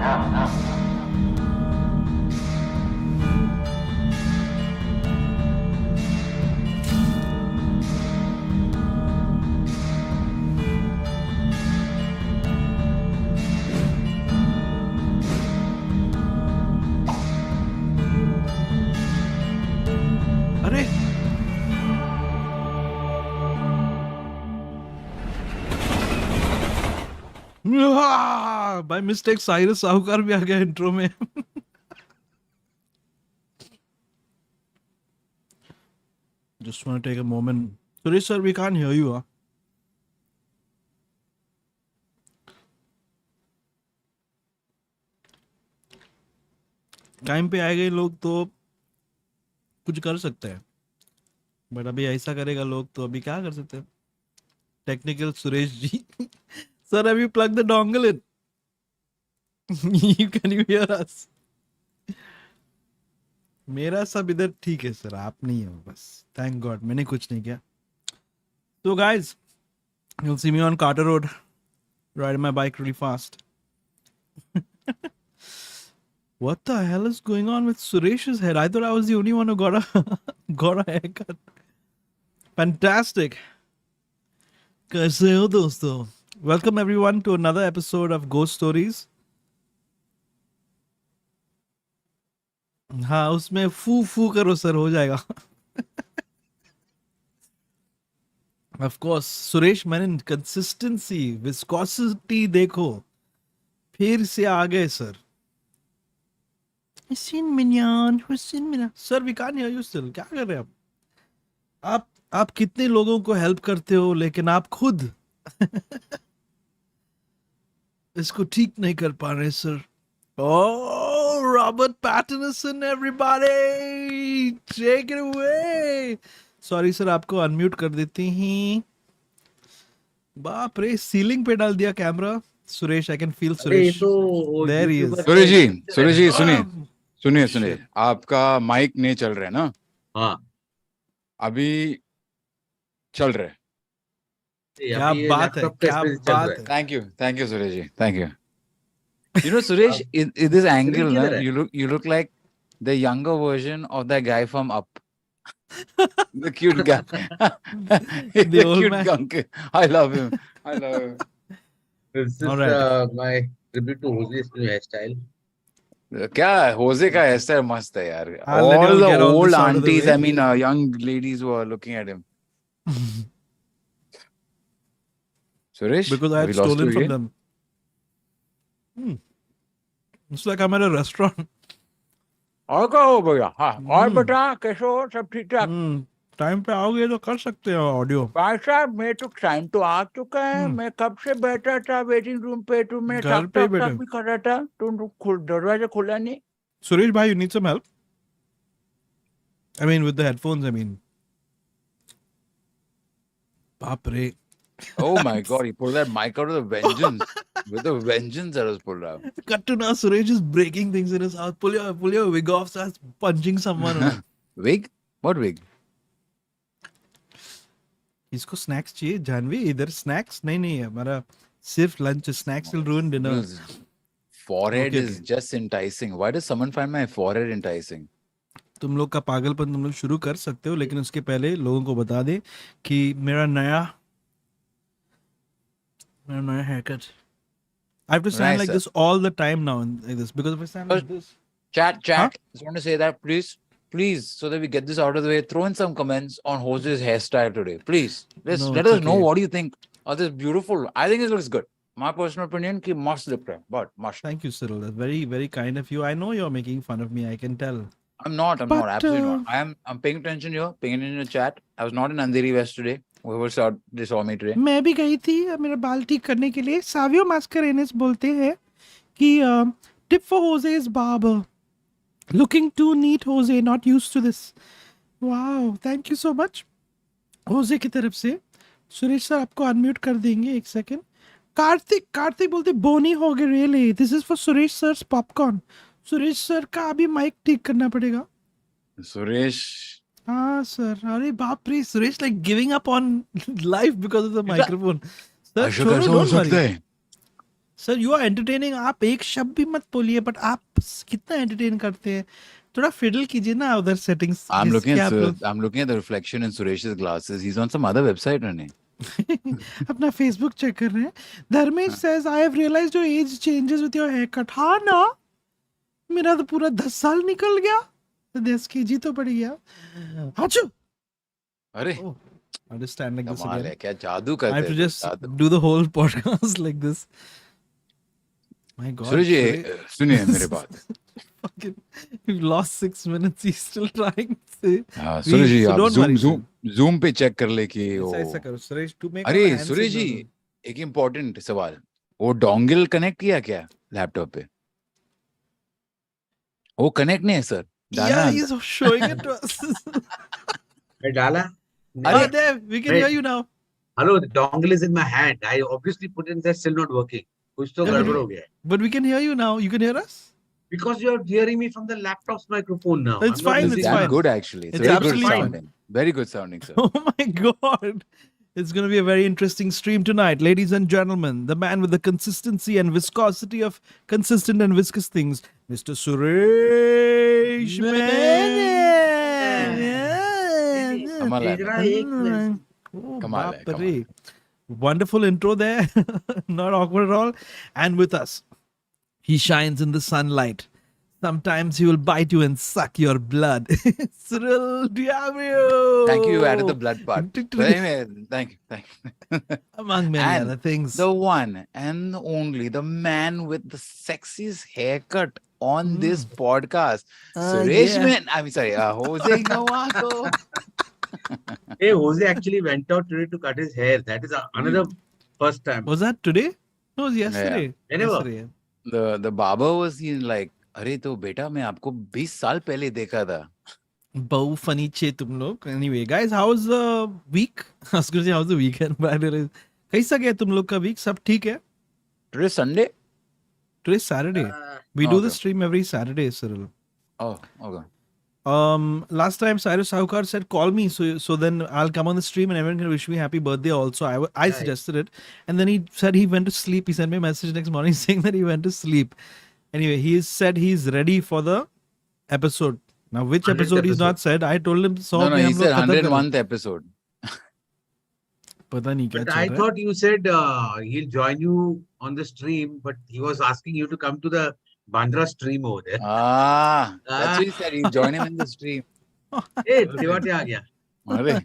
अरे by mistake Cyrus साहूकार भी आ गया इंट्रो में. Just want to take a moment. Suresh sir, we can't hear you. Time पे आए गए लोग तो कुछ कर सकते हैं, बट अभी ऐसा करेगा लोग तो अभी क्या कर सकते हैं. Technical Suresh ji. Sir, have you plugged the dongle in? Can you hear us? मेरा सब इधर ठीक है सर, आप नहीं हो बस. थैंक गॉड, मैंने कुछ नहीं किया. So guys, you'll see me on Carter Road, riding my bike really fast. What the hell is going on with Suresh's head? I thought I was the only one who got a haircut. Fantastic. कैसे हो दोस्तों? Welcome everyone to another episode of Ghost Stories. हाँ, उसमें फू करो sir, हो जाएगा. Of course, Suresh मैंने कंसिस्टेंसी, विस्कोसिटी देखो, फिर से आ गए सर. हुसैन मियां. Sir, we can't hear you still. क्या कर रहे हैं आप कितने लोगों को हेल्प करते हो, लेकिन आप खुद इसको ठीक नहीं कर पा रहे sir. Oh, Robert Pattinson, everybody, take it away. Sorry sir, आपको अनम्यूट कर देती हैं. बाप रे, सीलिंग पे डाल दिया camera. Suresh, I can feel Suresh. There he is. Suresh ji सुनिए. आपका माइक नहीं चल रहा है ना? हाँ, अभी चल रहा है. क्या बात है, क्या बात है. Thank you Suresh ji, thank you. You know Suresh, in this angle na, you look like the younger version of that guy from Up. The cute guy. The old cute man. guy. I love him. This is Alright. my tribute to Hoezay's new hairstyle. क्या होजे का hairstyle मस्त है यार. I'll let you All the get all old this out of the aunties, way. I mean young ladies who are looking at him. Suresh, Because I have had we lost stolen you from again? them. It's like I'm at a restaurant. और क्या हो भैया? हाँ, और बता कैसे हो? सब ठीक ठाक? टाइम पे आओगे तो कर सकते हो ऑडियो. भाई साहब, मैं तो टाइम तो आ चुका है. मैं कब से बैठा था वेटिंग रूम पे. तुम मैं घर पे ही बैठे. भी कर रहा था. तुम दरवाजा खोला नहीं. Suresh bhai, you need some help? I mean, with the headphones, I mean. Baap re. Oh my God, he pulled that mic out with a vengeance. With a vengeance that was pulled out. Cut to now, Suresh is breaking things in his house. Pull your wig off, starts punching someone. Wig? What wig? इसको snacks चाहिए. जानवी, इधर snacks नहीं है हमारा, सिर्फ lunch. Snacks will ruin dinner. His forehead Okay, is okay. just enticing. Why does someone find my forehead enticing? तुम लोग का पागलपन तुम लोग शुरू कर सकते हो, लेकिन उसके पहले लोगों को बता दे कि मेरा नया haircut. I have to stand Nice, like sir. this all the time now, like this, because if I stand like this. Chat. Huh? Just want to say that, please, so that we get this out of the way, throw in some comments on Hoezay's hairstyle today. Please, let No, us know okay. what do you think of this beautiful. I think it looks good. My personal opinion, ki must look right, but must. Thank you, Cyril. That's very, very kind of you. I know you're making fun of me. I can tell. I'm not, But, absolutely not. I'm paying attention here, paying attention to chat. I was not in Andheri West today. Whoever saw me today. मैं भी गई थी मेरा बाल ठीक करने के लिए. सावियो मास्करेनिस बोलते हैं कि tip for Hoezay's barber. Looking too neat, Hoezay. Not used to this. Wow, thank you so much. Hoezay की तरफ से. सुरेश सर आपको अनम्यूट कर देंगे, एक सेकंड. कार्तिक बोलते बोनी हो गए. Really, this is for Suresh sir's popcorn. Suresh sir का अभी माइक ठीक करना पड़ेगा. Suresh. हाँ सर. अरे बाप रे, Suresh like giving up on life because of the microphone. Sir छोड़ो, don't worry. Sir you are entertaining. आप एक शब्द भी मत बोलिए, बट आप कितना एंटरटेन करते हैं. थोड़ा फिडल कीजिए ना उधर सेटिंग्स. I'm looking जिसके at आप लोग I'm looking at the reflection in Suresh's glasses. He's on some other website, Rene. अपना फेसबुक चेक कर रहे हैं. Dharmesh says I have realised your age changes with your haircut. हाँ ना, मेरा तो पूरा 10 साल निकल गया. 10 केजी तो बढ़ गया. अच्छा. अरे Oh, I'll just stand like this कमाल again. है, क्या जादू I have करते to हैं just जादू. do the whole podcast like this. My God. Suraj ji Suresh- सुनिए मेरे बात. Fucking, we've lost 6 minutes. He's still trying to say. हाँ सूरज जी so आप don't worry, जूम पे चेक कर ले कि ऐसा वो. ऐसा करो सुरेश. To make अरे our hand Suraj ji signal. एक इम्पोर्टेंट सवाल. वो डोंगल कनेक्ट किया क्या लैपटॉप पे? वो कनेक्ट नहीं है सर. डालना. Yeah, he's showing it to us. मैं डाला. Oh, there, we can Wait. hear you now. Hello, the dongle is in my hand. I obviously put it in there, still not working. कुछ तो Yeah, गड़बड़ हो गया है. But we can hear you now. You can hear us? Because you are hearing me from the laptop's microphone now. It's I'm not fine, using it's Damn fine. my- good actually. It's It's very good absolutely fine. sounding. Very good sounding, sir. Oh my God. It's going to be a very interesting stream tonight. Ladies and gentlemen, the man with the consistency and viscosity of consistent and viscous things, Mr. Suresh Menon. कमाल है. तेरा एक minute. Oh, कमाल है, बाप रे. Wonderful intro there. Not awkward at all. And with us, he shines in the sunlight. Sometimes he will bite you and suck your blood. Cyril Diablo. Thank you, you added the blood part. But anyway, thank you. Among many And other things. The one and only, the man with the sexiest haircut on this podcast, Suresh yeah. Man. I mean, sorry, Hoezaay Nawako. Hey, Hoezaay actually went out today to cut his hair. That is another first time. Was that today? No, it was yesterday. Whenever. Yesterday. The barber was like, अरे तो बेटा मैं आपको 20 साल पहले देखा था. बहु funny चे तुम लोग. Anyway, guys, how's the week? I was going to say how's the weekend, but I realized. कैसा गया तुम लोग का week? सब ठीक है? Today Sunday? Today's Saturday. We do the okay. stream every Saturday, Cyril. Oh, okay. Last time Cyrus Saukar said call me, so then I'll come on the stream and everyone can wish me happy birthday also. I suggested it, and then he said he went to sleep. He sent me a message next morning saying that he went to sleep. Anyway, he said he's ready for the episode. Now, which 100th episode he's not said. I told him so. No, he said 101th episode. पता नहीं क्या But चल I रहा है. thought you said he'll join you on the stream, but he was asking you to come to the Bandra stream over there. That's what he said. He'll join him in the stream. Hey, Tiwati आ गया. अरे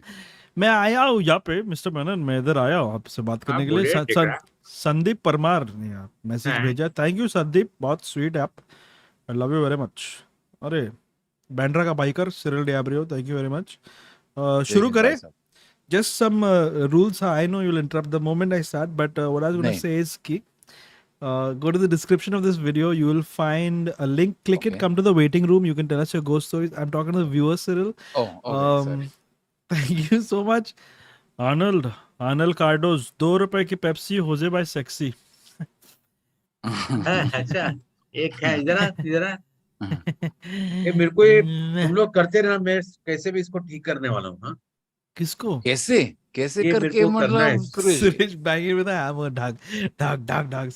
मैं आया हूँ यहाँ पे mister Menon. मैं इधर आया हूँ आपसे बात करने के लिए. बोलिए, ठीक है. संदीप परमार ने मैसेज हाँ. भेजा. थैंक यू संदीप, बहुत sweet app. I love you very much. अरे बैंड्रा का biker Cyril D'Abreo, thank you very much. शुरू करें. Just some rules. I know you'll interrupt the moment I start, but what I was going to say is ki, go to the description of this video. You will find a link. Click it. Come to the waiting room. You can tell us your ghost stories. I'm talking to the viewers, Cyril. Oh, okay. Sorry. Thank you so much. Arnold Cardos, ₹2 की Pepsi, Hoezaay by Sexy. अच्छा, एक है इधर. ये मेरे को ये तुम लोग करते रहना. मैं कैसे भी इसको ठीक करने वाला हूँ. हाँ. किसको? कैसे ये मेरे करके को करना है. मतलब Suresh banging with a hammer. Dhag.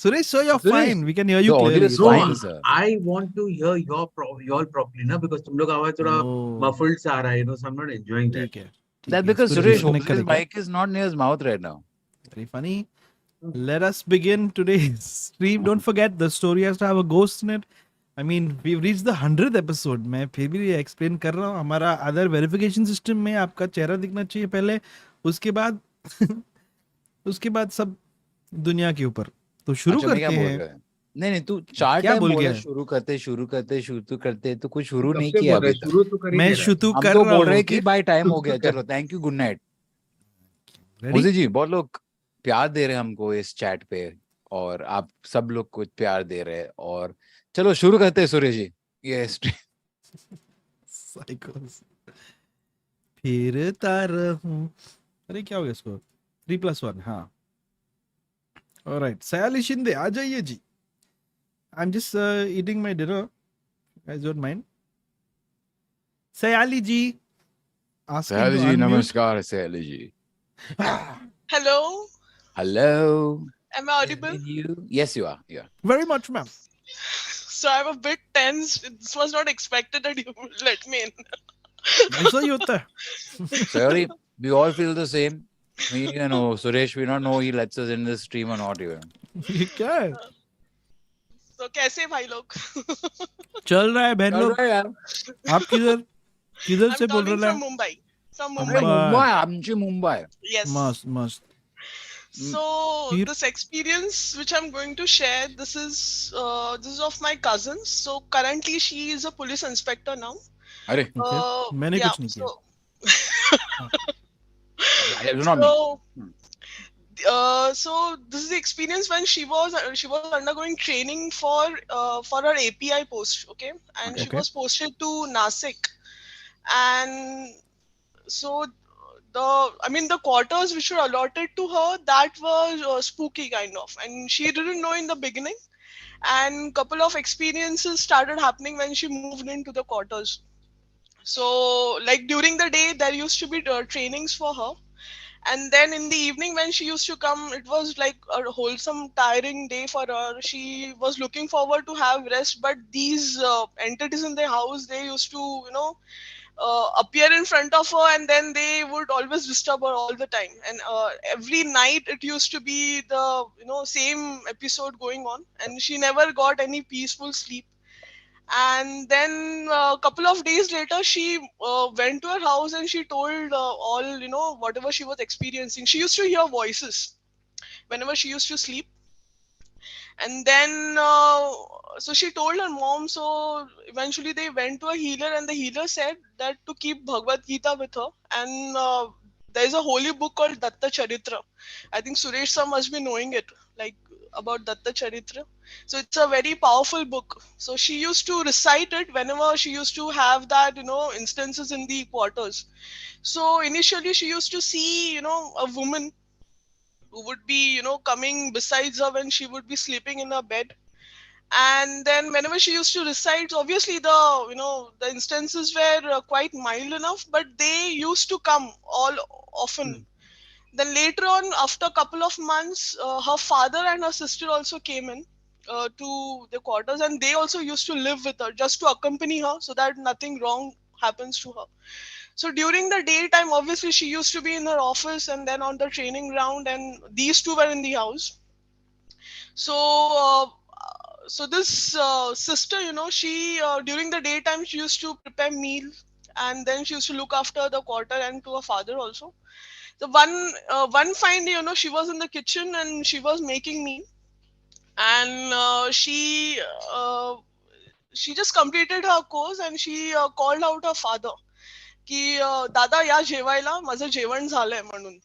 Suresh, so you're Suresh, fine. We can hear you the audio clearly. is No, fine, sir. I want to hear your properly ना, because तुम लोग आवाज थोड़ा Oh. muffled सा आ रहा है. So I'm not enjoying that. ठीक है. That's because Suresh, his mic is not near his mouth right now. Very funny. Let us begin today's stream. Don't forget, the story has to have a ghost in it. I mean, we've reached the 100th episode. मैं फिर भी explain कर रहा हूँ. हमारा other verification system में आपका चेहरा दिखना चाहिए पहले. उसके बाद सब दुनिया के ऊपर. तो शुरू करते हैं. नहीं तू 4 क्या टाइम बोल बोला गया? शुरू करते तो कुछ शुरू नहीं कब से किया बोल रहे? अभी तक. शुरू तो कर ही मैं दे रहा है. शुरू हम कर तो रहा बोल रहे हूँ. कि भाई टाइम हो गया. चलो थैंक यू, गुड नाइट. होज़ाय जी, बहुत लोग प्यार दे रहे हैं हमको इस चैट पे, और आप सब लोग कुछ प्यार दे रहे हैं. और चलो शुरू करते हैं सुरेश जी. ये साइकोस. फिरता रहूं. अरे क्या हो गया इसको? 3+1. हाँ. Alright, सयाली शिंदे आ जाइए जी. I'm just eating my dinner. You guys don't mind? Sayali ji. Asking Sayali to ji unmute. नमस्कार. Sayali ji Hello. Hello. Am I audible? Yes, you are. Yeah. Very much, ma'am. So I'm a bit tense. This was not expected that you would let me in. ऐसा ही होता है. Sorry, we all feel the same. We, Suresh, we don't know he lets us in this stream or not even. ये क्या है? So कैसे भाई लोग? चल रहा है बहन चल लोग. रहा है यार. आप किधर I'm से बोल calling रहे from हैं? Mumbai. From अरे Mumbai. मुंबई, आमची मुंबई. Yes. मस्त. So फिर? this experience which I'm going to share, this is of my cousin. So currently she is a police inspector now. अरे Okay. मैंने Yeah. कुछ नहीं किया. it's not me. So this is the experience when she was undergoing training for her API post, okay, and she Okay. was posted to Nasik, and so the quarters which were allotted to her, that was spooky kind of, and she didn't know in the beginning, and couple of experiences started happening when she moved into the quarters. So like during the day there used to be trainings for her, and then in the evening when she used to come, it was like a wholesome tiring day for her. She was looking forward to have rest, but these entities in the house, they used to appear in front of her, and then they would always disturb her all the time, and every night it used to be the same episode going on, and she never got any peaceful sleep. And then a couple of days later she went to her house, and she told all whatever she was experiencing. She used to hear voices whenever she used to sleep. And then so she told her mom. So eventually they went to a healer, and the healer said that to keep Bhagavad Gita with her, and there's a holy book called Datta Charitra. I think Suresh sir must be knowing it, like about Datta Charitra. So it's a very powerful book. So she used to recite it whenever she used to have that instances in the quarters. So initially she used to see a woman who would be coming besides her when she would be sleeping in her bed. And then whenever she used to recite, obviously the instances were quite mild enough, but they used to come all often. Then later on, after a couple of months, her father and her sister also came in to the quarters, and they also used to live with her just to accompany her so that nothing wrong happens to her. So during the daytime, obviously she used to be in her office and then on the training ground, and these two were in the house. So this sister, she during the daytime she used to prepare meal, and then she used to look after the quarter and to her father also. So one fine day, she was in the kitchen and she was making meal, and uh, she just completed her course, and she called out her father की दादा या जेवायला माझं जेवण झालंय म्हणून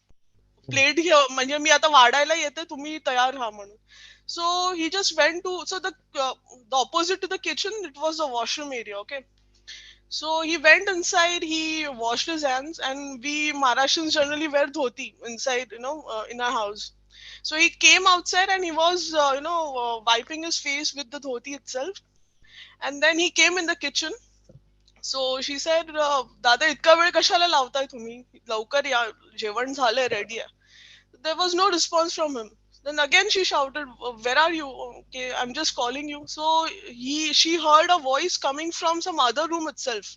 plate घे म्हणजे मी आता वाढायला येते तुम्ही तयार राहा म्हणून. So he just went to the opposite to the kitchen, it was the washroom area, okay. So he went inside, he washed his hands, and we Maharashtrians generally wear dhoti inside, in our house. So he came outside and he was, wiping his face with the dhoti itself. And then he came in the kitchen. So she said, दादा इतका वेळ कशाला लावताय तुम्ही लवकर या जेवण झालंय ready आहे. There was no response from him. Then again she shouted, "Where are you? Okay, I'm just calling you." So she heard a voice coming from some other room itself.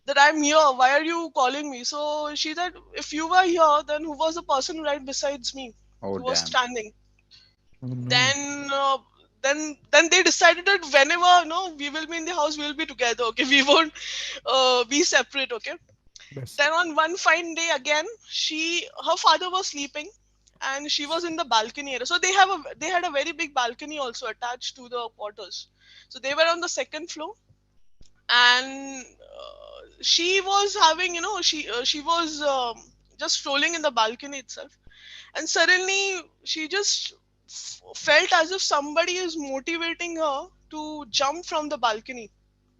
That I'm here. Why are you calling me? So she said, if you were here, then who was the person right besides me Oh who was damn. standing? Oh, no. Then they decided that whenever we will be in the house, we will be together. Okay, we won't be separate. Okay. Best. Then on one fine day again, her father was sleeping, and she was in the balcony area. So they had a very big balcony also attached to the quarters. So they were on the second floor, and she was having she was just strolling in the balcony itself, and suddenly she just felt as if somebody is motivating her to jump from the balcony.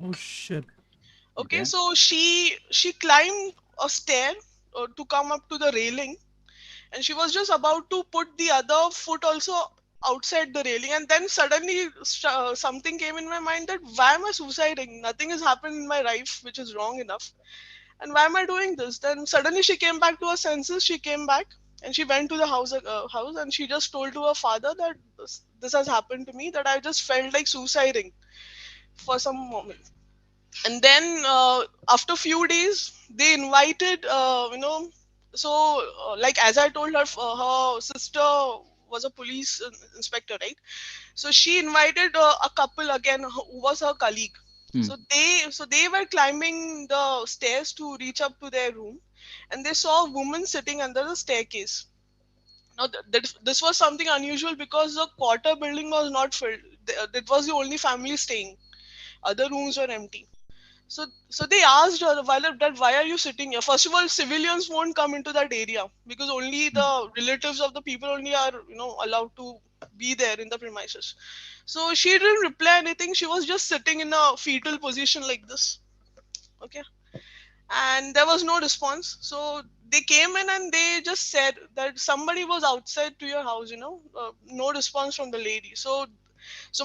Oh shit. Okay, Okay. so she climbed a stair to come up to the railing, and she was just about to put the other foot also outside the railing, and then suddenly something came in my mind that why am I suiciding? Nothing has happened in my life which is wrong enough, and why am I doing this? Then suddenly she came back to her senses. She came back, And she went to the house, and she just told to her father that this has happened to me, that I just felt like suiciding for some moment. And then after few days they invited, so like as I told her, her sister was a police inspector, right? So she invited a couple again who was her colleague. Hmm. So they were climbing the stairs to reach up to their room, and they saw a woman sitting under the staircase. Now this was something unusual because the quarter building was not filled. It was the only family staying. Other rooms were empty. So they asked her, why are you sitting here? First of all, civilians won't come into that area because only Hmm. the relatives of the people only are allowed to be there in the premises. So she didn't reply anything. She was just sitting in a fetal position like this. Okay, and there was no response. So they came in and they just said that somebody was outside to your house. No response from the lady. So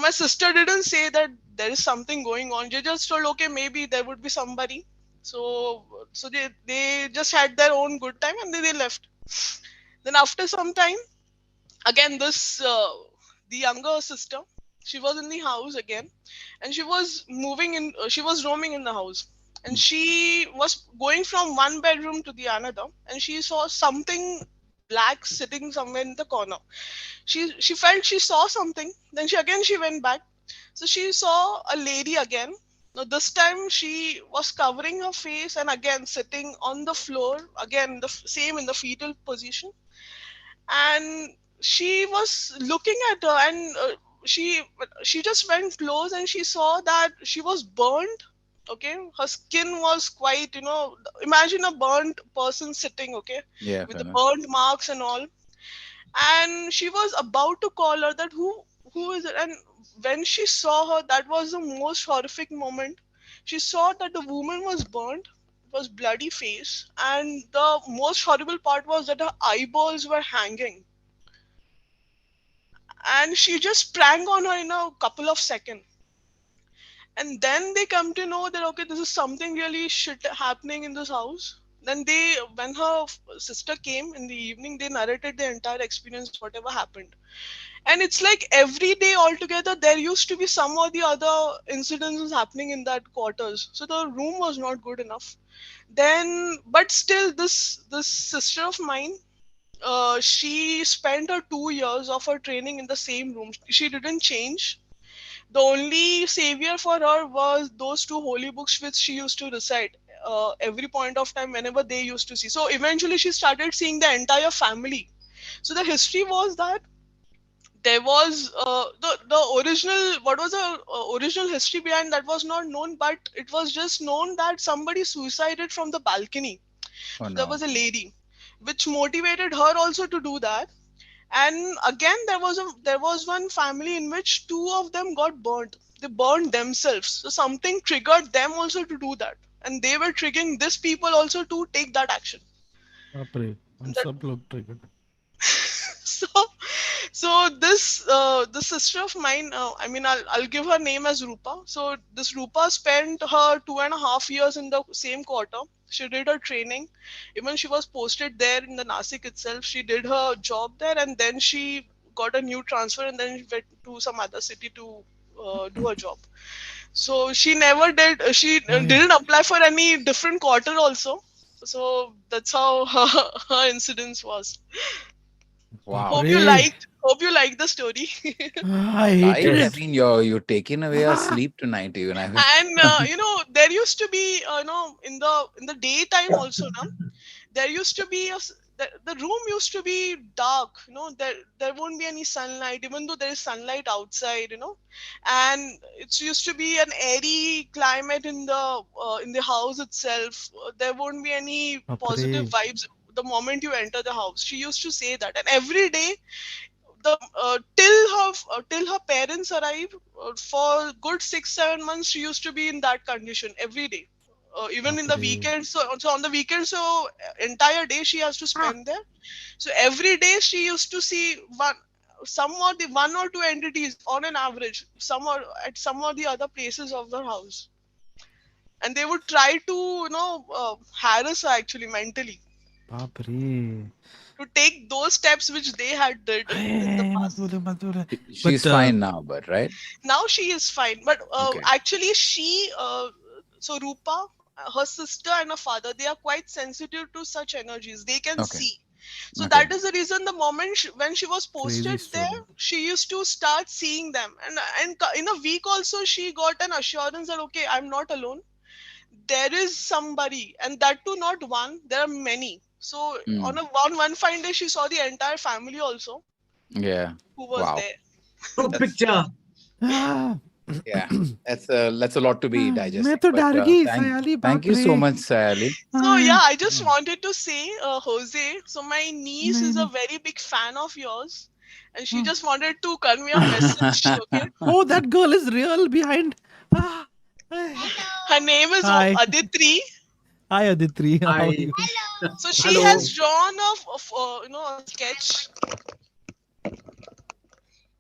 my sister didn't say that there is something going on. They just told, okay, maybe there would be somebody. So they just had their own good time, and then they left. Then after some time, again this the younger sister, she was in the house again, and she was roaming in the house, and Hmm. she was going from one bedroom to the another, and she saw something black sitting somewhere in the corner. She felt she saw something. Then she went back. So she saw a lady again. Now this time she was covering her face and again sitting on the floor, again same in the fetal position. And she was looking at her, and she just went close, and she saw that she was burnt. Okay, her skin was quite, imagine a burnt person sitting, okay, Yeah, with fair the enough. burnt marks and all. And she was about to call her that who is it. And when she saw her, that was the most horrific moment. She saw that the woman was burnt, was bloody face, and the most horrible part was that her eyeballs were hanging. And she just sprang on her in a couple of seconds. And then they come to know that, okay, this is something really shit happening in this house. Then when her sister came in the evening, they narrated the entire experience, whatever happened. And it's like every day altogether there used to be some or the other incidents happening in that quarters, so the room was not good enough. Then but still this sister of mine, she spent her 2 years of her training in the same room. She didn't change. The only savior for her was those two holy books which she used to recite every point of time whenever they used to see. So eventually she started seeing the entire family. So the history was that there was the original, what was the original history behind that was not known, but it was just known that somebody suicided from the balcony. Oh So there no. was a lady which motivated her also to do that. And again there was one family in which two of them got burnt. They burned themselves, so something triggered them also to do that, and they were triggering these people also to take that action. बाप रे, हम That सब लोग triggered. so the sister of mine, I mean, I'll give her name as Rupa. So this Rupa spent her 2.5 years in the same quarter. She did her training. Even she was posted there in the Nasik itself. She did her job there, and then she got a new transfer, and then went to some other city to do her job. So she never did. She Hi. didn't apply for any different quarter also. So that's how her incidence was. बाप Wow. रे. Hope you liked the story. I hated Like, I it. mean, you're taking away our sleep tonight, even. I mean, And there used to be, in the daytime also, no? There used to be the room used to be dark. There won't be any sunlight, even though there is sunlight outside. And it used to be an airy climate in the house itself. There won't be any बाप रे. positive vibes the moment you enter the house. She used to say that, and every day the till her parents arrived, for good 6-7 months she used to be in that condition every day, even in बाप the रे. weekends. So on the weekends, so entire day she has to spend there. So every day she used to see one or two entities on an average, some or the other places of the house, and they would try to harass her actually mentally. बाप रे. to take those steps which they had did in the past. She's fine now, but right? Now she is fine, but Okay. actually so Rupa, her sister and her father, they are quite sensitive to such energies. They can Okay. see. So Okay. that is the reason the moment when she was posted story. there, she used to start seeing them, and in a week also she got an assurance that okay, I'm not alone. There is somebody, and that too not one. There are many. So Mm. on one fine day, she saw the entire family also Yeah. who was Wow. there. Group picture. Ah, Yeah. That's a lot to be digested. मैं तो डर गई, Sayali, Thank you बाप so रे. much, Sayali. So yeah, I just wanted to say, Jose. So my niece is a नहीं. very big fan of yours, and she just wanted to convey a message. Okay, Oh, that girl is real behind. Ah. her name is Hi. Aditri. Hi, Aditri. How are Hi. you? So she Hello. has drawn a sketch.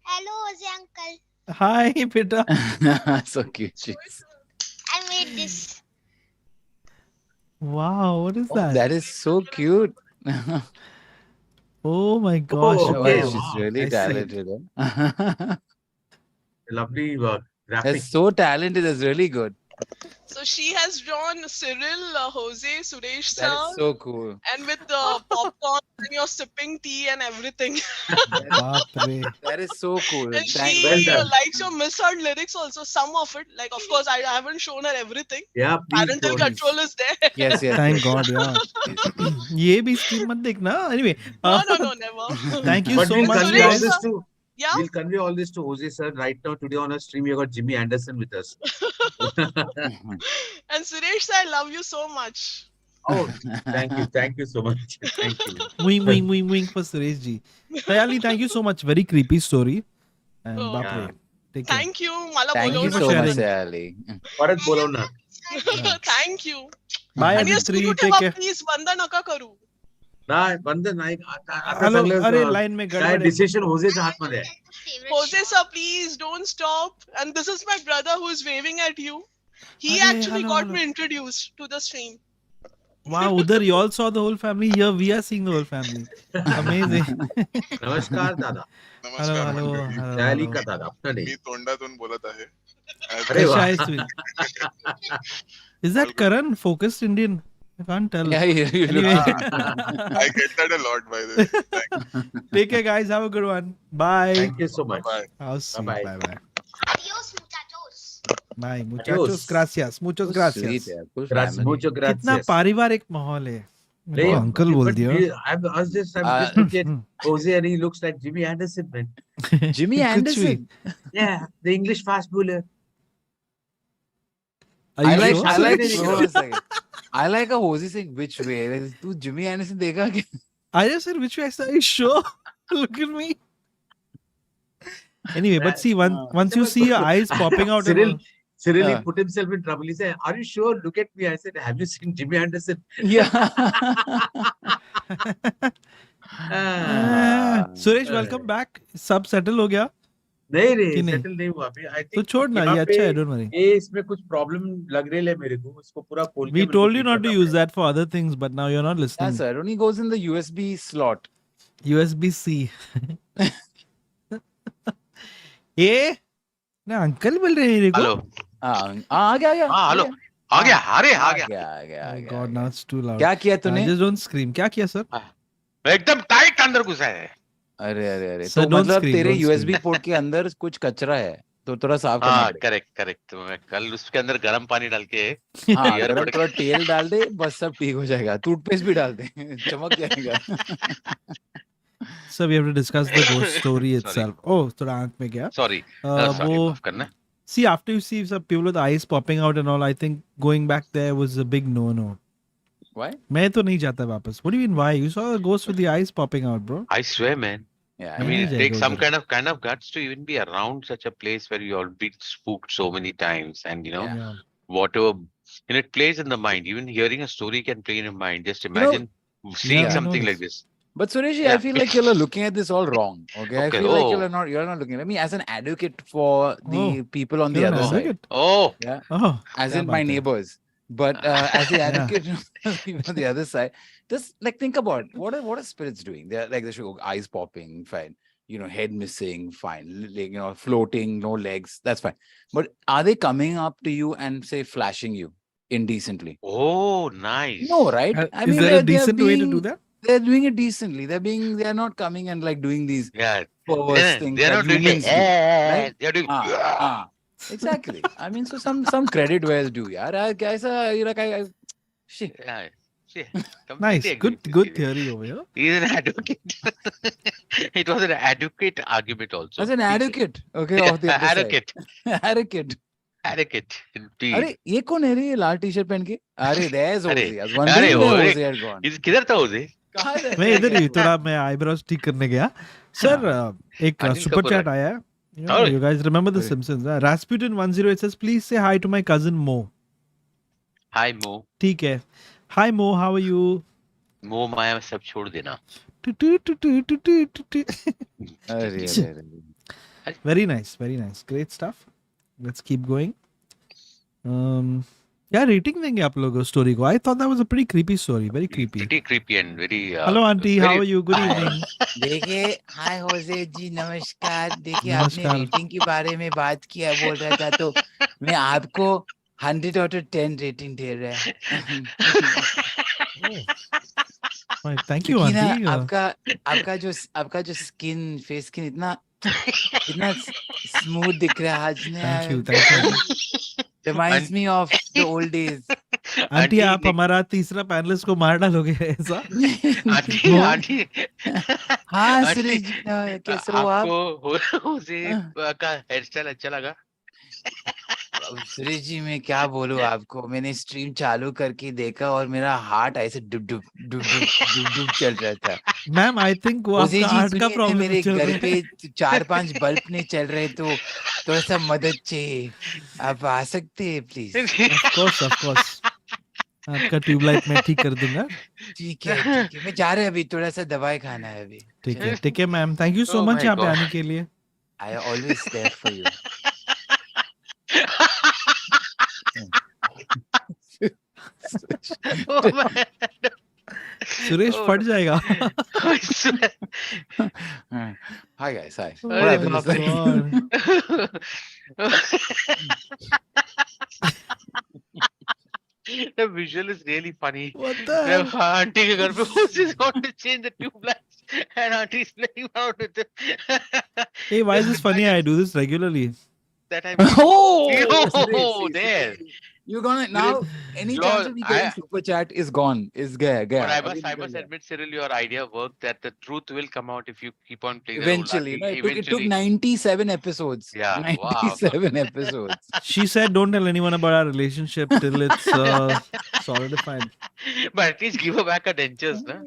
Hello, Ozzy uncle. Hi, beta. So cute. Jeez. I made this. Wow, what is Oh, that? that is so cute. Oh my gosh. Oh, Oh, okay. wow. she's Wow. really I see. talented. Huh? Lovely graphic. That's so talented. That's really good. So she has drawn Cyril, Jose, Suresh sir, That is so cool. and with the popcorn and you're sipping tea and everything. Baap re. That is so cool. And Thank she Well done. likes your misheard lyrics also, some of it. Like, of course, I haven't shown her everything. Yeah, please. Parental show. control is there. Yes, yes. Thank yes. God, yeah. ये भी stream मत देखना. Anyway, No, never. thank you But so we'll much, convey all guys. this to Yeah. we'll convey all this to Jose sir. Right now, today on our stream, we got Jimmy Anderson with us. And Suresh, I love you so much. Oh, thank you so much. Thank you. Wing for Suresh ji. Sayali, thank you so much. Very creepy story. And Oh. baap Yeah. re. Take care. Thank you. Mala Thank bolo you for so much, sharing. Sayali. Bharat bolo na. Thank you. Bye, And yes, Aditri. Guru Take Teva, care. please, banda naka karu. ना बंधन नाही आता Hello. सगळं अरे line में काय गडबड है. डिसिशन होजेच्या हातमध्ये आहे. Jose sir, please don't stop. And this is my brother who is waving at you. He Arey, actually hello, got hello. me introduced to the stream. Wow, udhar you all saw the whole family. Here we are seeing the whole family. Amazing. नमस्कार दादा. Hello, नमस्कार hello, मंडळी. hello, दयाली hello. का दादा अपना मी नाही. तोंडातून बोलत आहे. अरे वा. Pesha is with- Is that Karan, focused Indian? I can't tell. Yeah, you look. Anyway. I get that a lot by the way. Thank Take care, guys. Have a good one. Bye. Thank you so much. Bye. How sweet. Bye-bye. Bye-bye. Adios, muchachos. Bye. Muchachos, gracias. Muchos So gracias. sweet, yeah. Full Gracias, family. mucho कितना gracias. पारिवारिक माहौल है. नहीं, मेरे को uncle बोल but दिया. I was just looking at Jose and he looks like Jimmy Anderson, man. Jimmy कुछ भी. Anderson. Yeah, the English fast bowler. Are you sure? I like. Suresh? Hold on a second. I like a Jose saying which way. Like, तू Jimmy Anderson देखा क्या? I just said which way I said. Are you sure? Look at me. Anyway, but see, once you see your eyes popping out. and all- Cyril he Yeah. put himself in trouble. He said, "Are you sure? Look at me." I said, "Have you seen Jimmy Anderson?" Yeah. Suresh welcome back. सब settle हो गया नहीं कि नहीं नहीं? Settle नहीं हुआ अभी. I तो think छोड़ ना, यहाँ ये अच्छा पे है. Don't worry. ये इसमें कुछ प्रॉब्लम लग रही है मेरे को. इसको पूरा खोल के We मेरे को told you ठीक not to करना use पड़ेगा. that for other things, but now you're not Yeah, listening. sir. It only goes in the USB slot. USB-C. ये ना अंकल बोल रहे हैं मेरे को. हेलो आ गया. हाँ हेलो आ गया अरे आ आ गया गया. आ गया. आ Oh गया. God, now it's too loud. क्या किया तूने? Just don't scream. क्या किया सर? एकदम टाइट अंदर घुसा है अरे Sir, तो don't मतलब scream, तेरे don't USB पोर्ट के अंदर कुछ कचरा है तो थोड़ा साफ करना हाँ पड़ेगा. करेक्ट तो मैं कल उसके अंदर गर्म पानी डाल के हाँ, Ear गरम bud- थोड़ा तेल डाल दे बस सब ठीक हो जाएगा. टूथपेस्ट भी डाल दे चमक जाएगा. So we have to discuss the ghost story Sorry. itself. Oh, थोड़ा आंख में गया. सॉरी सॉरी वो माफ करना. see after you see some people with eyes popping out and all, I think going back there was a big no-no. Why? मैं तो नहीं जाता वापस. What do you mean why? You saw a ghost with the eyes popping out, bro. I swear man. Yeah, I mean नहीं it जाएगा takes some उधर. kind of guts to even be around such a place where you all been spooked so many times and you know Yeah. whatever it plays in the mind. Even hearing a story can play in your mind. Just imagine seeing Yeah, I know something this. like this. But Suresh, I Yeah. feel like you're looking at this all wrong. Okay, I Okay, feel like oh. you're not looking at me as an advocate for the Oh, people on the You're an other side. advocate. Oh Oh, As क्या in my बात है. neighbors. But as the Yeah. advocate on the other side, just like think about what are spirits doing? They're like they should go eyes popping, fine. Head missing, fine. Floating, no legs, that's fine. But are they coming up to you and say flashing you indecently? Oh, nice. No, right? I Is mean, there a they are decent way to do being- that? They're doing it decently. They are not coming and like doing these Yeah. perverse things They're that not doing humans it. do, right? They're doing. Exactly. I mean, so some credit where it's due. Yeah, guys, shit. Yeah. See, Nice. completely agree Good with good you. theory over here. He's an advocate. It was an adequate argument also. As an He said- advocate, okay, of the other side. Advocate. Advocate. Advocate. Indeed. अरे ये कौन है रे ये लाल T-shirt पहन के? अरे there's अरे, Hoezaay. I was wondering where अरे, Hoezaay had gone. किधर था उसे? कहाँ है? मैं इधर ही थोड़ा मैं आईब्रोज ठीक करने गया सर एक अनिल सुपर कपूर चैट है। आया है Oh. you guys remember the Sorry. Simpsons Rasputin 10 says please say hi to my cousin Mo Hi Mo. ठीक है hi Mo how are you Mo माया सब छोड़ देना. अरे अरे very nice great stuff let's keep going क्या rating देंगे आप लोग स्टोरी को I thought that was a pretty creepy story very creepy Pretty creepy and very. hello auntie how are you good evening देखिए हाय होज़े जी नमस्कार देखिए आपने नमस्कार। रेटिंग के बारे में बात किया बोल रहा था तो मैं आपको 100 out of 10 रेटिंग दे रहा है Right, thank you क्योंकि ना auntie आपका जो फेस स्किन इतना स्मूथ दिख रहा है आज thank you reminds me of the old days aunty आप हमारा तीसरा पैनलिस्ट को मार डालोगे ऐसा आंटी आंटी हाँ आंटी, सुरेश जी कैसे हो आप आपको होज़े का हेयर स्टाइल अच्छा लगा? सुरेश जी मैं क्या बोलूं आपको मैंने स्ट्रीम चालू करके देखा और मेरा हार्ट ऐसे डुब डुब डुब डुब डुब डुब चल रहा था मैम आई थिंक वो होज़े आपका जी हार्ट का सुनिए ना, प्रॉब्लम मेरे चल घर रहा है पे 4-5 बल्ब नहीं चल रहे तो थोड़ा सा मदद चाहिए आप आ सकते हैं प्लीज ऑफ कोर्स आपका ट्यूबलाइट मैं ठीक कर दूंगा ठीक है मैं जा रहा है अभी थोड़ा सा दवाई खाना है अभी ठीक है ma'am thank you so Oh much my यहाँ पे God. आने के लिए I always there for you Oh man. Suresh Oh, फट no. जाएगा I swear. Hi guys hi अरे What बाप happened? The visual is really funny. What the hell? Aunty के घर पे who's going to change the tube lights and auntie is playing around with it. Hey, why is this funny? I do this regularly. That I Oh, there. You're gonna now any Lord, chance of me getting I- super chat is gone. Is gaya. But I Abhi must nikal gaya. admit, Cyril, your idea worked that the truth will come out if you keep on playing Eventually, the no, role. it took 97 episodes. Yeah, wow. 97 episodes. She said, "Don't tell anyone about our relationship till it's solidified." But at least give her back her dentures, na?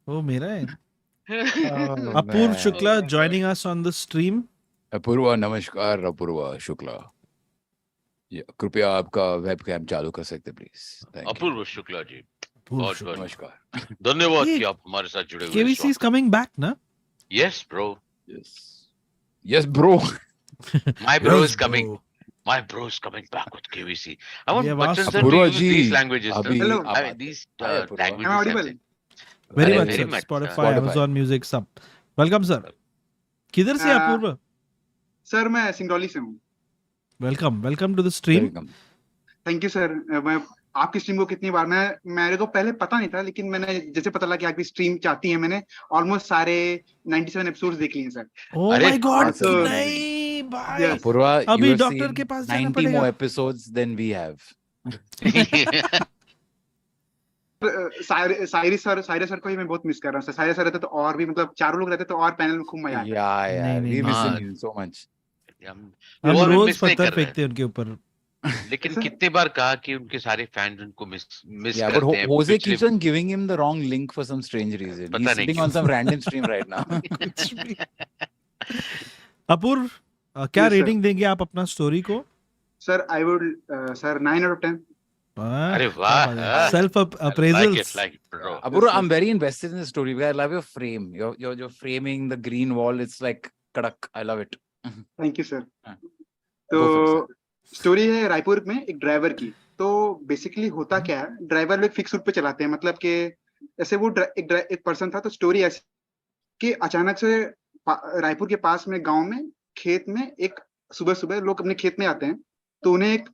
Oh, मेरा है. Oh, Apurv man. Shukla joining us on the stream. Apoorva नमस्कार अपूर्वा शुक्ला कृपया आपका webcam चालू कर सकते please अपूर्व शुक्ला जी बहुत बहुत नमस्कार धन्यवाद ये कि आप हमारे साथ जुड़े हुए KVC is coming back, na? Yes, bro. yes bro My bro Yes, is coming. bro. My bro is coming back with KVC. I want We have Bachchan asked sir to Apurva use ji, these languages. abhi Hello. I mean, these Hi, Apurva. languages. Am I audible? I'm saying. Very Very, much, very sir. much, Spotify, Spotify. Amazon Music, सब. Welcome, sir. किधर से अपूर्व? Sir मैं सिंगरौली से हूँ. Welcome to the stream. Welcome. Thank you sir. मैं आपकी stream को कितनी बार मेरे को पहले पता नहीं था लेकिन मैंने जैसे पता लगा कि आपकी स्ट्रीम चाहती है मैंने ऑलमोस्ट सारे 97 एपिसोड्स देख लिए सर. Oh अरे, my God! awesome. नहीं भाई. Yes. Apurva, अभी you have डॉक्टर seen के पास जाना 90 पड़ेगा. more episodes than we have. Cyrus sir को ही मैं बहुत मिस कर रहा हूँ सर. साइरस सर रहते तो और भी मतलब चारों लोग रहते तो और पैनल में खूब मजा आता. Yeah, नहीं, we नहीं, missing हाँ. you so much. हम हम वो हमें रोज miss नहीं पत्थर कर रहे फेंकते हैं उनके ऊपर. लेकिन कितने बार कहा कि उनके सारे फैंस उनको मिस Yeah, but करते हैं Hoezaay पिछले- keeps on giving him the wrong link for some strange reason. पता He's नहीं sitting क्यों. on some random stream right now. अपूर्व क्या Yes, sir. रेटिंग देंगे आप अपना स्टोरी को? Sir I would sir 9 out of 10. अरे वाह, हाँ. Self appraisals. like it, bro. Apurva, I'm very invested in the story because I love your frame. Your framing, the green wall. It's like kadak. I love it. Thank you sir. हाँ. तो Go for it, story है रायपुर में एक driver की। तो basically होता क्या है, ड्राइवर लोग फिक्स रूट पे चलाते हैं, मतलब कि ऐसे वो एक पर्सन था। तो स्टोरी ऐसी कि अचानक से रायपुर के पास में गांव में खेत में एक सुबह सुबह लोग अपने खेत में आते हैं, तो उन्हें एक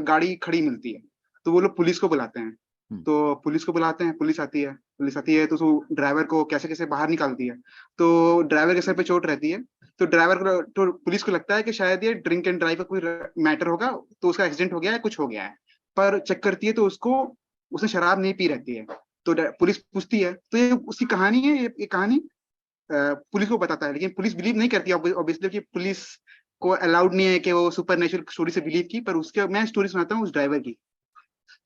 गाड़ी खड़ी मिलती है। तो वो लोग पुलिस को बुलाते हैं। तो पुलिस को बुलाते हैं, पुलिस आती है तो ड्राइवर को कैसे कैसे बाहर निकालती है। तो ड्राइवर के सर पे चोट रहती है। तो ड्राइवर को, तो पुलिस को लगता है कि शायद ये ड्रिंक एंड ड्राइव का कोई मैटर होगा, तो उसका एक्सीडेंट हो गया है, कुछ हो गया है। पर चेक करती है तो उसने शराब नहीं पी रहती है। तो पुलिस पूछती है, तो ये उसकी कहानी है, ये कहानी पुलिस को बताता है। लेकिन पुलिस बिलीव नहीं करती ऑब्वियसली, कि पुलिस को अलाउड नहीं है कि वो सुपर नेचुरल स्टोरी से बिलीव की। पर उसके मैं स्टोरी सुनाता हूँ उस ड्राइवर की।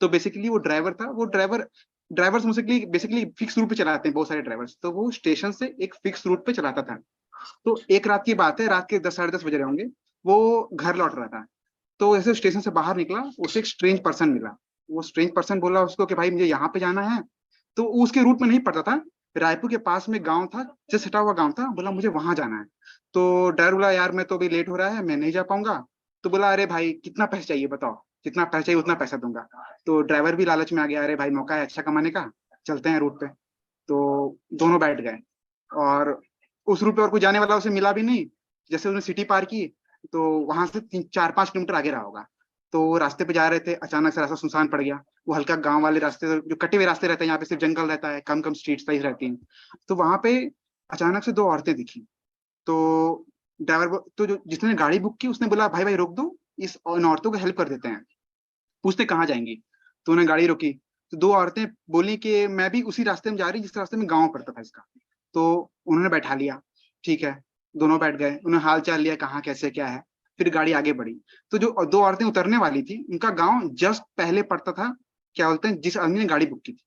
तो बेसिकली वो ड्राइवर था, वो ड्राइवर्स बेसिकली फिक्स रूट पे चलाते हैं बहुत सारे ड्राइवर्स। तो वो स्टेशन से एक फिक्स रूट पे चलाता था। तो एक रात की बात है, रात के 10 साढ़े 10 बज रहे होंगे, वो घर लौट रहा था। तो ऐसे स्टेशन से बाहर निकला, उसे एक स्ट्रेंज पर्सन मिला। वो स्ट्रेंज पर्सन बोला उसको कि भाई मुझे यहाँ पे जाना है। तो उसके रूट में नहीं पड़ता था, रायपुर के पास में गांव था, जस्ट हटा हुआ गांव था। बोला मुझे वहां जाना है। तो ड्राइवर बोला यार मैं तो अभी लेट हो रहा है, मैं नहीं जा पाऊंगा। तो बोला अरे भाई कितना पैसा चाहिए बताओ, जितना पैसा चाहिए उतना पैसा दूंगा। तो ड्राइवर भी लालच में आ गया, अरे भाई मौका है अच्छा कमाने का, चलते हैं रूट पे। तो दोनों बैठ गए, और उस रूट पे और कोई जाने वाला उसे मिला भी नहीं। जैसे उसने सिटी पार की, तो वहां से 4-5 किलोमीटर आगे रहा होगा। तो वो रास्ते पे जा रहे थे, अचानक से रास्ता सुनसान पड़ गया। वो हल्का गांव वाले रास्ते, जो कटे हुए रास्ते रहते हैं, यहाँ पे सिर्फ जंगल रहता है, कम कम स्ट्रीट साइज रहती हैं। तो वहां पे अचानक से 2 औरतें दिखी। तो तो जो जिसने गाड़ी बुक की उसने बोला भाई भाई रोक दो, इन औरतों को हेल्प कर देते हैं। पूछते कहाँ जाएंगी। तो उन्हें गाड़ी रोकी। तो 2 औरतें बोली कि मैं भी उसी रास्ते में जा रही जिस रास्ते में गाँव पड़ता था इसका। तो उन्होंने बैठा लिया, ठीक है। दोनों बैठ गए, उन्होंने हाल चाल लिया, कहाँ कैसे क्या है। फिर गाड़ी आगे बढ़ी। तो जो 2 औरतें उतरने वाली थी, उनका गांव जस्ट पहले पड़ता था, क्या बोलते हैं, जिस आदमी ने गाड़ी बुक की थी।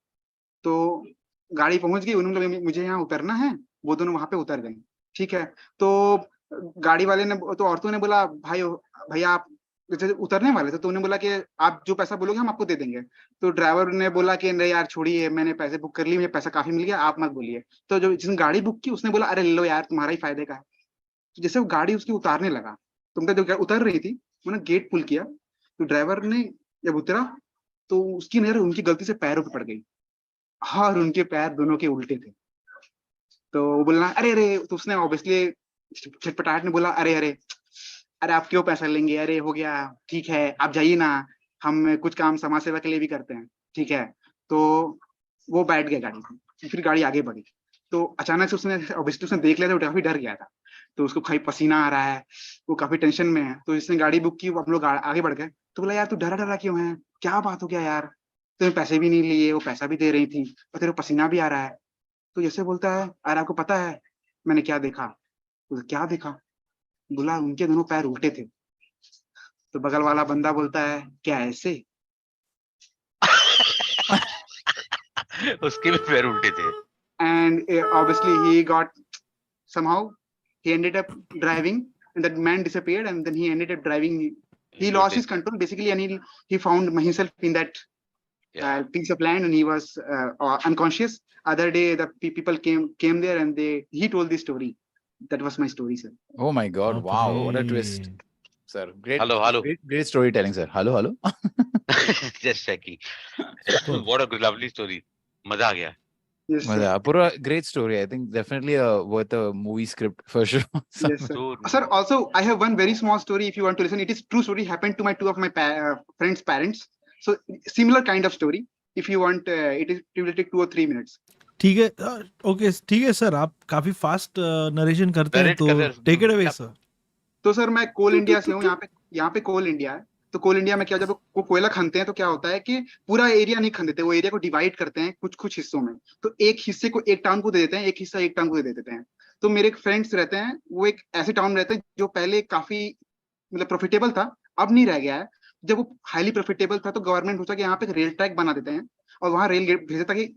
तो गाड़ी पहुंच गई, उन्होंने बोला मुझे यहाँ उतरना है। वो दोनों वहां पे उतर गए, ठीक है। तो गाड़ी वाले ने, तो औरतों ने बोला भाई भैया आप जैसे उतरने वाले थे, तो उन्होंने बोला कि आप जो पैसा बोलोगे हम आपको दे देंगे। तो ड्राइवर ने बोला कि नहीं यार छोड़िए, मैंने पैसे बुक कर लिए, मुझे पैसा काफी मिल गया, आप मत बोलिए। तो जो जिसने गाड़ी बुक की उसने बोला अरे ले लो यार, तुम्हारा ही फायदे का है। तो जैसे वो गाड़ी उसकी उतारने लगा, तुमने जो उतर रही थी, उन्होंने गेट पुल किया। तो ड्राइवर ने जब उतरा, तो उसकी नजर उनकी गलती से पैरों पे पड़ गई। हाँ, और उनके पैर दोनों के उल्टे थे। तो वो बोलना अरे अरे, तो उसने ऑब्वियसली छटपटाहट ने बोला अरे अरे अरे आप क्यों पैसा लेंगे, अरे हो गया, ठीक है आप जाइए ना, हम कुछ काम समाज सेवा के लिए भी करते हैं, ठीक है। तो वो बैठ गया गाड़ी में, फिर गाड़ी आगे बढ़ी। तो अचानक से उसने ऑब्वियसली उसने देख लिया, तो काफी डर गया था। तो उसको काफी पसीना आ रहा है, वो काफी टेंशन में है। तो जिसने गाड़ी बुक की, वो हम लोग आगे बढ़ गए। तो बोला यार तू डरा डरा क्यों है, क्या बात हो गया यार, तुम्हें पैसे भी नहीं लिए, वो पैसा भी दे रही थी, और तेरे को पसीना भी आ रहा है। तो जैसे बोलता है अरे आपको पता है मैंने क्या देखा। तो क्या देखा, बोला उनके दोनों पैर उल्टे थे। तो बगल वाला बंदा बोलता है क्या ऐसे। उसके भी पैर उल्टे थे। And obviously he got somehow he ended up driving, and that man disappeared, and then he ended up driving. He lost his control basically, and he found himself in that piece of land, and he was unconscious. Other day the people came there, and he told this story. That was my story, sir. Oh my God! Wow, what a twist, sir! Great, great storytelling, sir. Hello. Just checking. What a lovely story. मजा आ गया. Yes, sir. Pura great story. I think definitely worth a movie script for sure. Yes, sir. Sir, also I have one very small story if you want to listen. It is true story, happened to my 2 of my friends' parents. So similar kind of story. If you want, it will take 2 or 3 minutes. ठीक है, okay ठीक है sir, आप काफी fast narration करते हैं, तो take it away sir. तो सर मैं कोल इंडिया से हूँ, यहाँ पे कोल इंडिया है। तो कोल इंडिया में क्या, जब वो कोयला खनते हैं तो क्या होता है कि पूरा एरिया नहीं खन देते, वो एरिया को डिवाइड करते हैं कुछ कुछ हिस्सों में। तो एक हिस्से को एक टाउन को दे देते हैं, एक हिस्सा एक टाउन को दे देते हैं। तो मेरे फ्रेंड्स रहते हैं, वो एक ऐसे टाउन रहते हैं जो पहले काफी मतलब प्रॉफिटेबल था, अब नहीं रह गया है। जब वो हाईली प्रॉफिटेबल था तो गवर्नमेंट सोचा कि यहाँ पे रेल ट्रैक बना देते हैं और वहाँ रेल गेट भेजे ताकि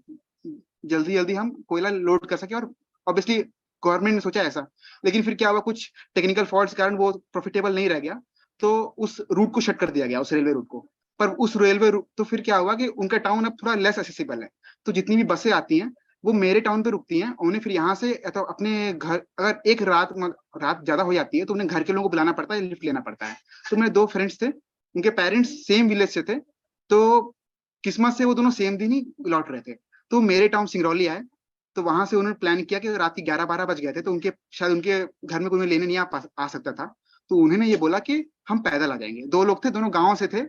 जल्दी जल्दी हम कोयला लोड कर सके। और ऑब्वियसली गवर्नमेंट ने सोचा ऐसा, लेकिन फिर क्या हुआ, कुछ टेक्निकल फॉल्ट्स के कारण वो प्रॉफिटेबल नहीं रह गया। तो उस रूट को शट कर दिया गया, उस रेलवे रूट को। पर उस रेलवे रूट तो फिर क्या हुआ कि उनका टाउन अब थोड़ा लेस एक्सेसिबल है। तो जितनी भी बसें आती हैं वो मेरे टाउन पे रुकती हैं, उन्हें फिर यहाँ से तो अपने घर, अगर एक रात ज्यादा हो जाती है तो उन्हें घर के लोगों को बुलाना पड़ता है, लिफ्ट लेना पड़ता है। तो मेरे 2 फ्रेंड्स थे, उनके पेरेंट्स सेम विलेज से थे, तो किस्मत से वो दोनों सेम दिन ही लौट रहे थे। तो मेरे टाउन सिंगरौली आए, तो वहां से उन्होंने प्लान किया कि रात के 11-12 बज गए थे, तो उनके शायद उनके घर में कोई उन्हें लेने नहीं आ सकता था, तो उन्होंने ये बोला कि हम पैदल आ जाएंगे। 2 लोग थे, दोनों गाँव से थे,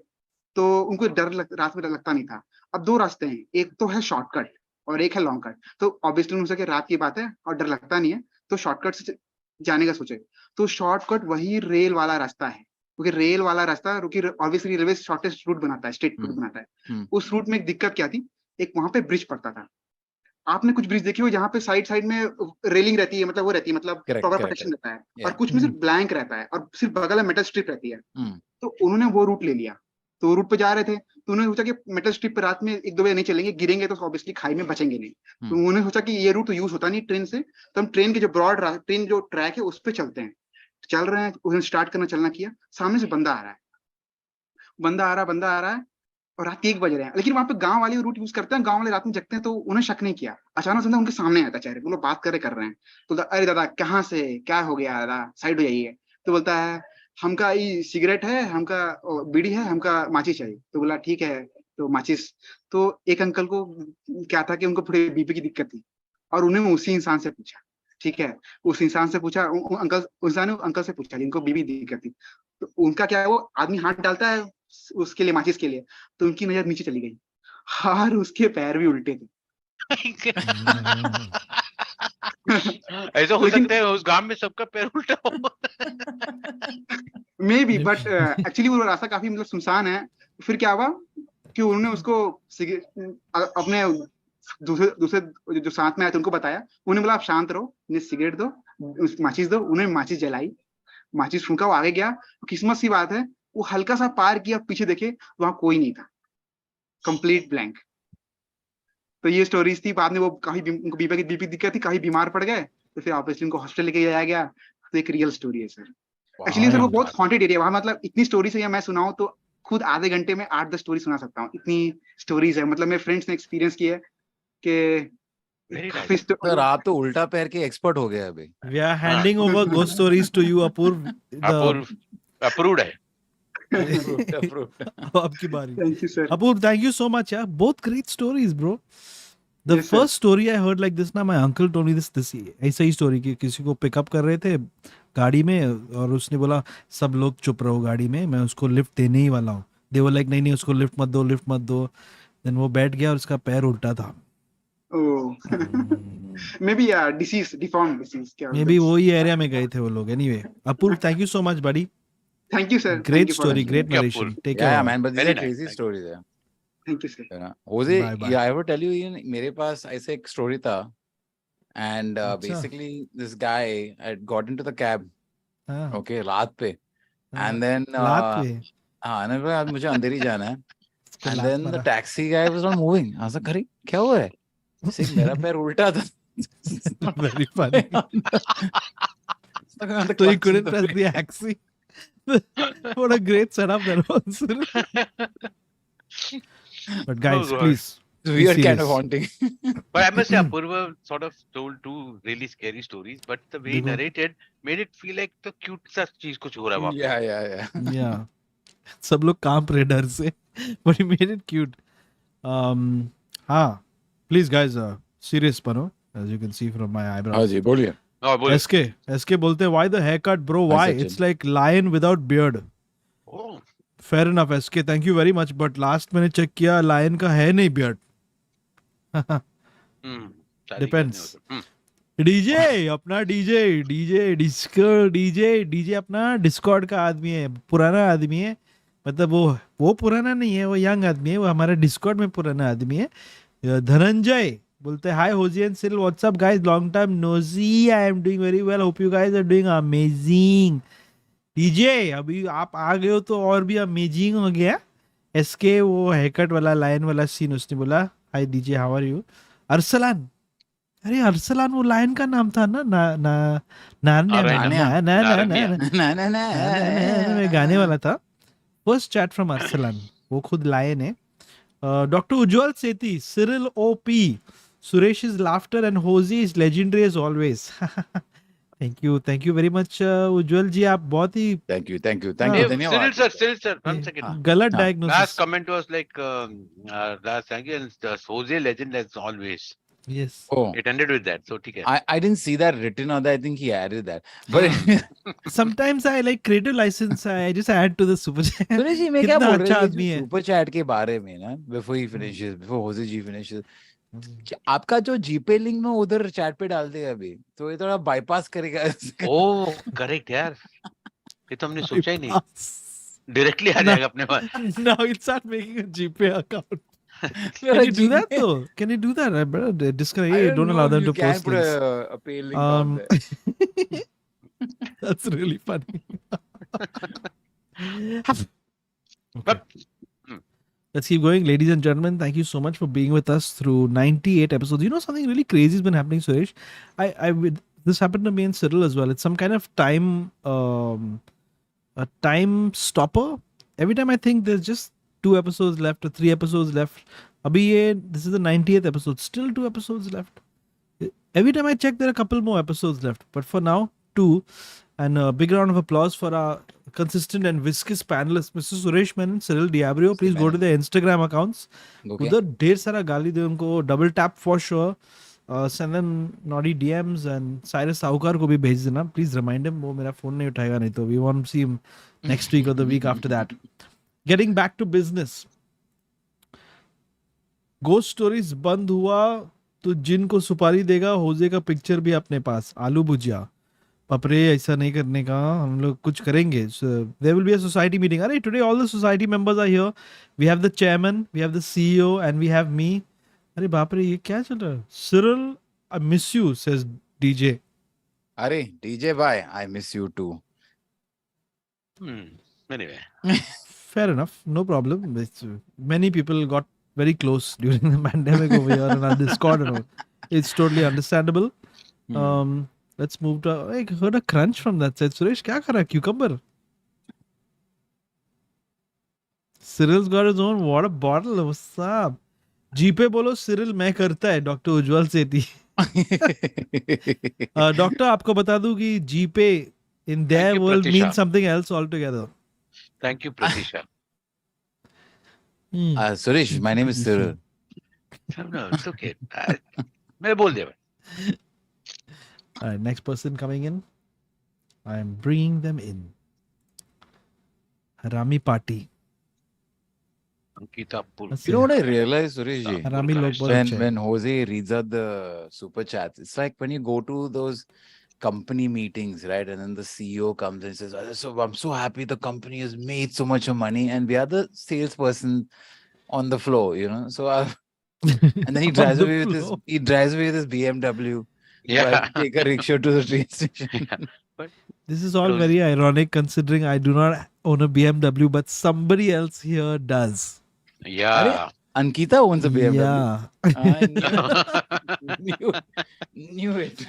तो उनको रात में डर लगता नहीं था। अब 2 रास्ते हैं, एक तो है शॉर्टकट और एक है लॉन्ग कट। तो ऑब्वियसली उन्होंने सोचा कि रात की बात है और डर लगता नहीं है, तो शॉर्टकट से जाने का सोचे। तो शॉर्टकट वही रेल वाला रास्ता है, क्योंकि रेल वाला रास्ता, क्योंकि ऑब्वियसली रेलवे शॉर्टेस्ट रूट बनाता है, स्ट्रेट रूट बनाता है। उस रूट में एक दिक्कत क्या थी, एक वहां पे ब्रिज पड़ता था। आपने कुछ ब्रिज देखी हो जहाँ पे साइड में रेलिंग रहती है, मतलब वो रहती है, मतलब प्रॉपर प्रोटेक्शन रहता है, और कुछ में सिर्फ ब्लैंक रहता है और सिर्फ बगल में मेटल स्ट्रिप रहती है। तो उन्होंने वो रूट ले लिया, तो वो रूट पे जा रहे थे, तो उन्होंने सोचा कि मेटल स्ट्रिप पे रात में 1-2 बजे नहीं चलेंगे, गिरेंगे तो ऑब्वियसली खाई में बचेंगे नहीं। तो उन्होंने सोचा कि ये रूट तो यूज होता नहीं ट्रेन से, तो हम ट्रेन के जो ट्रेन जो ट्रैक है उस पर चलते हैं। चल रहे हैं, उन्होंने स्टार्ट करना चलना किया, सामने से बंदा आ रहा है और रात के 1 बज रहे हैं। लेकिन वहां पे गांव वाले रूट यूज करते हैं, गांव वाले रात में जगते हैं, तो उन्हें शक नहीं किया। अचानक से उनके सामने आता चेहरे, वो लोग बात कर रहे हैं। तो अरे दादा कहाँ से, क्या हो गया दादा, साइड हो जाइए। तो बोलता है हमका ये सिगरेट है, हमका बीड़ी है, हमका माचिस चाहिए। तो बोला ठीक है, तो माचिस। तो एक अंकल को क्या था कि उनको थोड़ी बीपी की दिक्कत थी, और उन्हें उसी इंसान से पूछा, ठीक है, उस इंसान से पूछा, अंकल से पूछा जिनको बीपी की दिक्कत थी। तो उनका क्या है, वो आदमी हाथ डालता है उसके लिए, माचिस के लिए, तो उनकी नजर नीचे चली गई और उसके पैर भी उल्टे थे। ऐसा हो सकता है उस गांव में सबका पैर उल्टा हो। मे बी, बट एक्चुअली वो रास्ता काफी मतलब सुनसान है। फिर क्या हुआ कि उन्होंने उसको अपने दूसरे जो साथ में आए थे उनको बताया। उन्होंने बोला आप शांत रहो, उन्हें सिगरेट दो, माचिस दो। उन्होंने माचिस जलाई, माचिस फूंका, वो आगे गया। किस्मत सी बात है, वो हल्का सा पार किया, पीछे देखे वहां कोई नहीं था, कंप्लीट ब्लैंक। तो ये स्टोरीज थी। बाद में वो काफी उनको बीपी दिक्कत थी, काफी बीमार पड़ गए, तो फिर ऑब्वियसली उनको हॉस्पिटल लेके जाया गया। तो एक रियल स्टोरी है सर। एक्चुअली सर वो बहुत हॉन्टेड एरिया वहां, मतलब इतनी स्टोरीज है, या मैं सुनाऊं तो खुद आधे घंटे में 8-10 स्टोरी सुना सकता हूँ, इतनी स्टोरीज है। मतलब मेरे फ्रेंड्स ने एक्सपीरियंस किया है कि सर आप तो उल्टा पैर के एक्सपर्ट हो गए अभी। We are handing over ghost stories to you, Apurv. Approved है। आपकी बारी। Thank you, sir. Apurv, thank you so much. Yeah, both great stories, bro. The Yes, sir. first story I heard like this, ना, my uncle told me this ऐसा ही story कि किसी को pickup कर रहे थे गाड़ी में, और उसने बोला सब लोग चुप रहो गाड़ी में, मैं उसको लिफ्ट देने ही वाला हूँ। They were like नहीं उसको लिफ्ट मत दो। Then वो बैठ गया और उसका पैर उल्टा था। Oh, maybe deformed disease. May be वही एरिया में गए थे वो लोग। Anyway, Apurv, thank you so much, buddy. Thank you, sir. Great Thank you for story, listening. great Yeah, narration. Apurv. Take care. Yeah, man, but these Very are nice, crazy thank stories है। Thank you, sir. है ना? Hoezaay, Bye, bye. yeah, I ever tell you, मेरे पास ऐसे एक story था, and अच्छा। basically this guy had got into the cab, हाँ, okay, रात पे, हाँ, and then रात पे हाँ ना भाई, आज मुझे अंधेरी जाना है, उसको and लात then the मारा। taxi guy was not moving. I was like, अरे क्या हुआ है? सिर्फ मेरा पैर उल्टा था। Very funny. So he couldn't press the axis. What a great setup that was. But guys, Oh, God. please. It's weird be kind serious. of haunting. But I must say, Apurva sort of told 2 really scary stories, but the way he देखो। narrated made it feel like the cute सा चीज कुछ हो रहा है वहाँ पे। Yeah. Yeah. सब लोग कांप रहे डर से. But he made it cute. हाँ. Please guys, serious पनो. As you can see from my eyebrows. हाँ जी बोलिए। हाँ, बोले। SK बोलते why the haircut bro? Why? Sachin. It's like lion without beard. Oh, Fair enough SK. Thank you very much. But last मैंने check किया lion का है नहीं beard. शादी Depends. करने हो तो। डीजे अपना डीजे अपना डिस्कॉर्ड का आदमी है, पुराना आदमी है। मतलब वो पुराना नहीं है, वो यंग आदमी है, वो हमारा डिस्कॉर्ड में पुराना आदमी है। धनंजय बोलते हैं हाय होजी एंड सिल, what's up guys, long time no see, I am doing very well, hope you guys are doing amazing. DJ अभी आप आ गए हो तो और भी अमेजिंग हो गया। एसके वो हेयरकट वाला लाइन वाला सीन उसने बोला hi DJ how are you. Arsalan, अरे अरसलान वो लाइन का नाम था ना, गाने वाला था। फर्स्ट चैट फ्रॉम अरसलान, वो खुद लायन है। डॉक्टर उज्जवल सेती, Cyril OP, Suresh's laughter and Hoezaay is legendary as always. Thank you very much, उज्जवल जी. आप बहुत ही Thank you. हाँ. Hey, धन्यवाद. Cyril sir, 1 ये second. गलत हाँ. diagnosis. Last comment was like, last thank you, and Hoezaay legend as always. Yes. Oh, It ended with that, so okay. I didn't see that written on that. I think he added that. But Sometimes I like creative license. I just add to the super chat. Suresh ji मैं क्या कितना बोल अच्छा रहा आदमी है. Super chat के बारे में ना before he finishes, before Hoezaay ji finishes, आपका जो जीपे लिंक मैं उधर चैट पे डाल देगा अभी, तो ये थोड़ा बाईपास करेगा. Oh, correct यार. ये तो हमने सोचा ही नहीं. Directly आ जाएगा अपने पास. Now he'll start making a GPay account. Can you do that though? Can you do that? Brother, disconnect. Hey, don't allow them to post put links. a pay link on there. That's really funny. But Let's keep going, ladies and gentlemen. Thank you so much for being with us through 98 episodes. You know something really crazy has been happening, Suresh. This happened to me and Cyril as well. It's some kind of a time stopper. Every time I think there's just 2 episodes left or 3 episodes left. This is the 90th episode. Still 2 episodes left. Every time I check, there are a couple more episodes left. But for now, 2. And a big round of applause for our consistent and viscous panelists, Mr. Suresh Menon, Cyril Diabrio. Please go to their Instagram accounts. Okay. उधर ढेर सारा गाली दे उनको. Double tap for sure. Send them naughty DMs and Cyrus Saukar को भी भेज देना. Please remind him. वो मेरा phone नहीं उठाएगा नहीं तो. We want to see him next week or the week after that. Getting back to business. Ghost stories बंद हुआ तो जिन को सुपारी देगा. होजे का पिक्चर भी अपने पास. आलू भुजिया. पपरे ऐसा नहीं करने का. हम लोग कुछ करेंगे. There will be a society meeting. अरे today all the society members are here. We have the chairman, we have the CEO and we have me. अरे बाप रे ये क्या चल रहा है? Cyril, I miss you, says DJ. अरे DJ bhai, I miss you too. Anyway. Fair enough, no problem. Many people got very close during the pandemic over here on our Discord and all. It's totally understandable. Let's move to. I heard a crunch from that side. Suresh, क्या कर रहा है? Cucumber. Cyril's got his own water bottle. What's up? जीपे बोलो Cyril मैं करता है. Doctor उज्जवल सेठी. Doctor आपको बता दूं कि जीपे in their world means something else altogether. Thank you, Pratisha. Suresh, my name is Cyril. No, it's okay. मैं बोल दिया. All right, next person coming in. I am bringing them in. Harami party. Ankita Pul. You know what I realized, Suresh ji? Harami log बहुत अच्छे हैं. When Hoezaay reads out the super chats, it's like when you go to those company meetings, right? And then the CEO comes and says, "So I'm so happy the company has made so much money," and we are the salesperson on the floor, you know. So, and then he drives away with his BMW. Yeah. So I take a rickshaw to the train station. But This is all very ironic considering I do not own a BMW, but somebody else here does. yeah. Ankita owns a BMW. Yeah. I knew it.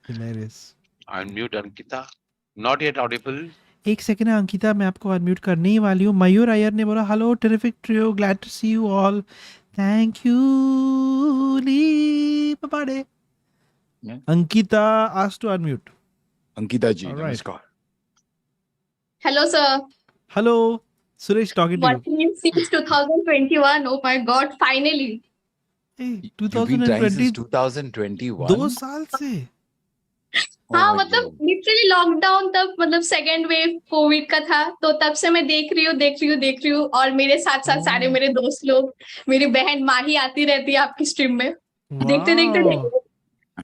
Hilarious. Unmute Ankita. Not yet audible. एक second है अंकिता, मैं आपको unmute करने ही वाली हूँ. मयूर अय्यर ने बोला hello terrific trio, glad to see you all. Thank you ली Papade. Ankita asked to unmute. Ankita ji, All right. namaskar. Hello, sir. Hello, Suresh talking to you. Watching since 2021. Oh my God! Finally. Hey, You've been trying 2020 since 2021. 2 साल से. Oh हाँ my मतलब God. Literally lockdown तब मतलब second wave Covid का था, तो तब से मैं देख रही हूँ और मेरे साथ साथ सारे मेरे दोस्त लोग, मेरी बहन माही आती रहती है आपकी स्ट्रीम में. देखते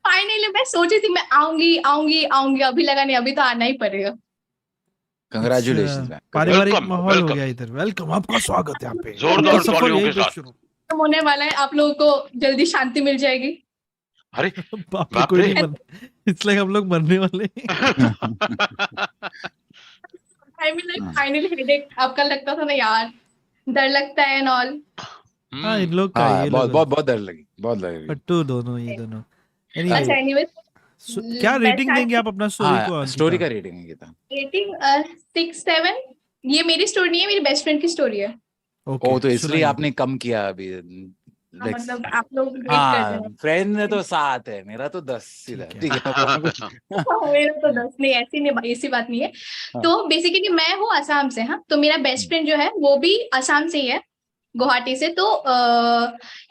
फाइनली मैं सोची थी मैं आऊंगी, अभी लगा नहीं, अभी तो आना ही पड़ेगा. Congratulations, man. पारिवारिक Welcome, माहौल हो welcome. गया इधर. वेलकम, आपका स्वागत है यहाँ पे. जोरदार आपका सफर तालियों यहीं के पे साथ. शुरू. होने वाला है, आप लोगों को जल्दी शांति मिल जाएगी. अरे बाप रे, बाप कोई रे. नहीं इट्स लाइक हम लोग मरने वाले हैं. I mean like finally headache. आपका लगता था ना यार, डर लगता है एंड ऑल. हाँ इन लोग का हाँ, ये बहुत डर लगी. पट्टू दोनों ये दोनों. अच्छा Anyway, एनीवे क्या रेटिंग देंगे आप अपना स्टोरी को? हाँ, स्टोरी का रेटिंग है गीता. रेटिंग 6-7. ये मेरी स्टोरी नहीं है, मेरी बेस्ट फ्रेंड की स्टोरी है. ओ तो इसलिए आपने कम किया अभी. मतलब आप लोग वेट कर हाँ, देना। फ्रेंड में तो 7 है, मेरा तो 10 सीधा। ठीक है, मेरा तो 10 नहीं, ऐसी बात नहीं है। हाँ। तो बेसिकली मैं हूँ असम से। हाँ, तो मेरा बेस्ट फ्रेंड जो है वो भी असम से ही है, गुवाहाटी से। तो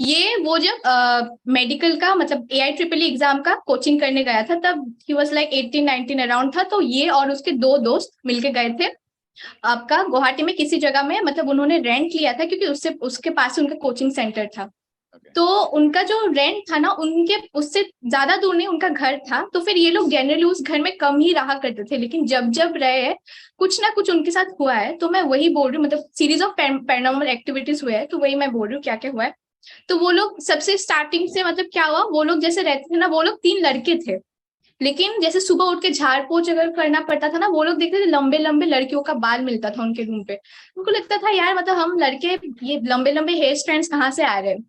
ये वो जब मेडिकल का मतलब AIEEE एग्जाम का कोचिंग करने गया था, तब ही वाज लाइक 18-19 अराउंड था। तो ये और उसके 2 दोस्त मिलके गए थे आपका गुवाहाटी में किसी जगह में, मतलब उन्होंने रेंट लिया था क्योंकि उसके पास उनका कोचिंग सेंटर था। तो उनका जो रेंट था ना, उनके उससे ज्यादा दूर नहीं उनका घर था। तो फिर ये लोग जनरली उस घर में कम ही रहा करते थे, लेकिन जब जब रहे कुछ ना कुछ उनके साथ हुआ है। तो मैं वही बोल रही हूँ, मतलब सीरीज ऑफ पैरानॉर्मल एक्टिविटीज हुए हैं, तो वही मैं बोल रही हूँ क्या क्या हुआ है। तो वो लोग सबसे स्टार्टिंग से मतलब क्या हुआ, वो लोग जैसे रहते थे ना, वो लोग 3 लड़के थे। लेकिन जैसे सुबह उठ के झाड़ पोछ अगर करना पड़ता था ना, वो लोग देखते थे लंबे लंबे लड़कियों का बाल मिलता था उनके रूम पे। उनको लगता था यार मतलब हम लड़के ये लंबे लंबे हेयर स्ट्रैंड्स कहाँ से आ रहे हैं,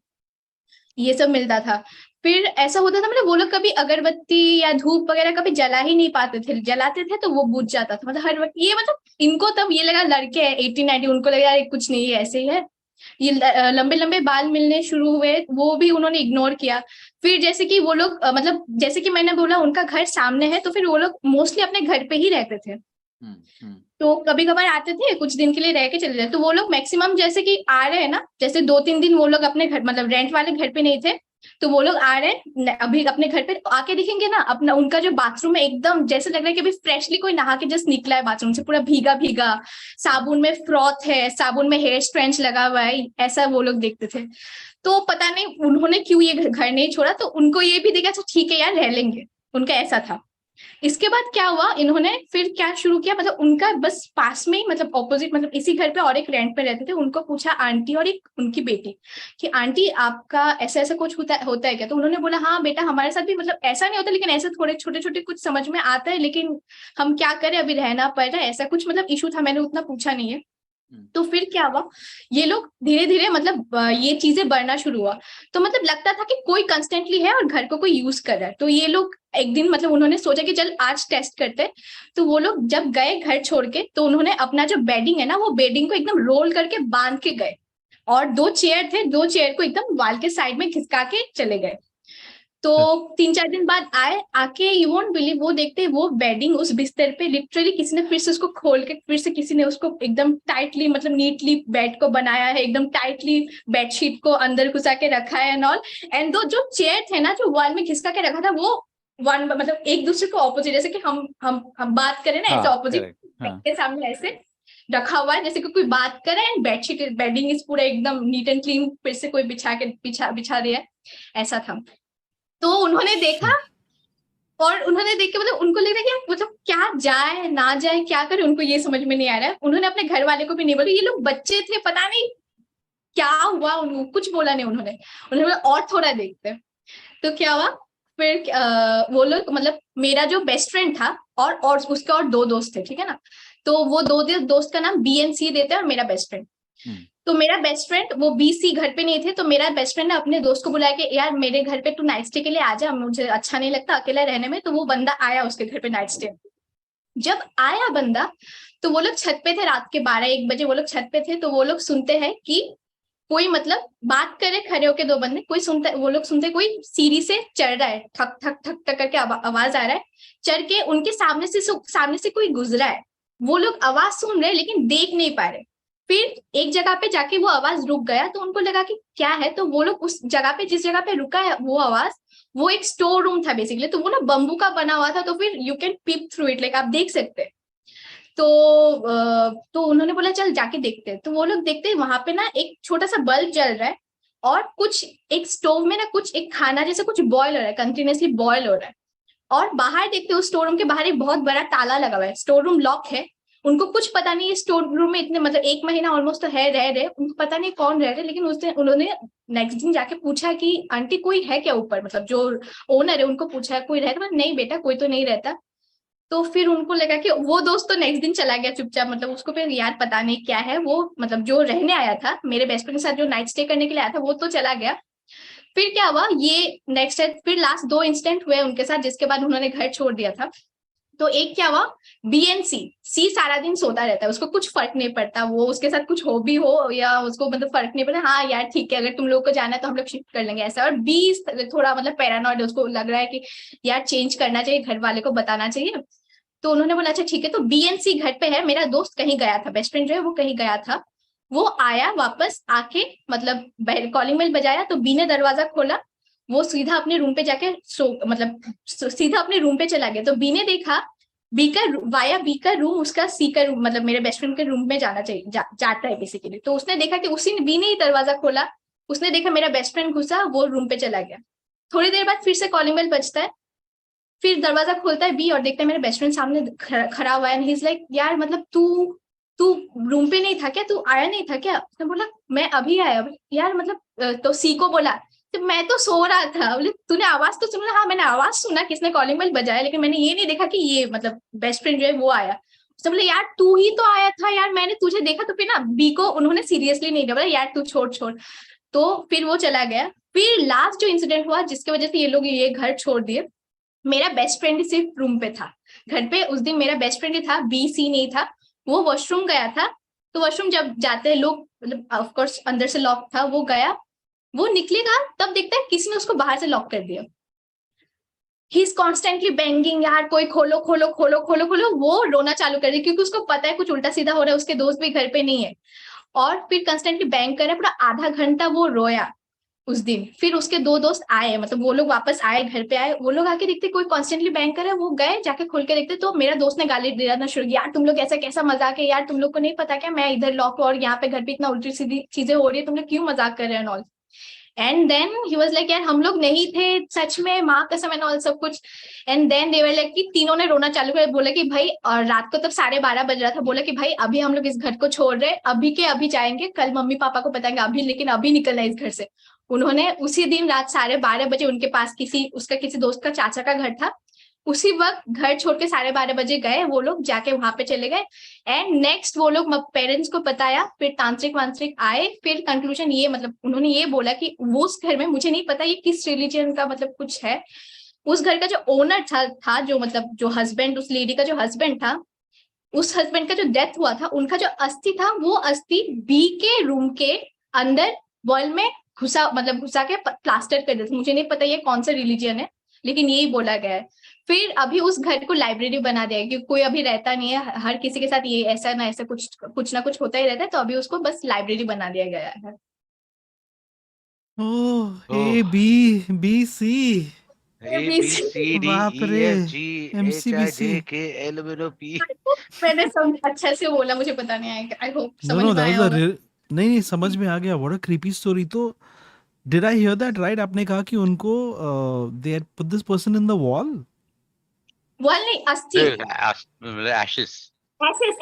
ये सब मिलता था। फिर ऐसा होता था मतलब वो लोग कभी अगरबत्ती या धूप वगैरह कभी जला ही नहीं पाते थे, जलाते थे तो वो बुझ जाता था। मतलब हर वक्त ये मतलब इनको तब ये लगा लड़के हैं 18-19, उनको लगा यार कुछ नहीं है, ऐसे ही है। ये लंबे लंबे बाल मिलने शुरू हुए, वो भी उन्होंने इग्नोर किया। फिर जैसे कि वो लोग मतलब जैसे कि मैंने बोला उनका घर सामने है, तो फिर वो लोग मोस्टली अपने घर पे ही रहते थे। तो कभी कभार आते थे, कुछ दिन के लिए रह के चले जाते। तो वो लोग मैक्सिमम जैसे कि आ रहे हैं ना, जैसे 2-3 दिन वो लोग अपने घर मतलब रेंट वाले घर पे नहीं थे, तो वो लोग आ रहे हैं अभी अपने घर पे आके दिखेंगे ना, अपना उनका जो बाथरूम है एकदम जैसे लग रहा है कि अभी फ्रेशली कोई नहा के जस्ट निकला है बाथरूम से, पूरा भीगा भीगा, साबुन में फ्रॉथ है, साबुन में हेयर स्ट्रेंच लगा हुआ है, ऐसा वो लोग देखते थे। तो पता नहीं उन्होंने क्यों ये घर नहीं छोड़ा, तो उनको ये भी देखा अच्छा ठीक है यार रह लेंगे, उनका ऐसा था। इसके बाद क्या हुआ, इन्होंने फिर क्या शुरू किया, मतलब उनका बस पास में ही मतलब ऑपोजिट मतलब इसी घर पे और एक रेंट पे रहते थे। उनको पूछा आंटी और एक उनकी बेटी कि आंटी आपका ऐसा ऐसा कुछ होता है क्या। तो उन्होंने बोला हाँ बेटा हमारे साथ भी मतलब ऐसा नहीं होता, लेकिन ऐसे थोड़े छोटे छोटे कुछ समझ में आता है, लेकिन हम क्या करें अभी रहना पड़ रहा है, ऐसा कुछ मतलब इशू था, मैंने उतना पूछा नहीं है। तो फिर क्या हुआ, ये लोग धीरे धीरे मतलब ये चीजें बढ़ना शुरू हुआ। तो मतलब लगता था कि कोई कंस्टेंटली है और घर को कोई यूज कर रहा है। तो ये लोग एक दिन मतलब उन्होंने सोचा कि चल आज टेस्ट करते हैं। तो वो लोग जब गए घर छोड़ के, तो उन्होंने अपना जो बेडिंग है ना, वो बेडिंग को एकदम रोल करके बांध के गए, और 2 चेयर थे, 2 चेयर को एकदम वाल के साइड में खिसका के चले गए। तो 3-4 दिन बाद आए, आके यू वोंट बिलीव, वो देखते वो बेडिंग उस बिस्तर पे लिटरली किसी ने फिर से उसको खोल के फिर से किसी ने उसको एकदम टाइटली मतलब नीटली बेड को बनाया है, एकदम टाइटली बेडशीट को अंदर घुसा के रखा है एंड ऑल। एंड दो जो चेयर थे ना जो वॉल में खिसका के रखा था, वो वन मतलब एक दूसरे को ऑपोजिट, जैसे कि हम बात करें ना ऐसे ऑपोजिट के सामने ऐसे रखा हुआ है, जैसे कि कोई बात करे एंड बेडशीट बेडिंग इस पूरा एकदम नीट एंड क्लीन फिर से कोई बिछा दिया है, ऐसा था। तो उन्होंने देखा और उन्होंने देख के मतलब उनको लग रहा है कि मतलब क्या जाए ना जाए, क्या करे, उनको ये समझ में नहीं आ रहा है। उन्होंने अपने घर वाले को भी नहीं बोला, ये लोग बच्चे थे, पता नहीं क्या हुआ, उनको कुछ बोला नहीं उन्होंने बोला और थोड़ा देखते। तो क्या हुआ फिर वो लोग मतलब मेरा जो बेस्ट फ्रेंड था और उसके और 2 दोस्त थे, ठीक है ना। तो वो 2 दोस्त का नाम B और C देते हैं और मेरा बेस्ट फ्रेंड। तो मेरा बेस्ट फ्रेंड वो BC घर पे नहीं थे, तो मेरा बेस्ट फ्रेंड ने अपने दोस्त को बुलाया कि यार मेरे घर पे तू नाइट स्टे के लिए आ जा, मुझे अच्छा नहीं लगता अकेला रहने में। तो वो बंदा आया उसके घर पे नाइट स्टे। जब आया बंदा तो वो लोग छत पे थे, रात के 12-1 बजे वो लोग छत पे थे। तो वो लोग सुनते हैं कि कोई मतलब बात करे, खड़े होके 2 बंदे, कोई सुनता, वो लोग सुनते कोई सीढ़ी से चढ़ रहा है, ठक ठक ठक ठक करके आवाज आ रहा है, चढ़ के उनके सामने से कोई गुजरा है। वो लोग आवाज सुन रहे लेकिन देख नहीं पा रहे। फिर एक जगह पे जाके वो आवाज रुक गया, तो उनको लगा कि क्या है। तो वो लोग उस जगह पे जिस जगह पे रुका है वो आवाज, वो एक स्टोर रूम था बेसिकली। तो वो ना बम्बू का बना हुआ था, तो फिर you can pep through it, like आप देख सकते हैं। तो उन्होंने बोला चल जाके देखते हैं। तो वो लोग देखते हैं वहां पे ना एक छोटा सा बल्ब जल रहा है और कुछ एक स्टोव में ना कुछ एक खाना जैसे कुछ बॉयल हो रहा है, कंटिन्यूअसली बॉयल हो रहा है। और बाहर देखते हैं उस स्टोर रूम के बाहर एक बहुत बड़ा ताला लगा हुआ है, स्टोर रूम लॉक है। उनको कुछ पता नहीं, स्टोर रूम में इतने मतलब 1 महीना ऑलमोस्ट तो है रह रहे, उनको पता नहीं कौन रह रहे। लेकिन उस दिन उन्होंने नेक्स्ट दिन जाके पूछा कि आंटी कोई है क्या ऊपर, मतलब जो ओनर है उनको पूछा कोई रहता है, नहीं बेटा कोई तो नहीं रहता। तो फिर उनको लगा कि वो दोस्त तो नेक्स्ट दिन चला गया चुपचाप, मतलब उसको फिर यार पता नहीं क्या है, वो मतलब जो रहने आया था मेरे बेस्ट फ्रेंड के साथ, जो नाइट स्टे करने के लिए आया था, वो तो चला गया। फिर क्या हुआ, ये नेक्स्ट फिर लास्ट 2 इंसिडेंट हुए उनके साथ, जिसके बाद उन्होंने घर छोड़ दिया था। तो एक क्या हुआ, सी सारा दिन सोता रहता है, उसको कुछ फर्क नहीं पड़ता, वो उसके साथ कुछ हो भी हो या उसको मतलब फर्क नहीं पड़ता, हाँ यार ठीक है अगर तुम लोग को जाना है तो हम लोग शिफ्ट कर लेंगे ऐसा। और बी थोड़ा मतलब पैरानॉइड, उसको लग रहा है कि यार चेंज करना चाहिए, घर वाले को बताना चाहिए। तो उन्होंने बोला अच्छा ठीक है। तो बी एंड सी घर पे है, मेरा दोस्त कहीं गया था, बेस्ट फ्रेंड जो है वो कहीं गया था, वो आया वापस आके मतलब कॉलिंग बेल बजाया तो बी ने दरवाजा खोला, वो सीधा अपने रूम पे जाके सीधा अपने रूम पे चला गया। तो बी ने देखा बी का रूम उसका सी का रूम मतलब मेरे बेस्ट फ्रेंड के रूम में जाना चाहिए जाता है बेसिकली। तो उसने देखा कि उसी बी ने ही दरवाजा खोला, उसने देखा मेरा बेस्ट फ्रेंड घुसा, वो रूम पे चला गया। थोड़ी देर बाद फिर से कॉलिंग बेल बजता है, फिर दरवाजा खोलता है बी और देखता है मेरा बेस्ट फ्रेंड सामने खड़ा हुआ है। एंड ही इज लाइक यार मतलब तू रूम पे नहीं था क्या, तू आया नहीं था क्या? उसने बोला मैं अभी आया यार मतलब। तो सी को बोला तो मैं तो सो रहा था। बोले तूने आवाज तो सुना? हाँ मैंने आवाज सुना किसने कॉलिंग बेल बजाया, लेकिन मैंने ये नहीं देखा कि ये मतलब बेस्ट फ्रेंड जो है वो आया। उसने बोले यार तू ही तो आया था यार, मैंने तुझे देखा। तो फिर ना बी को उन्होंने सीरियसली नहीं लिया, बोला यार तू छोड़। तो फिर वो चला गया। फिर लास्ट जो इंसिडेंट हुआ जिसकी वजह से ये लोग ये घर छोड़ दिए, मेरा बेस्ट फ्रेंड सिर्फ रूम पे था। घर पे उस दिन मेरा बेस्ट फ्रेंड ही था, बी सी नहीं था। वो वॉशरूम गया था, तो वॉशरूम जब जाते हैं लोग मतलब ऑफकोर्स अंदर से लॉक था, वो गया, वो निकलेगा तब देखता है किसी ने उसको बाहर से लॉक कर दिया। ही इज कॉन्स्टेंटली बैंगिंग, यार कोई खोलो खोलो खोलो खोलो खोलो। वो रोना चालू कर दिया क्योंकि उसको पता है कुछ उल्टा सीधा हो रहा है, उसके दोस्त भी घर पे नहीं है। और फिर कंस्टेंटली बैंग कर रहा है, पूरा आधा घंटा वो रोया उस दिन। फिर उसके दो दोस्त आए, मतलब वो लोग वापस आए, घर पे आए, वो लोग आके देखते कोई कॉन्स्टेंटली बैंक कर रहा है, वो गए जाके खोल के देखते तो मेरा दोस्त ने गाली देना शुरू किया, यार तुम लोग ऐसा कैसा मजाक है यार, तुम लोग को नहीं पता क्या मैं इधर लॉक और यहाँ पे घर पे इतना उल्टी सीधी चीजें हो रही है, तुम लोग क्यों मजाक कर रहे हैं all. And then he was like यार हम लोग नहीं थे सच में, माँ कसम एंड ऑल सब कुछ। And then they were like कि तीनों ने रोना चालू कर, बोला कि भाई, और रात को तब 12:30 बज रहा था, बोला कि भाई अभी हम लोग इस घर को छोड़ रहे, अभी के अभी जाएंगे, कल मम्मी पापा को बताएंगे अभी, लेकिन अभी निकलना है इस घर से। उन्होंने उसी दिन रात 12:30 उनके पास किसी दोस्त का चाचा का घर था, उसी वक्त घर छोड़ के 12:30 गए वो लोग, जाके वहां पे चले गए। एंड नेक्स्ट वो लोग पेरेंट्स को बताया, फिर तांत्रिक वांत्रिक आए, फिर कंक्लूजन ये मतलब उन्होंने ये बोला कि वो उस घर में, मुझे नहीं पता ये किस रिलीजन का मतलब कुछ है, उस घर का जो ओनर था जो मतलब जो हस्बैंड, उस लेडी का जो हस्बैंड था, उस हस्बैंड का जो डेथ हुआ था, उनका जो अस्थि था वो अस्थि बी के रूम के अंदर वॉल में घुसा के प्लास्टर कर देते। मुझे नहीं पता ये कौन सा रिलीजन है, लेकिन यही बोला गया है। फिर अभी उस घर को लाइब्रेरी बना दिया क्योंकि कोई अभी रहता नहीं है, हर किसी के साथ ये ऐसा ना ऐसा कुछ ना कुछ होता ही रहता है, तो अभी उसको बस लाइब्रेरी बना दिया गया है। Oh A B B C A B C D बाप E रे, F G H I MCBC। J K L M N O P। मैंने सब अच्छा से बोला, मुझे पता नहीं आएगा, आई होप नो समझ नो में दैट आया वाज होगा। नहीं समझ में आ गया। What a creepy story. तो did I hear that right? आपने कहा कि उनको they had put this person in the wall. Wall नहीं, अस्थि, Ashes।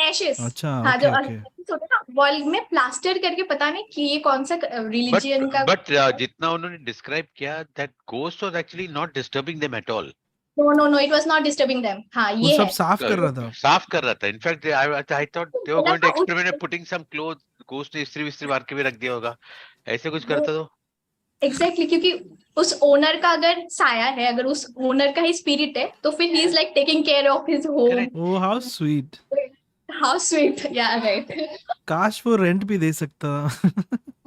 एशेस। अच्छा हाँ जो ओके ओके। ashes होते हैं ना वॉल में प्लास्टर करके, पता नहीं कि ये कौन सा रिलीजियन का। But जितना उन्होंने describe किया, that ghost was actually not disturbing them at all। No it was not disturbing them. हाँ वो ये सब है। साफ कर रहा था। साफ कर रहा था। In fact I thought they were बोला going to था experiment at putting some clothes, ghost ने इस्त्री विस्त्री मार के भी रख दिया होगा, ऐसे कुछ करता तो। एग्जैक्टली क्योंकि उस ओनर का अगर साया है, अगर उस ओनर का ही स्पिरिट है, तो फिर he is like taking care of his home. Oh how sweet. How sweet, या राइट। काश वो रेंट भी दे सकता।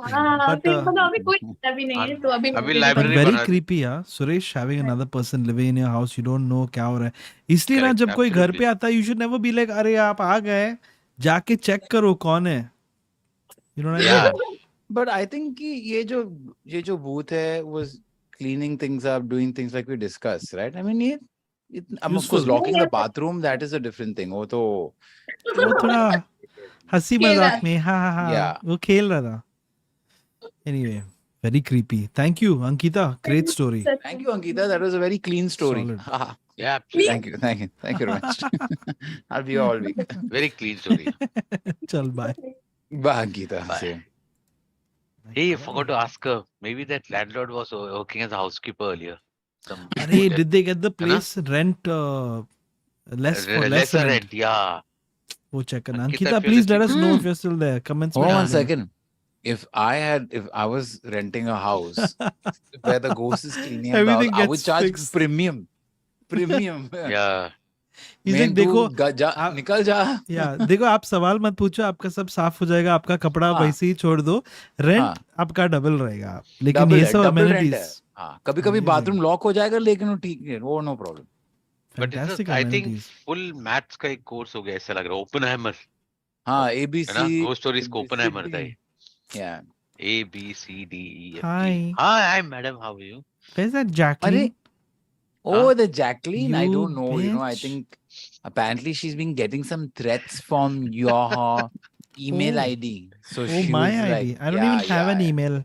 हाँ बट फिर मतलब अभी कोई रहता भी नहीं है, तो अभी अभी नहीं library वेरी बना दी। क्रीपी यार Suresh, having another person living in your house, you don't know क्या हो रहा है। इसलिए ना Correct, जब कोई घर absolutely। पे आता है you should never be like अरे आप आ गए, जाके चेक करो कौन है। You know Yeah। But I think कि ये जो भूत है was cleaning things up, doing things like we discussed, right? I mean of course Useful। locking the bathroom, that is a different thing. वो तो वो थोड़ा हंसी खेल रहा मजाक में हाँ Yeah. वो खेल रहा था। Anyway very creepy. Thank you Ankita, great story. Thank you, Ankita. That was a very clean story. Solid। Haha. Yeah, absolutely। Thank you very much. I'll be here all week. Very clean story। चल bye. Bye, Ankita. Bye। See you. Hey, I forgot to ask her. Maybe that landlord was working as a housekeeper earlier। अरे did they get the place rent lesser lesser rent? rent? Yeah। वो check करना। Ankita, Ankita if you're please let us listening- know if you're still there. Comments में Hold on डाल a देना। second. If I was renting a house where the ghost is cleaning up the house, Everything I would gets charge fixed. premium. Yeah। He's like, main देखो तू जा, आप- निकल जा. या देखो आप सवाल मत पूछो, आपका सब साफ हो जाएगा, आपका कपड़ा हाँ. वैसे ही छोड़ दो, रेंट हाँ. आपका डबल रहेगा, लेकिन डबल ये है, सब डबल रेंट है. अमेनिटीज हाँ, कभी कभी Amazing. बाथरूम लॉक हो जाएगा लेकिन वो ठीक है, वो no problem. But fantastic I think amenities. Full maths का एक कोर्स हो गया ऐसा लग रहा है, ओपनहाइमर हाँ, है ना, ABC घोस्ट स्टोरीज को ओपनहाइमर था ये, yeah. A B C D E F G. Hi. Hi madam, how are you? Where's that Jacqueline? Oh, the Jacqueline, I You don't know, you know, I bitch. think apparently she's been getting some threats from your email Oh. ID. So Oh, she my was ID. like, I don't yeah, even have an yeah. email.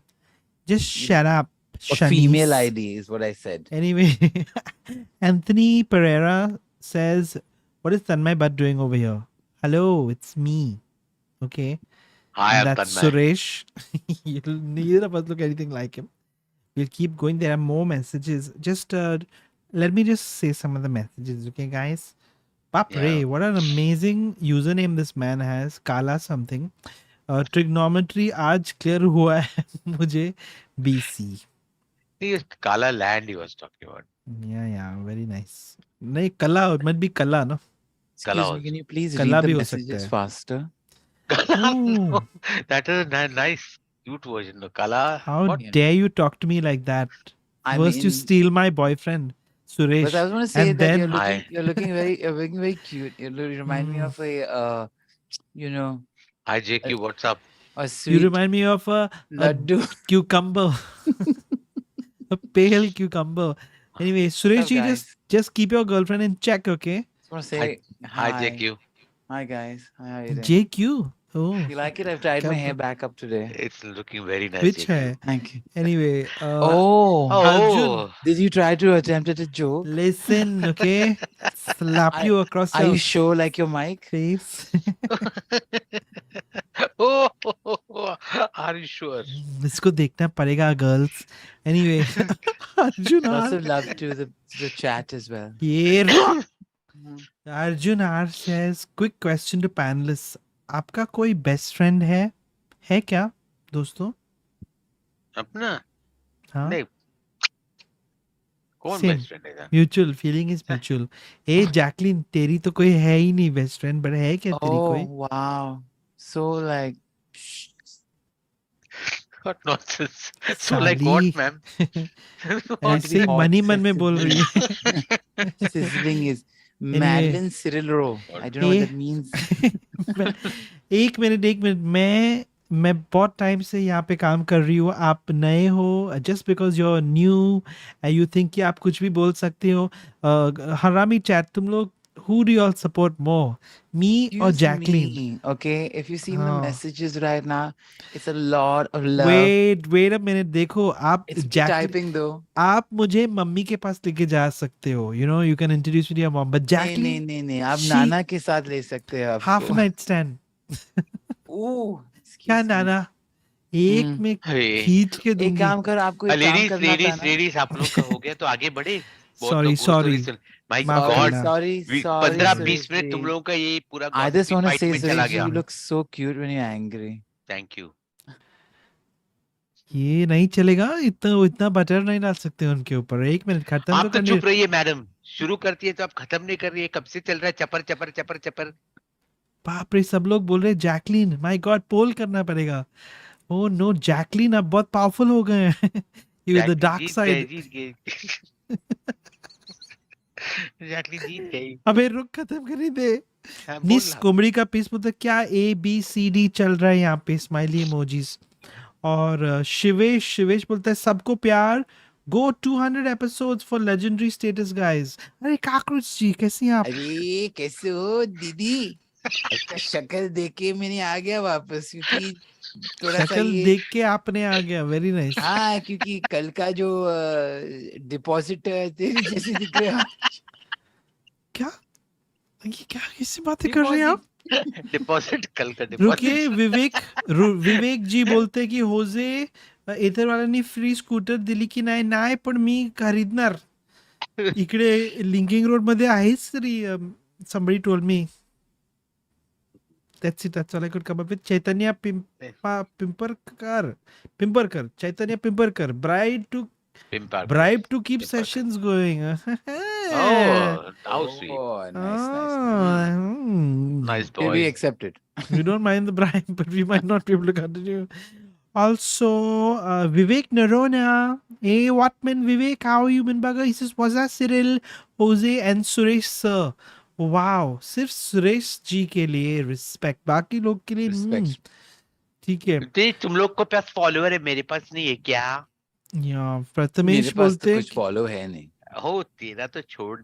Just shut up. A Shanice. female ID is what I said. Anyway, Anthony Pereira says, "What is Tanmay Butt doing over here?" Hello, it's me. Okay. Hi, And I'm that's Tanmay. Suresh. Neither of us look anything like him. We'll keep going. There are more messages. Just let me just say some of the messages, okay, guys? Papre, Yeah. what an amazing username this man has. Kala something. Trigonometry आज clear हुआ है मुझे BC. He was Kala land he was talking about. Yeah, very nice. नहीं कला, it might be कला, no? Excuse Kala me, can you please Kala read भी the हो सकता messages है. faster? Oh, That is a nice, cute version of Kala. how What? dare you talk to me like that? I First you mean, steal my boyfriend, Suresh, but I was going to say and that then Hi. you're looking very cute. You remind me of a, you know, Hi JQ, what's up? a you sweet remind me of a laddu. cucumber, a pale cucumber. Anyway, Suresh, ji, guys? just keep your girlfriend in check, okay? Just want to say Hi hi. JQ. Hi guys. Hi, how you doing? JQ. Oh, You like it? I've tied my Kab- hair back up today. It's looking very nice. which JQ. hai? Thank you. Anyway, Oh, Arjun. Oh, did you try to attempt at a joke? Listen, okay? Slap I- you across Are your you sure like your mic? face. oh, are you sure? इसको देखना पड़ेगा, girls. Anyway, Arjun Lots R. of love to the chat as well. Yeah. Arjun R says, quick question to panelists. आपका कोई best friend है? है क्या, दोस्तों? अपना हाँ? नहीं, कौन Same. बेस्ट फ्रेंड है? Mutual, feeling is mutual. A Jacqueline, तेरी तो कोई है ही नहीं बेस्ट फ्रेंड, बट है क्या तेरी Oh कोई? wow. So like What nonsense. So like what, साली. ma'am? ऐसे ही hot, मनी मन में sexy. बोल रही है. sizzling is Anyway. Madeline Cyril Rowe. I don't know what Eh. that means. एक मिनट, मैं बहुत टाइम से यहाँ पे काम कर रही हूँ. आप नए हो, just because you are new you think कि आप कुछ भी बोल सकते हो. हरामी चैट, तुम लोग, who do you all support more, me or Excuse Jacqueline? me, okay? If you see the Oh. messages right now, it's a lot of love. wait a minute, देखो आप It's Jacqueline, typing though. आप मुझे mummy के पास लेके जा सकते हो, you know, you can introduce me to your mom, but Jacqueline, नहीं, आप she- नाना के साथ ले सकते हैं आपको. half night stand. Ooh, क्या excuse me. नाना, एक हम्म. में Hey. खींच के एक दूंगी. काम कर, आपको एक काम करना था ना. लेडीज आप लोग का हो गया तो आगे बढ़े. Sorry. माय माफ गॉड, करना. sorry, 15-20 Suresh मिनट तुम ji. लोगों का ये पूरा I just want to fight say, में चला Suresh ji, गया. you look so cute when you're angry. Thank you. ये नहीं चलेगा, इतना बटर नहीं डाल सकते उनके ऊपर. एक मिनट, खत्म आप तो तो करने. चुप रहिए मैडम. शुरू करती है तो आप खत्म नहीं कर रही है. कब से चल रहा है चपर चपर चपर चपर. बाप रे, सब लोग बोल रहे हैं जैकलिन. माय गॉड, पोल करना पड़ेगा. ओह नो, जैकलिन आप बहुत पावरफुल हो गए हैं. You the dark side. जीत गए. जैकलिन जीत गई. अबे रुक, खत्म कर ही दे. हाँ, बोल निस रहा. कोमड़ी का पीस बोलता है, क्या ABCD चल रहा है यहाँ पे, स्माइली इमोजीज. और शिवेश बोलता है, सबको प्यार. गो 200 episodes for legendary status guys. अरे काकरोच जी, कैसी हैं आप? अरे कैसे हो दीदी? आपका शक्ल देख के मैंने आ गया वापस, क्योंकि थोड़ा सा शक्ल ये, देख के आपने आ गया. Very nice. हाँ, क्योंकि कल का जो डिपॉजिट तेरी जैसी दिख रहे हो. क्या, ये क्या, किससे बातें कर रहे हैं आप? डिपॉजिट कल का रुकिए, डिपॉजिट. विवेक जी बोलते हैं की होजे इतर वाल्यांनी फ्री स्कूटर दिली की नाही. नाही, पण मी खरीदणार. इकडे लिंकिंग रोड मध्ये आहेच तरी. somebody told me. That's all I could come up with. Chaitanya Pimparkar. Chaitanya Pimparkar. Bribe to keep sessions going. Oh, how sweet. Oh, nice. Nice Okay, we boy. accept it. We don't mind the bribe, but we might not be able to continue. Also, Vivek Narona. Hey, Whatman Vivek, how are you, Minbaga? He says, was that Cyril, Jose, and Suresh sir? Wow, सिर्फ सुरेश जी के लिए respect, बाकी लोग के लिए Respect. ठीक है. ते तुम लोग को पास फॉलोअर है, मेरे पास नहीं है क्या? या मेरे प्रथमेश पास तो बोलते कुछ follow है नहीं. हो तेरा तो छोड़.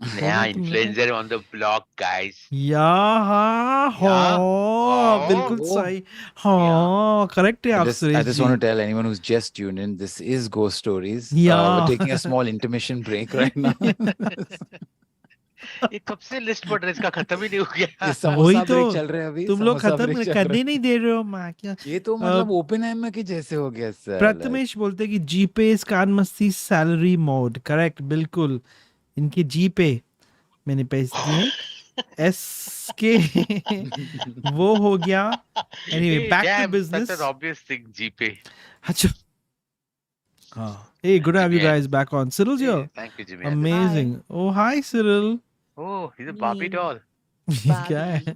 नया तुम लोग influencer on the block guys. या हाँ हाँ, बिल्कुल वो। सही. हाँ करेक्ट है I आप just Suresh want to ji. tell anyone who's just tuned in, this is Ghost Stories. Yeah. We're taking a small intermission break right now. ये कब से लिस्ट पढ़ रहे, इसका खत्म ही नहीं हो गया. ये वही समोसा तो, ब्रेक चल रहे हैं अभी. तुम लोग समोसा खत्म break चल करने रहे नहीं दे रहे हो माँ क्या. हैं. ये तो मतलब ओपन एम के जैसे हो गया सर. प्रथमेश बोलते कि जीपे इस कान मस्ती सैलरी मोड. करेक्ट, बिल्कुल. इनके जीपे मैंने पैसे दिए. एस के वो हो गया. Anyway back to Damn, business. such an obvious thing, GP. अच्छा. Hey, good to have you Yeah. guys back on. Cyril's here. Thank you, Jimmy. Amazing. Oh, hi Cyril. Oh, he's a Barbie doll. क्या है?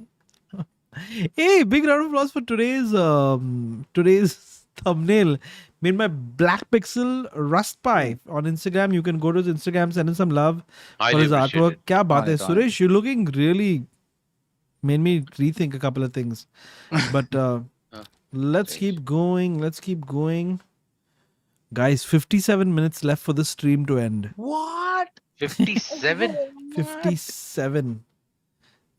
Hey, big round of applause for today's thumbnail made by Blackpixel Rustpie on Instagram. You can go to his Instagram, send him some love for Highly his appreciate artwork. it. क्या बात है On it, on Suresh? You're looking really made me rethink a couple of things. But let's keep going. Let's keep going. Guys, 57 minutes left for the stream to end. What? 57? 57.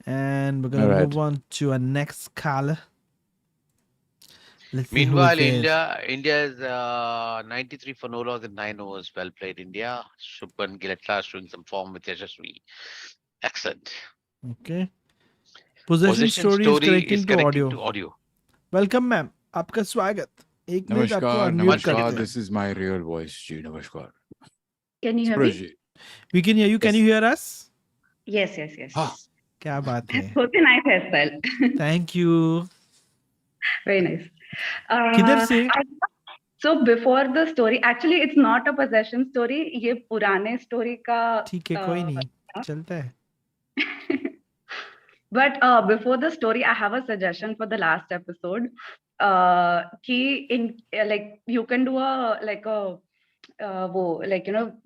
And we're going to Alright. move on to our next caller. Let's see who Meanwhile, it is. India is 93 for no loss and 9 overs. Well played, India. Shubman Gill at last showing some form with Yashasvi. Excellent. Okay. Possession story is connecting to audio. Welcome, ma'am. आपका स्वागत. एक minute आपको Namaskar, unmute करते namaskar. हैं. This is my real voice. Ji, namaskar. Can you hear me? Suresh ji. We can hear you. Can Yes. you hear us? Yes, yes, yes. Ah. क्या बात है? That's such a nice hairstyle. Thank you. Very nice. किधर से? So before the story, actually it's not a possession story. ये पुराने story का. ठीक है, कोई नहीं. चलता है. But before the story, I have a suggestion for the last episode. कि in like you can do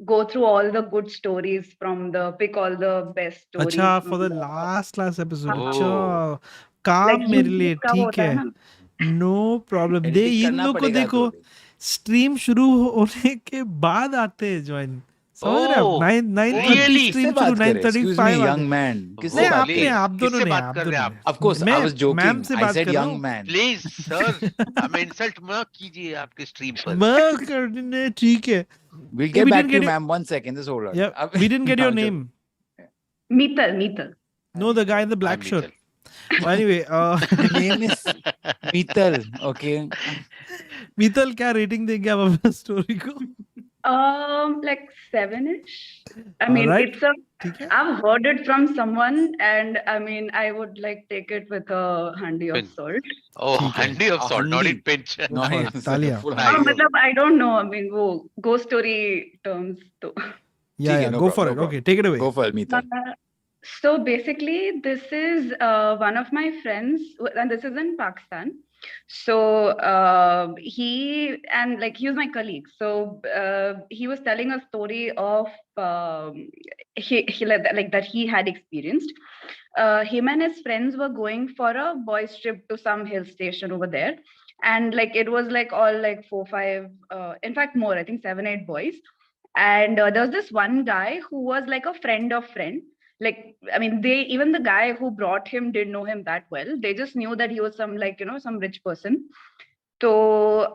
go through all the good stories from the pick all the best stories. अच्छा, from for the last episode. Oh. अच्छा, काम like मेरे YouTube लिए का वो ठीक होता है है. ना. No problem. दे Editing इन करना लोग को पड़ेगा देखो, तो भी. स्ट्रीम शुरू होने के बाद आते हैं ज्वाइन. समझ रहे हो? Oh, 9:30 really? स्ट्रीम किससे शुरू. बात कर रहे? 9:35 Excuse me, आते. young man. किससे नहीं, बात आपने, कर रहे? आप दोनों किससे ने, बात आप कर दोनों रहे हैं ने. आप? Of course, I मैं was joking. मैम से I बात said कर रहा young हूँ. man. Please, sir. हमें insult मत कीजिए आपके stream पर. मैं करने ठीक है. We'll we get back didn't to you, get ma'am. 1 second. Just hold on. Yeah, we didn't get your I'm name. Meetal. No, the guy in the black I'm shirt. Meetal. Well, anyway, joking. Name is Meetal. Okay. Meetal क्या rating देंगे आप अपने story को? Like 7-ish. I mean, Alright. it's a. ठीक है. I've heard it from someone, and I mean, I would like take it with a handy of Pinch. salt. Oh, ठीक है. handy of salt, not in pinch. No, Fine, तालियां. full हाँ, high. मतलब I don't know. I mean, वो ghost story terms तो. Yeah, है, no go problem, for no it. problem. Okay, take it away. Go for it, Meetal. So basically, this is one of my friends, and this is in Pakistan. So he was my colleague. So he was telling a story of that he had experienced. Him and his friends were going for a boys' trip to some hill station over there, and like it was like all like 4, 5, in fact more. I think 7, 8 boys. And there was this one guy who was like a friend of friend. Like, I mean, even the guy who brought him didn't know him that well. They just knew that he was some some rich person. So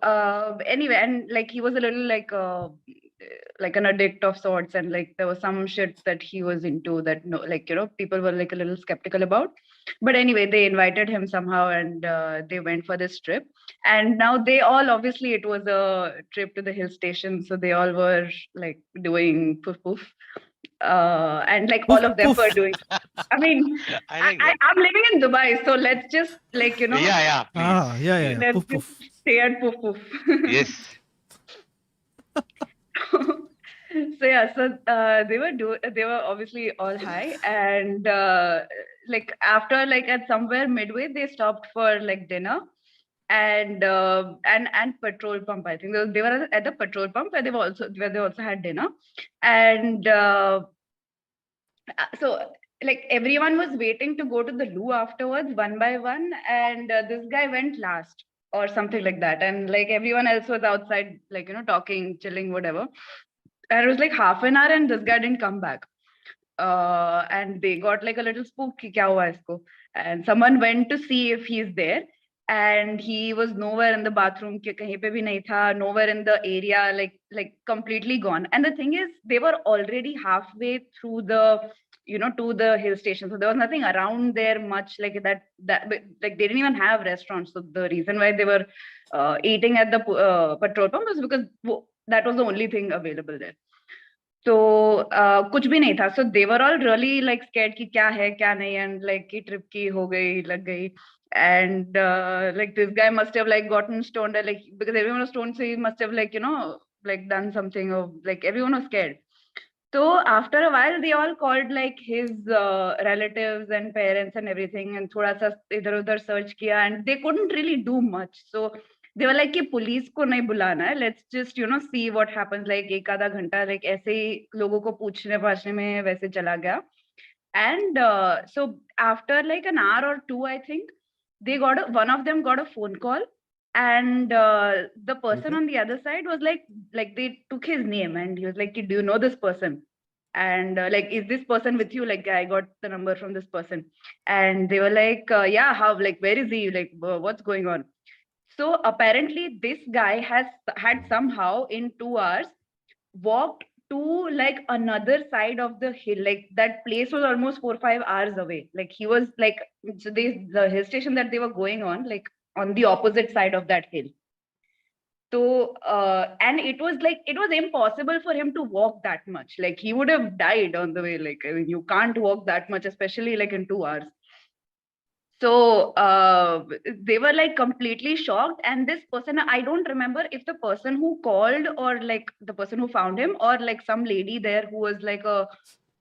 anyway, and like he was a little like an addict of sorts, and like there was some shit that he was into that people were like a little skeptical about. But anyway, they invited him somehow, and they went for this trip. And now they all, obviously it was a trip to the hill station, so they all were like doing poof poof. And like all of them Poof, were poof. doing. I mean, I like that. I'm living in Dubai, so let's just Yeah, please. Ah, yeah. let's Poof, just poof. stay at poof poof. Yes. So yeah, so they were obviously all high, and like after like at somewhere midway they stopped for like dinner and petrol pump. I think they were at the petrol pump where they also had dinner, and so like everyone was waiting to go to the loo afterwards one by one, and this guy went last or something like that, and like everyone else was outside, like talking, chilling, whatever. And it was like half an hour, and this guy didn't come back. And they got like a little spooked कि क्या हुआ इसको, and someone went to see if he's there, and he was nowhere in the bathroom, कि कहीं पे भी नहीं था, nowhere in the area, like completely gone. And the thing is, they were already halfway through the to the hill station, so there was nothing around there much like that like they didn't even have restaurants. So the reason why they were eating at the petrol pump was because that was the only thing available there. तो कुछ भी नहीं था. So they were all really like scared कि क्या है क्या नहीं, and like कि trip की हो गई, लग गई, and like this guy must have like gotten stoned, like because everyone was stoned, so he must have like like done something, or like everyone was scared. So after a while they all called like his relatives and parents and everything, and थोड़ा सा इधर उधर search किया, and they couldn't really do much. So they were like कि police को नहीं बुलाना है, let's just see what happens, like एक आधा घंटा like ऐसे ही लोगों को पूछने पाछने में वैसे चला गया. And so after like an hour or two, I think one of them got a phone call, and the person on the other side was like they took his name, and he was like, do you know this person? And like, is this person with you? Like, I got the number from this person. And they were like, yeah, how, like, where is he? Like, what's going on? So apparently this guy had somehow in 2 hours walked to like another side of the hill. Like that place was almost 4 or 5 hours away. Like he was like, so the hill station that they were going on, like on the opposite side of that hill. So and it was impossible for him to walk that much. Like he would have died on the way. Like, I mean, you can't walk that much, especially like in 2 hours. So they were like completely shocked. And this person, I don't remember if the person who called or like the person who found him, or like some lady there who was like a,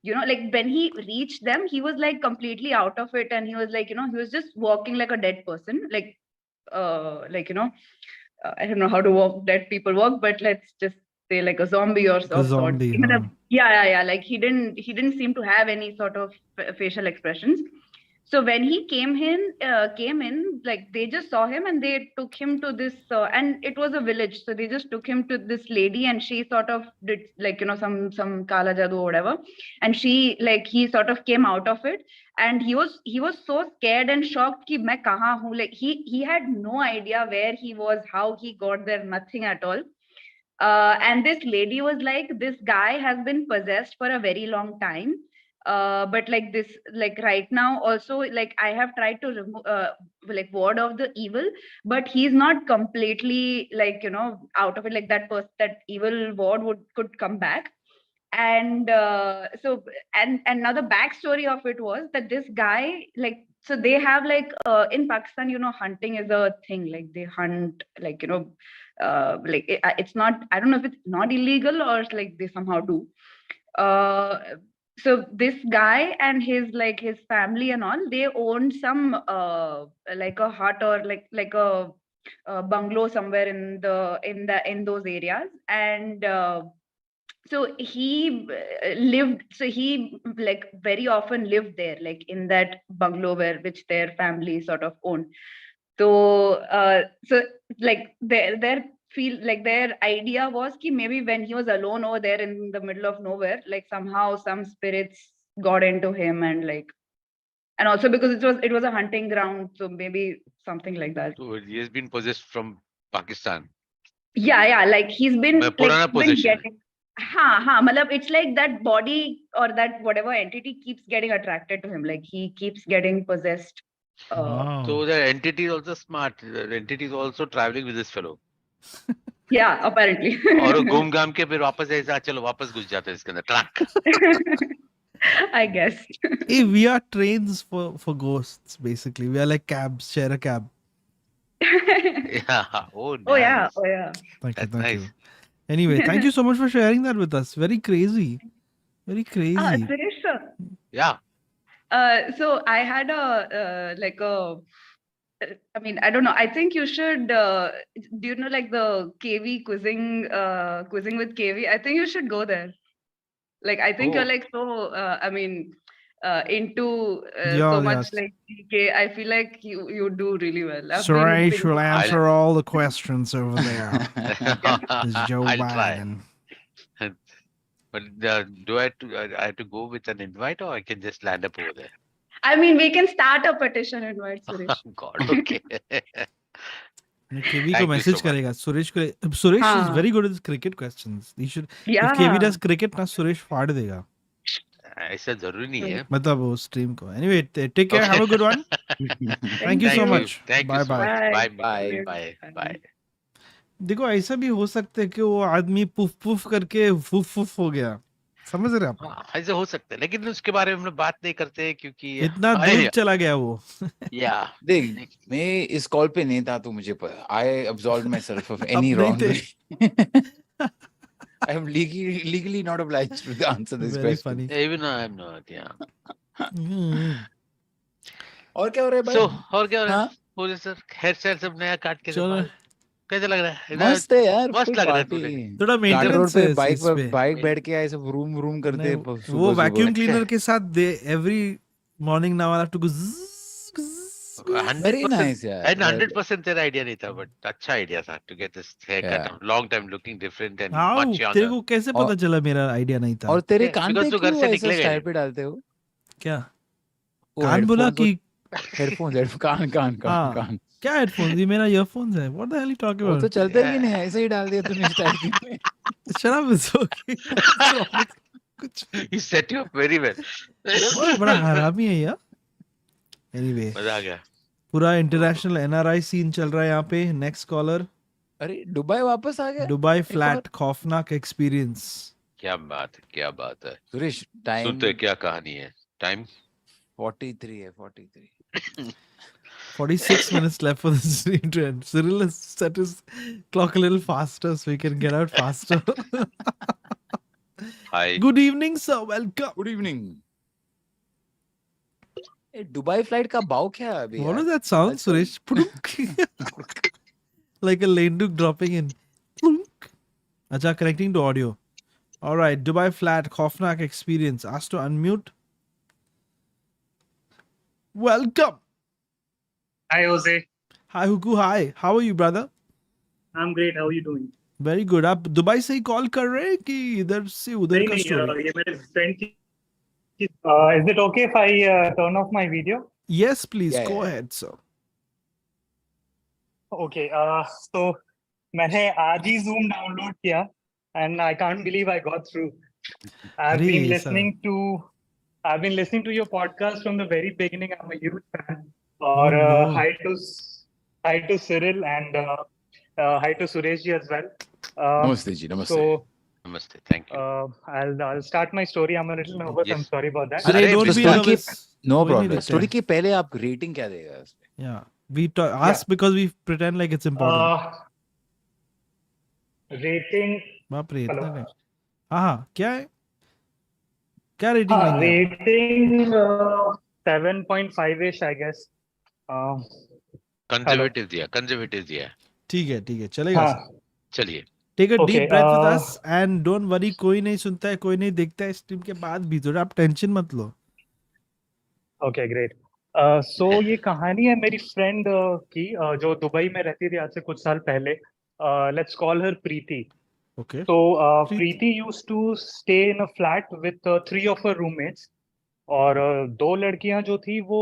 like when he reached them, he was like completely out of it. And he was like, he was just walking like a dead person, like I don't know how to walk dead people walk, but let's just say like a zombie or Like a zombie, sort. huh? Yeah. Like he didn't seem to have any sort of facial expressions. So when he came in, like they just saw him and they took him to this, and it was a village. So they just took him to this lady, and she sort of did like, some kala jadoo or whatever. And he sort of came out of it, and he was so scared and shocked ki main kahan hu. Like he had no idea where he was, how he got there, nothing at all. And this lady was like, this guy has been possessed for a very long time. But like this, like right now also, like I have tried to like ward off the evil, but he's not completely like, out of it. Like that evil ward could come back. And so and now the backstory of it was that this guy, like, so they have like in Pakistan, hunting is a thing. Like they hunt, like, like it's not, I don't know if it's not illegal or like they somehow do. So this guy and his family and all, they owned some like a hut or like a bungalow somewhere in those areas. And so he like very often lived there, like in that bungalow which their family sort of owned. So so like their idea was ki maybe when he was alone over there in the middle of nowhere, like somehow some spirits got into him, and also because it was a hunting ground, so maybe something like that. So he has been possessed from Pakistan. Yeah, like he's been Purana possession. Matlab it's like that body or that whatever entity keeps getting attracted to him, like he keeps getting possessed. Wow. So the entity is also smart. The entity is also traveling with this fellow. Yeah, apparently. और वो घूम घाम के फिर वापस ऐसा चलो वापस घुस जाते हैं इसके अंदर truck. I guess. Hey, we are trains for ghosts, basically. We are like cabs, share a cab. Yeah. Oh, nice. Oh yeah. Thank That's you. nice. Anyway, thank you so much for sharing that with us. Very crazy. Very crazy. Suresh sir. Yeah. So I had I mean, I don't know. I think you should. Do you know like the KV quizzing with KV? I think you should go there. Like I think Oh. you're like so. I mean, into Yeah, so much yes. like GK. I feel like you do really well. I've been Suresh hoping- will answer all the questions over there. It's Joe I'll try. Biden. But do I have to go with an invite, or I can just land up over there? I mean, we can start a petition invite, Suresh. God, okay. KV Thank को you message so much. करेगा. Suresh is हाँ. very good at cricket questions. You should. Yeah. If KV does cricket, ना Suresh फाड़ देगा. ऐसा जरूरी नहीं है. मतलब वो stream को. Anyway, take care. Okay. Have a good one. Thank you so much. Thank you Bye so bye. much. Bye. Bye. Bye. Bye. देखो ऐसा भी हो सकता है कि वो आदमी पुफ पुफ करके फुफ फुफ हो गया. समझ रहे आप? हाँ, ऐसे हो सकता है, लेकिन उसके बारे में हम लोग बात नहीं करते क्योंकि इतना दूर चला गया वो. या देख, मैं इस कॉल पे नहीं था तो मुझे आई अब्सॉल्व्ड माय सेल्फ ऑफ एनी अब नहीं रॉन्ग. थे. I am legally not obliged to answer this Very question. funny. even I am not. Hmm. और क्या हो रहा है भाई? So और क्या हो रहा है? हाँ? हो सर हेयर स्टाइल सब नया काट के चलो. सब कैसा लग रहा है? मस्त है यार. मस्त full लग रहा है party. तुझे. थोड़ा घाट रोड मेंटेनेंस पे है इस पे. बाइक बैठ के ऐसे रूम रूम करते नहीं, हैं वो सुबह वैक्यूम सुबह. क्लीनर के साथ they every morning now I have to go. Very nice यार. And 100% तेरा आइडिया नहीं था, बट अच्छा आइडिया था to get this haircut. Yeah. Long time looking different and how much तेरे younger. को कैसे पता चला मेरा आइडिया नहीं था? और तेरे Yeah, कान because पे तू घर क्यों से ऐसे निकलेगा स्टाइल नहीं. पे डालते हो? क्या वो कान बोला headphones कि हेडफोन्स कान कान कान हाँ. कान. क्या हेडफोन्स? ये मेरा ईयरफोन्स है. What the hell you talking वो तो अबाउट? चलते भी नहीं है, ऐसे ही डाल दिया तूने स्टाइल में. Shut up. It's okay. कुछ He set you up very well. बड़ा हरामी है यार. एनीवे, मजा आ गया. पूरा इंटरनेशनल एनआरआई सीन चल रहा है यहाँ पे. Next collar. अरे दुबई वापस आ गया. दुबई फ्लैट खौफनाक एक्सपीरियंस. क्या बात है, क्या बात है. सुरेश टाइम सुनते क्या कहानी है. टाइम 43 है. 43. 46 minutes left for this stream to end. Cyril has set his clock a little faster so we can get out faster. Hi. Good evening, sir. Welcome. Good evening. Dubai flight का भाव क्या है अभी? What does that sound, Suresh? Plunk. Like a Lenduk dropping in. Plunk. Acha, connecting to audio. All right, Dubai flat Khofnak experience. Asked to unmute. Welcome. Hi, Jose. Hi, Huku. Hi. How are you, brother? I'm great. How are you doing? Very good. आप Dubai से ही call कर रहे हैं कि इधर से उधर नहीं का नहीं स्टोरी? ये मेरे फ्रेंड की Is it okay if I turn off my video? Yes, please. Yeah, Go yeah. ahead, sir. Okay. So मैंने आज ही Zoom डाउनलोड किया and I can't believe I got through. I've अरे been ऐसा. listening to your podcast from the very beginning. I'm a huge fan. और Oh, no. hi to Cyril and hi to Suresh ji as well. नमस्ते जी. नमस्ते. So Namaste. Thank you. I'll start my story. I'm a little nervous. Yes. I'm sorry about that. Today, अरे, don't तो be story की nervous. No कोई नहीं problem. दिखता story है. की पहले आप रेटिंग क्या देगा इसमें? Yeah. We ask because we pretend like it's important. Rating. बाप रे इतना Hello. नहीं. हाँ, क्या है? क्या रेटिंग हाँ, देंगे आप? rating 7.5-ish, I guess. Conservative दिया. ठीक है. चलेगा हाँ, सर. चलिए. Take a Okay, deep breath with us and don't worry. कोई नहीं सुनता है, कोई नहीं देखता है स्ट्रीम के बाद भी. तो आप टेंशन मत लो. okay, great. So ये कहानी है मेरी फ्रेंड की जो दुबई में रहती थी आज से कुछ साल पहले. Let's call her Preeti. Okay. So Preeti. Preeti used to stay in a flat with 3 of her roommates. और 2 लड़कियां जो थी वो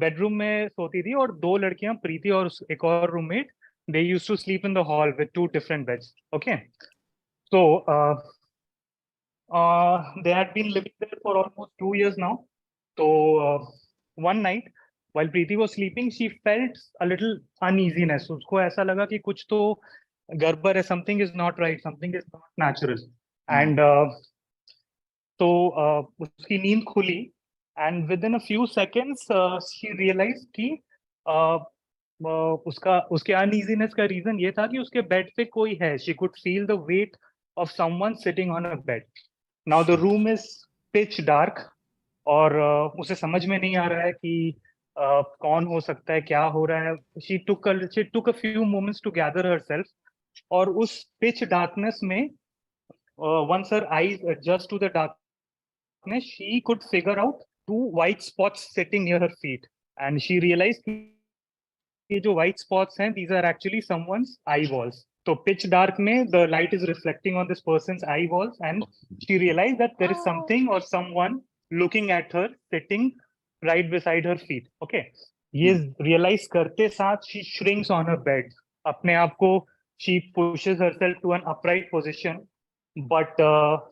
बेडरूम में सोती थी और 2 लड़कियां प्रीति और एक और roommate they used to sleep in the hall with 2 different beds. Okay. So they had been living there for almost 2 years now. So one night while Preeti was sleeping, she felt a little uneasiness. उसको ऐसा लगा कि कुछ तो गड़बड़ है, something is not right, something is not natural. And तो उसकी नींद खुली and within a few seconds she realized कि उसके अनईजीनेस का रीजन ये था कि उसके बेड पे कोई है. She could feel the weight of someone sitting on a bed. Now the room is pitch dark और उसे समझ में नहीं आ रहा है कि कौन हो सकता है, क्या हो रहा है. She took a few moments to gather herself. और उस पिच डार्कनेस में once her eyes adjust to the darkness, she could figure out two white spots sitting near her feet, and she realized कि ये जो white spots हैं, these are actually someone's eyeballs. So pitch dark में the light is reflecting on this person's eyeballs, and she realized that there is something or someone looking at her sitting right beside her feet. Okay, ये realize करते साथ she shrinks on her bed. अपने आप को she pushes herself to an upright position, but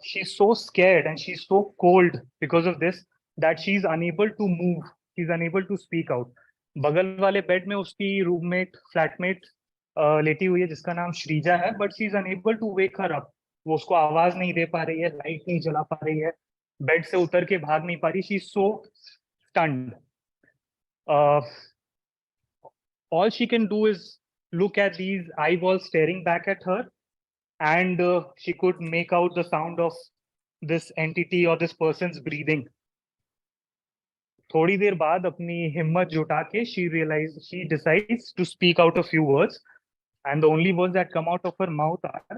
she's so scared and she's so cold because of this that she's unable to move. She's unable to speak out. बगल वाले bed में उसकी roommate flatmate लेटी हुई है जिसका नाम श्रीजा है, but she is unable to wake her up. वो उसको आवाज नहीं दे पा रही है, लाइट नहीं जला पा रही है, बेड से उतर के भाग नहीं पा रही. She is so stunned. All she can do is look at these eyeballs staring back at her, and she could make out the sound of this entity or this person's breathing. थोड़ी देर बाद अपनी हिम्मत जुटा के she decides to speak out a few words, and the only words that come out of her mouth are,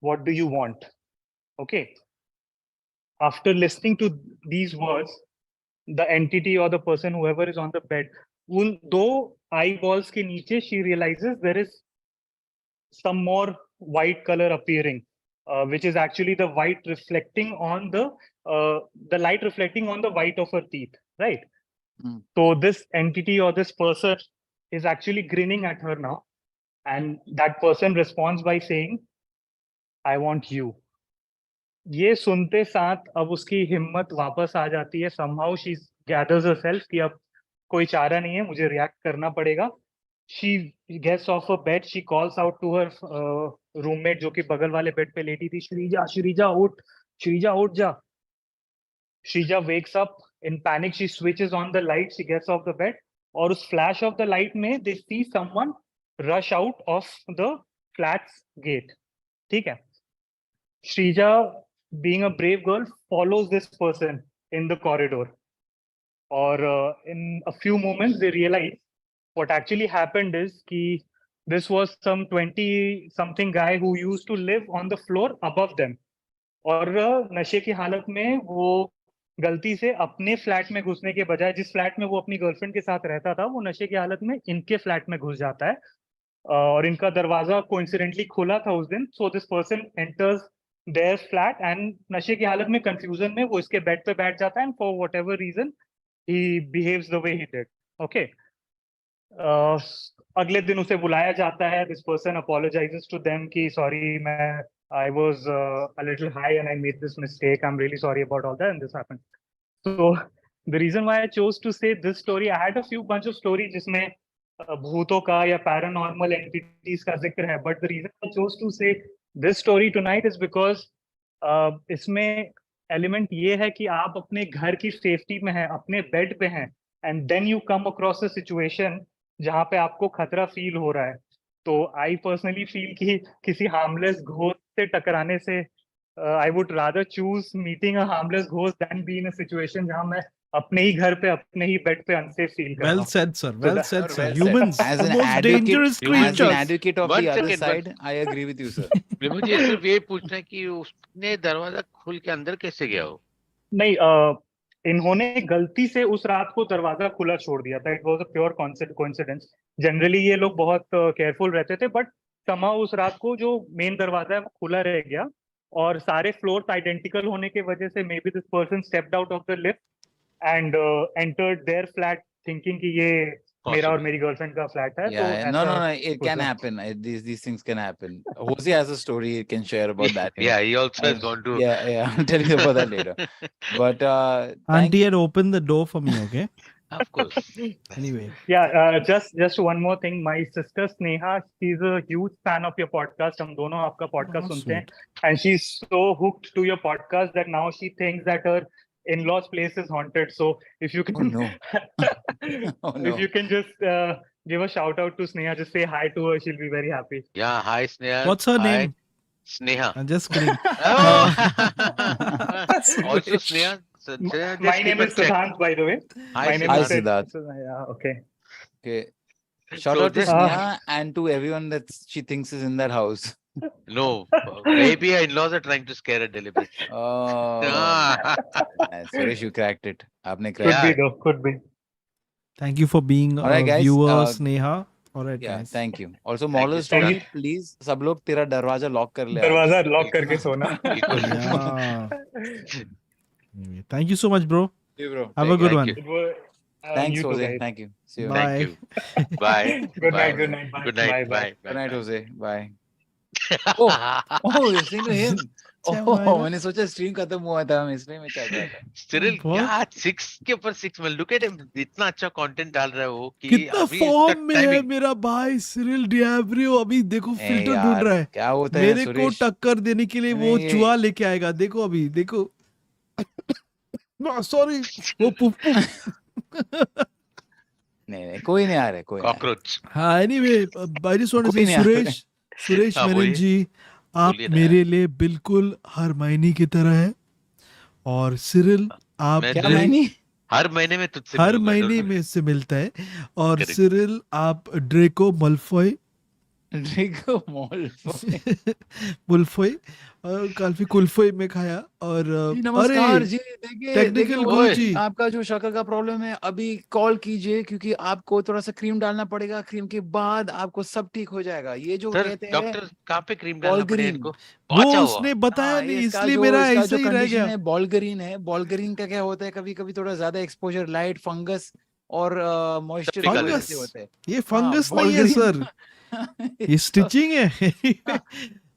"What do you want?" Okay. After listening to these words, the entity or the person, whoever is on the bed, उन दो eyeballs के नीचे she realizes there is some more white color appearing, which is actually the white reflecting on the light reflecting on the white of her teeth, right? So this entity or this person is actually grinning at her now, and that person responds by saying, "I want you." ये सुनते साथ अब उसकी हिम्मत वापस आ जाती है. somehow she gathers herself कि अब कोई चारा नहीं है, मुझे रिएक्ट करना पड़ेगा. She gets off her bed. She calls out to her roommate जो कि बगल वाले बेड पे लेटी थी, "श्रीजा, श्रीजा उठ, श्रीजा उठ जा." Shrija wakes up in panic. She switches on the light. She gets off the bed. और उस flash of the light में they see someone rush out of the flat's gate. ठीक है. Shrija, being a brave girl, follows this person in the corridor. Or in a few moments they realize what actually happened is कि this was some 20-something guy who used to live on the floor above them. और नशे की हालत में वो गलती से अपने फ्लैट में घुसने के बजाय जिस फ्लैट में वो अपनी गर्लफ्रेंड के साथ रहता था, वो नशे की हालत में इनके फ्लैट में घुस जाता है. और इनका दरवाजा कोइंसिडेंटली खुला था उस दिन. So this person enters their flat and नशे की हालत में कंफ्यूजन में वो इसके बेड पे बैठ जाता है, and for whatever reason he behaves the way he did. Okay. अगले दिन उसे बुलाया जाता है. This person apologises to them कि सॉरी, मैं I was a little high and I made this mistake. I'm really sorry about all that and this happened. So the reason why I chose to say this story, I had a few bunch of stories जिसमें भूतों का या paranormal entities का जिक्र है, but the reason I chose to say this story tonight is because इसमें element ये है कि आप अपने घर की safety में हैं, अपने bed पे हैं, and then you come across a situation जहाँ पे आपको खतरा feel हो रहा है. तो I personally feel कि किसी harmless ghost से टकराने से I would rather choose meeting a harmless ghost than be in a situation जहाँ मैं अपने ही घर पे अपने ही बेड पे unsafe feel कर रहा हूँ. Well said, sir. Well said, sir. Well said. Humans, As the an most dangerous advocate, as an creatures. advocate of One the other second, side, I agree with you, sir. मुझे सिर्फ ये पूछना है कि उसने दरवाजा खोल के अंदर कैसे गया हो? नहीं, इन्होंने गलती से उस रात को दरवाजा खुला छोड़ दिया था. It was a pure coincidence. Generally ये लोग बहुत केयरफुल रहते थे, बट somehow उस रात को जो मेन दरवाजा है वो खुला रह गया, और सारे फ्लोर्स आइडेंटिकल होने के वजह से maybe this person stepped out of the lift and entered their flat thinking कि ये मेरा और मेरी गर्लफ्रेंड का फ्लैट है. Yeah, तो no, ऐसा it कुछ can है. happen. These things can happen. Hoezaay has a story he can share about that. Yeah, he also has gone to. Yeah, I'll tell you about that later. But Auntie had opened the door for me, okay? Of course. Anyway. Yeah, just one more thing. My sister Sneha, she's a huge fan of your podcast. हम दोनों आपका podcast सुनते हैं, and she's so hooked to your podcast that now she thinks that her in-laws place is haunted. So if you can, Oh, no. if you can just give a shout out to Sneha. Just say hi to her. She'll be very happy. Yeah, hi Sneha. What's her Hi. name? Sneha. I'm just kidding. Oh. Also Sneha. So, Sneha, My just name keep is a check. Siddhant, by the way. Hi, My name Hi, is Siddharth. Yeah, okay. Okay. Shout So out to just- Sneha and to everyone that she thinks is in that house. No, maybe her in-laws are trying to scare her deliberately. Oh, Ah. nice. Suresh, you cracked it. आपने Could cracked be it. though. Could be. Thank you for being Alright, a guys, viewer, Sneha. Alright, Yeah, guys. thank you. Also, moral of the Thank story, you. please, सब लोग तेरा दरवाजा lock कर ले आज. दरवाजा lock करके सोना. Yeah. Thank you so much, bro. Yeah, bro. Have a good Thank one. you. It was, Thanks, you too, Jose. guys. Thank you. See you. Bye. Thank you. Bye. Good Bye. night. Good night. Bye. Good night. Bye. Bye. Good night, Jose. Bye. Bye. Oh, you're saying to him. क्या हुआ है? मैंने सोचा stream खत्म हुआ था मैं इसलिए मैं चल रहा था. Cyril What? क्या 6 के ऊपर 6 में look at him इतना अच्छा कंटेंट डाल रहा है वो कि कितना अभी फॉर्म में है timing- मेरा भाई सिरिल डियाब्रियो. अभी देखो ए फिल्टर यार, ढूंढ रहा है. क्या होता है मेरे को सुरेश? टक्कर देने के लिए वो नहीं, चूहा लेके आएगा. देखो अभी देखो. सॉरी वो पुप्पू. नहीं कोई नहीं आ रहा है कोई नहीं आ रहा है. कॉकरोच हाँ anyway I just want to कोई से नहीं आ रहा है. सुरेश हाँ, मेनन बोलिए. जी आप बोलिए ना. मेरे लिए बिल्कुल हर महीने की तरह है और सिरिल आप मैं क्या तो- मैंने? हर महीने में तुझसे हर मिलूंगा, महीने don't worry. में इससे मिलता है. और Correct. सिरिल आप ड्रेको मल्फॉय ड्रेको मॉल. मुल्फोय काफी कुल्फोय में खाया और नमस्कार जी. देखिए टेक्निकल देखिए, गुरु जी. आपका जो शक्कर का प्रॉब्लम है अभी कॉल कीजिए क्योंकि आपको थोड़ा सा क्रीम डालना पड़ेगा. क्रीम के बाद आपको सब ठीक हो जाएगा. ये जो सर कहते हैं डॉक्टर कहाँ पे क्रीम डालना पड़ेगा बॉलग्रीन. इनको वो अच्छा हुआ उसने बताया हाँ, नहीं इसका इसलिए जो- मेरा इसका ऐसा जो ही रह condition गया. है बॉलग्रीन है. बॉलग्रीन का क्या होता है कभी कभी थोड़ा ज्यादा एक्सपोजर लाइट फंगस और मॉइस्चर फंगस होता है. ये फंगस नहीं है बॉलग्रीन. सर ये स्टिचिंग है.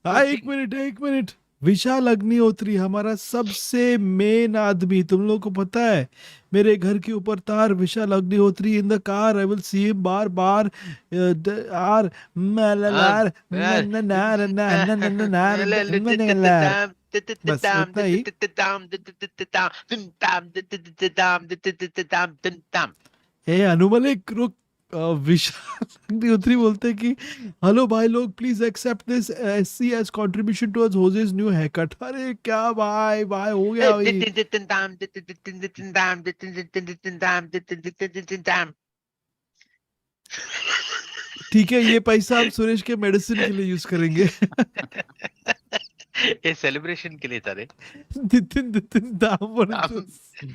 हाँ एक मिनट विशाल अग्निहोत्री हमारा सबसे मेन आदमी. तुम लोग को पता है मेरे घर के ऊपर तार Vishal Agnihotri in the car. I will see him बार आर मललार बस उतना ही. हे अनुमलिक रुक. विशाल अग्निहोत्री बोलते हैं कि हेलो भाई लोग प्लीज एक्सेप्ट दिस एससी एज कंट्रीब्यूशन टुवर्ड्स होजेस न्यू हेयर कट. अरे क्या भाई हो गया भाई. ठीक है ये पैसा हम सुरेश के मेडिसिन के लिए यूज करेंगे. ये सेलिब्रेशन के लिए था रे. नितिन दाम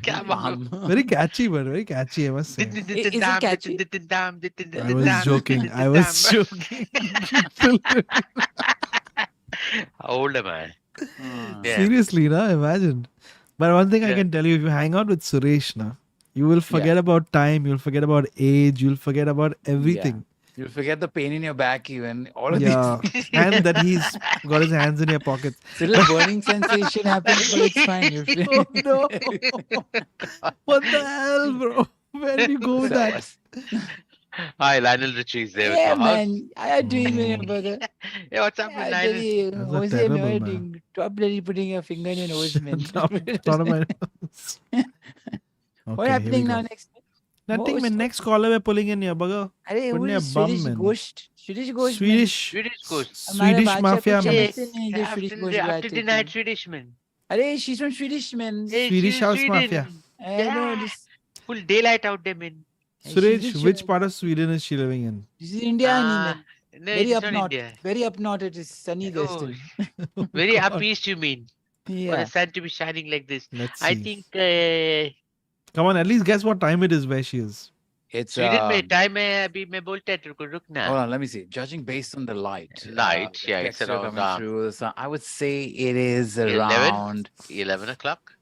क्या very catchy word very catchy है बस. Is it catchy? I was joking. How old am I? Yeah. Seriously, na, imagine. But one thing I Yeah. can tell you, if you hang out with Suresh, na, you will forget about time, you'll forget about age, you'll forget about everything. You'll forget the pain in your back even. All of Yeah. these. And that he's got his hands in your pockets. Still a burning sensation happens, but it's fine. You'll feel. Oh no. What the hell, bro? Where did you go with that? Hi, Lionel Richie is there. Yeah, with my man. I am doing it, brother. Hey, what's up with Lionel? That's a Jose, terrible man. man. Stop bloody putting your finger in your nose, man. It's not on my nose. What Okay, happening here we now go. next? Nothing, What man. was- Next caller we're pulling in here, bugger. अरे वो Putting a bum, Swedish man. ghost. Swedish ghost. Swedish. Swedish ghost. Swedish mafia, man. After the night Swedish man. अरे she's from Swedish, man. Hey, Swedish she's house Sweden. mafia. I know this. Full daylight out there, man. Suresh, She's which part of Sweden is she living in? This is India, man. No, Very it's up not north. India. Very up north. It is sunny there Oh, still. Very God. up east, you mean? For Yeah. the sun to be shining like this. Let's I see. think Come on, at least guess what time it is where she is. It's Sweden में time है अभी मैं बोलता है तेरे को रुकना. hold on, let me see. Judging based on the light. Light, the yeah, it's texture around, coming through. So I would say it is 11? around 11 o'clock.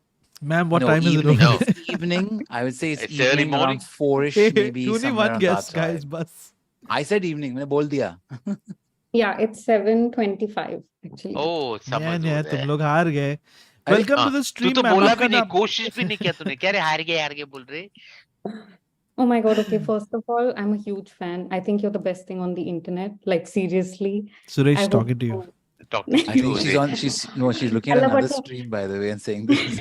Ma'am, what no, time is it? evening. over No. It's evening. I would say it's, It's early evening morning. around 4ish, there? maybe Only somewhere one on guess, that guys. side. Bus. I said evening. मैंने बोल दिया. Yeah, it's 7:25 actually. Oh, समझ Yeah, तुम लोग हार गए. अरे, Welcome to the तू stream, तो ma'am. बोला आपका भी नहीं, नाम- कोशिश भी नहीं किया तूने. क्या रे हार गए बोल रहे. Oh my God. Okay, first of all, I'm a huge fan. I think you're the best thing on the internet. Like seriously. Suresh I hope talking to you. Talking I to you. think she's on. She's looking at Allah, another but- stream by the way and saying this.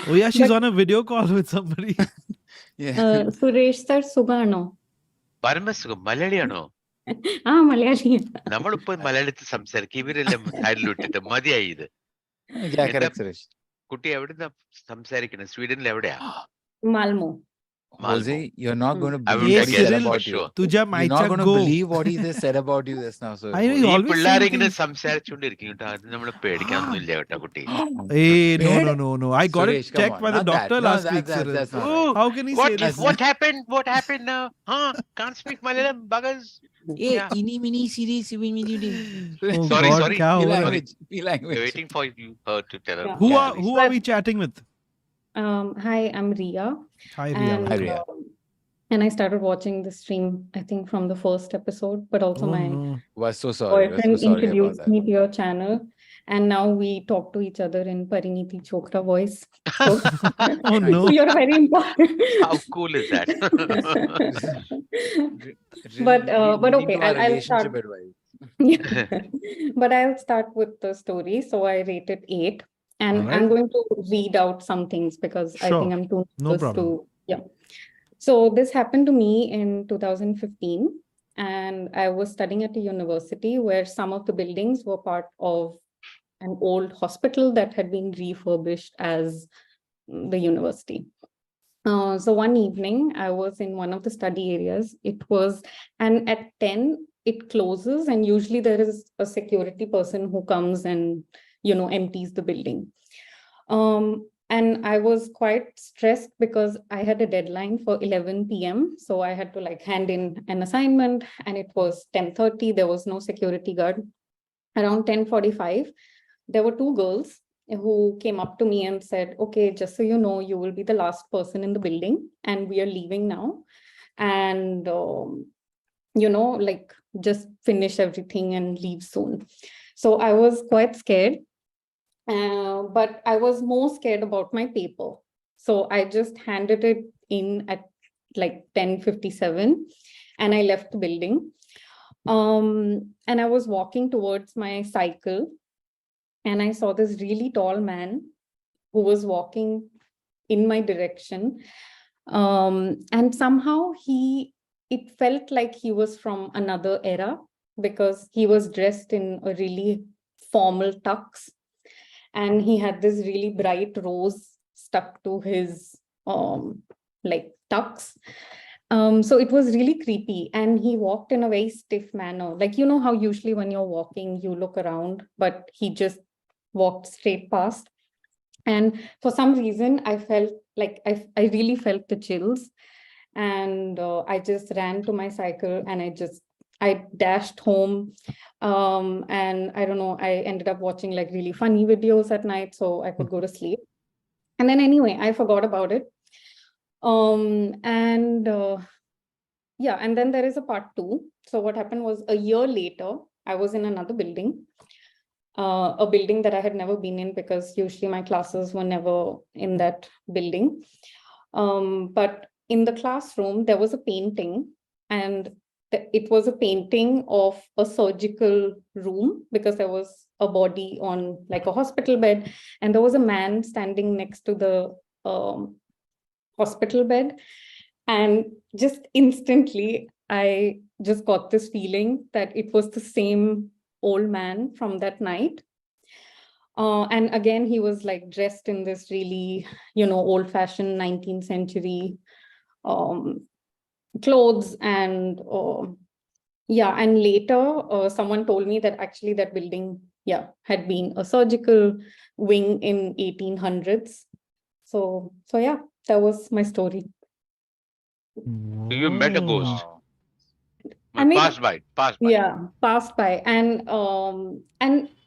Oh yeah, she's on a video call with somebody. Yeah. Suresh sir, Sugano. പരമസുഖം മലയാളിയാണോ? Malayali. നമ്മളിപ്പോ മലയാളത്തിൽ സംസാരിക്കും, ഇവരെല്ലാം സൈഡിൽ വിട്ടിട്ട് മതിയായി ഇത്. क्या എന്താ correct सुरेश? കുട്ടി എവിടുന്ന സംസാരിക്കുന്നത്? സ്വീഡനിൽ എവിടെയാ? Malmo. Malmo. Jose, you're not going to I believe will what he guess said for about you. sure. तुझ्या You're not माईचा going to go. believe what he just said about you just now. So I know you ഈ always say പിള്ളേരിങ്ങനെ things. സംസാരിച്ചുകൊണ്ടിരിക്കും കേട്ടോ, അത് നമ്മൾ പേടിക്കാനൊന്നുമില്ല കേട്ടോ കുട്ടി. Hey, Bed? no. I got Suresh, it come checked on, by the not that. doctor No, last week, that's Cyril. not right. How can he say this? What happened now? Huh? Can't speak Malayalam, buggers. Yeah. Ini mini series Oh Sorry, God, sorry. क्या हो P रहा है? language. P language. We're waiting for you to tell her. Yeah. Who are we chatting with? Hi, I'm Ria. Hi, Ria. And, Hi, Ria. and I started watching the stream, I think, from the first episode, but also Oh my no. Was so sorry. Was so boyfriend sorry about introduced that. me to your channel, and now we talk to each other in Pariniti Chokra voice. So Oh no. you're very important. How cool is that? But okay, Into our I'll start. relationship advice. But I'll start with the story. So I rated 8, and Alright. I'm going to read out some things because I Sure. think I'm too No nervous problem. yeah. So this happened to me in 2015, and I was studying at a university where some of the buildings were part of an old hospital that had been refurbished as the university. So one evening, I was in one of the study areas. And at 10, it closes, and usually there is a security person who comes and, empties the building. And I was quite stressed because I had a deadline for 11 p.m. So I had to hand in an assignment, and it was 10:30. There was no security guard. Around 10:45, there were 2 girls who came up to me and said, okay, just so you know, you will be the last person in the building and we are leaving now. And, just finish everything and leave soon. So I was quite scared. But I was more scared about my paper. So I just handed it in at 10:57 and I left the building. And I was walking towards my cycle and I saw this really tall man who was walking in my direction. And somehow it felt like he was from another era because he was dressed in a really formal tux. And he had this really bright rose stuck to his tux. So it was really creepy. And he walked in a very stiff manner. How usually when you're walking, you look around, but he just walked straight past. And for some reason, I felt I really felt the chills. And I just ran to my cycle and I dashed home. And I don't know, I ended up watching really funny videos at night so I could go to sleep. And then anyway, I forgot about it. And then there is a part 2. So what happened was a year later, I was in another building, a building that I had never been in because usually my classes were never in that building. But in the classroom, there was a painting, and it was a painting of a surgical room because there was a body on a hospital bed, and there was a man standing next to the hospital bed. And just instantly, I just got this feeling that it was the same old man from that night. And again, he was dressed in this really, old-fashioned 19th century clothes. And and later someone told me that actually that building had been a surgical wing in 1800s. So yeah, that was my story. So you met a ghost. I mean, Passed by. Yeah, passed by. And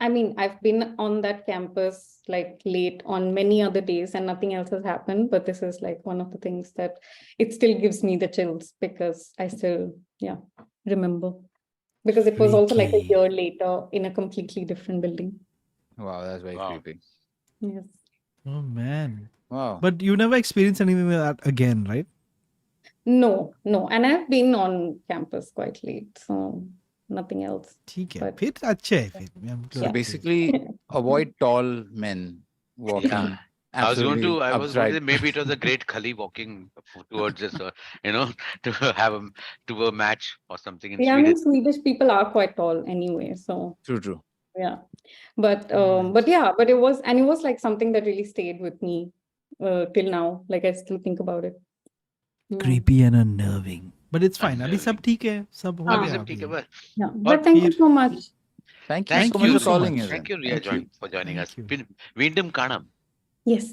I mean, I've been on that campus late on many other days and nothing else has happened. But this is one of the things that it still gives me the chills because I still, remember. Because it was also a Freaky. year later in a completely different building. Wow, that's very creepy. Yes. Oh man. Wow. But you never experienced anything like that again, right? No. And I've been on campus quite late, so nothing else. ठीक है, But फिर अच्छा है फिर. So basically, avoid tall men walking I was going absolutely to. I was going to say upright. maybe it was a great Khali walking towards us, you know, to have to a match or something in Yeah, I Sweden. mean, Swedish people are quite tall anyway, so True, true. yeah. But Nice. yeah, but it was like something that really stayed with me till now. Like I still think about it. Yeah. Creepy and unnerving. But it's fine. अभी सब Unnerving. ठीक है. सब हो हाँ. अभी गया सब ठीक है अभी. बस. Yeah. और But thank you फिर so much. Thank you thank so much you for so calling much. us. Thank you, Ria, Thank you. for joining us. Thank you. Vindum Kanam. Yes.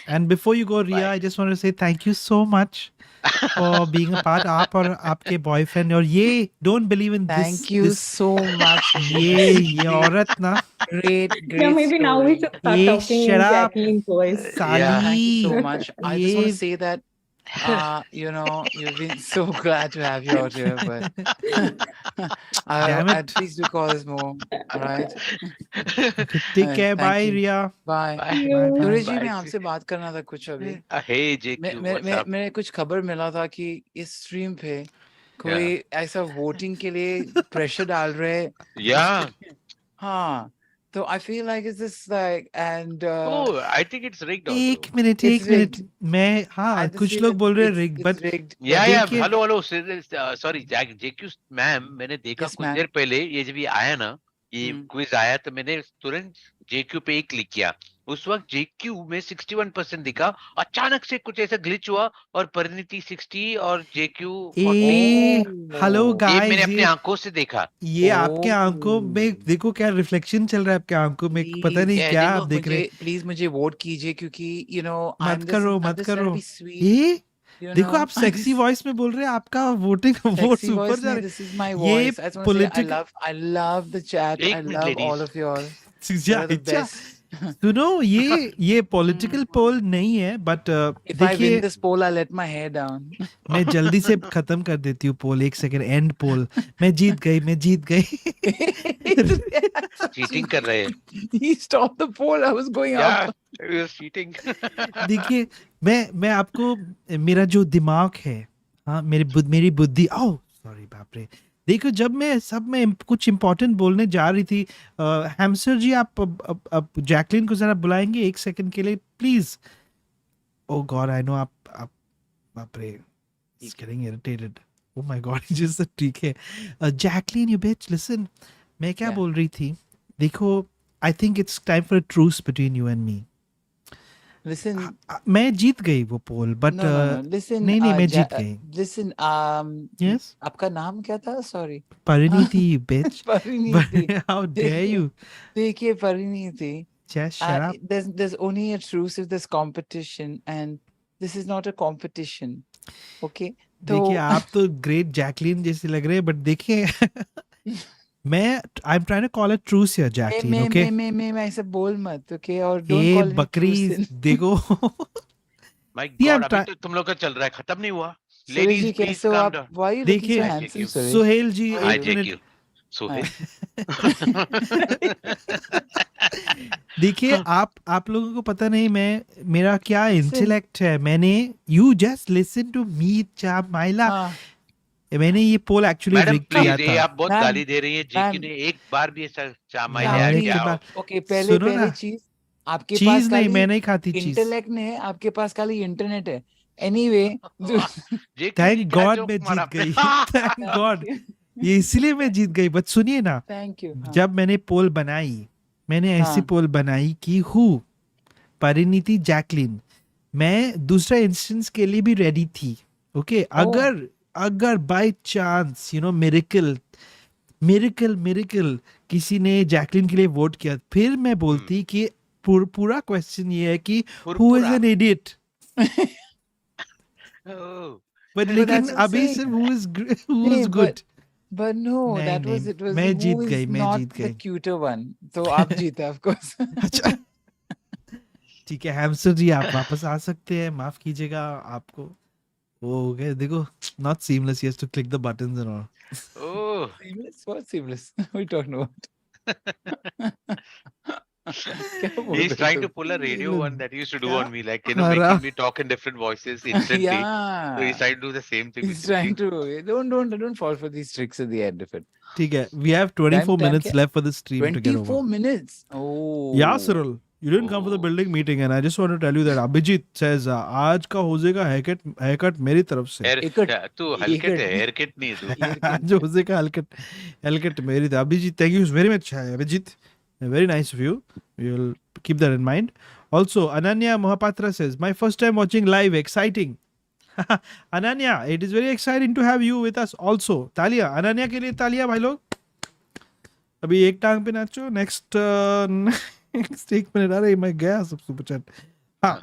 And before you go, Ria, Bye. I just want to say thank you so much for being a part. आप और आपके boyfriend और ये don't believe in Thank you this so much. ये औरत ना Great, Yeah, great maybe now we story. should start ये talking shut in up Jacqueline's voice. Yeah. Thank you so साली much. I just want to ये say that you know, you've been so glad to have you out here, but Damn I it. please do call us more. All right. Okay, take care. Thank Bye, you. Ria. Bye. Bye. Bye, bye. Suresh ji, Bye. मैं आपसे बात करना था कुछ अभी. Hey, JQ, what's up? मेरे कुछ खबर मिला था कि इस स्ट्रीम पे कोई ऐसा वोटिंग के लिए प्रेशर डाल रहे. Yeah. हाँ. So I feel like it's just like and Oh, I think it's rigged also. एक मिनट it's rigged. मैं हाँ I just कुछ feel लोग that बोल रहे हैं it's rig it's but rigged. Yeah, yeah. देखिए Hello. Sorry, JQ मैम, मैंने देखा Yes, कुछ ma'am. देर पहले ये जब ये आया ना, ये क्विज आया तो मैंने तुरंत JQ पे ही क्लिक किया. उस वक्त JQ में 61% दिखा. अचानक से कुछ ऐसा ग्लिच हुआ और परिणीति 60 और JQ 40. Hello Oh. ये मैंने गाइस अपने आंखों से देखा. ये आपके आंखों में Oh. देखो क्या रिफ्लेक्शन चल रहा है आपके आंखों में पता Please, नहीं Yeah, क्या देखो, आप देख रहे प्लीज मुझे वोट कीजिए क्योंकि you know मत I'm करो just मत trying करो to be sweet. ये You देखो know, आप I सेक्सी just वॉइस में बोल रहे हैं आपका वोटिंग वोट sexy ऊपर voice. जा नहीं, रहे this is my ये voice. I just want to say political I love the chat. I एक minute love ladies. all of you all. You're the best. सुनो ये पॉलिटिकल पोल नहीं है बट If I win देखिए this poll, I'll let my hair down. मैं जल्दी से खत्म कर देती हूँ पोल एक सेकंड एंड पोल मैं जीत गई चीटिंग कर रहे हैं. He stopped the poll. I was going Yeah, up. he was cheating. देखिए मैं आपको मेरा जो दिमाग है हाँ मेरी बुद्धि ओह सॉरी बाप रे देखो जब मैं कुछ इम्पोर्टेंट बोलने जा रही थी हैमस्टर जी आप जैकलिन को जरा बुलाएंगे एक सेकंड के लिए please oh God I know आप बाप रे it's getting irritated oh my God just ठीक है जैकलिन यू बिच लिसन मैं क्या Yeah. बोल रही थी देखो I think it's time for a truce between you and me Listen. मैं जीत गई वो पोल बट No. Listen. नहीं मैं जीत गई Listen. Yes? आपका नाम क्या था? Sorry. Parineeti bitch Parineeti. how dare you देखिए Parineeti. just shut up There's only a truce if there's competition, and this is not a competition. Okay. देखिए आप तो ग्रेट जैकलिन जैसे लग रहे हैं बट देखिए मैं I am trying to call a truce here Jacqueline okay मैं ऐसे बोल मत. Okay. और don't ये call me बकरी truce. देखो My See, I'm God, अभी try- तो तुम लोग का चल रहा है, खत्म नहीं हुआ. सुरेश जी Ladies, please कैसे हो calm आप? down. Why are you looking देखिए so handsome, Suresh? सुहेल जी Hi, एक मिनट JQ. Sohail. देखिए आप लोगों को पता नहीं मेरा क्या इंटेलेक्ट है मैंने you just listen to me चा माइला हाँ. मैंने ये पोल एक्चुअली मैडम रिग किया प्लीज, ये था आप बहुत Ma'am, गाली दे रही हैं. JQ ma'am. ने एक बार भी ऐसा चामाई Ma'am, लिया गाली क्या? के बाद Okay. सुनो पहले ना चीज आपके चीज पास नहीं खाली मैं नहीं खाती चीज इंटेलेक्ट नहीं है, आपके पास खाली इंटरनेट है. Anyway. JQ थैंक ने क्या गॉड joke मैं मारा जीत गई आपने? थैंक गॉड ये इसलिए मैं जीत गई बट सुनिए ना Thank you. हाँ. जब मैंने पोल बनाई मैंने ऐसी हाँ. पोल बनाई कि हु परिणीति जैकलिन मैं दूसरा इंस्टेंस के लिए भी रेडी थी ओके अगर by chance you know miracle किसी ने जैकलिन के लिए वोट किया फिर मैं बोलती कि पूरा क्वेश्चन ये है कि who is an idiot Oh. But But लेकिन that's what I'm अभी saying. सिर्फ हु इज नहीं, गुड But no, नहीं, that was नहीं, it was मैं who जीत is गई, मैं not जीत the गई। cuter one. तो आप जीते of course. अच्छा ठीक है हैमस्टर जी आप वापस आ सकते हैं माफ कीजिएगा आपको वो हो गया देखो not seamless he has to click the buttons and all Oh. Seamless? What seamless? What are you talking about? क्या बोल He's रहे trying तुम? to pull a radio one that he used to do क्या? on me, like, हरा making me talk in different voices instantly. So he's Yeah. trying to do the same thing. He's with you. trying to don't fall for these tricks at the end of it. ठीक है we have 24 Time minutes क्या? left for the stream to get over 24 minutes. Oh. या सुरुल You didn't come for the building meeting, and I just want to tell you that Abhijit says आज का होजे का haircut मेरी तरफ से. तू हलकट है, हेयरकट नहीं है तू. आज होजे का haircut मेरी तरफ. Abhijit, thank you very much, Abhijit. Very nice of you. We will keep that in mind. Also, Ananya Mohapatra says, my first time watching live, exciting. Ananya, it is very exciting to have you with us also. तालियां, Ananya के लिए तालियां भाई लोग. अभी एक टांग पे नाचो. Next 1 minute. अरे मैं गया सब सुपर चैट. हाँ.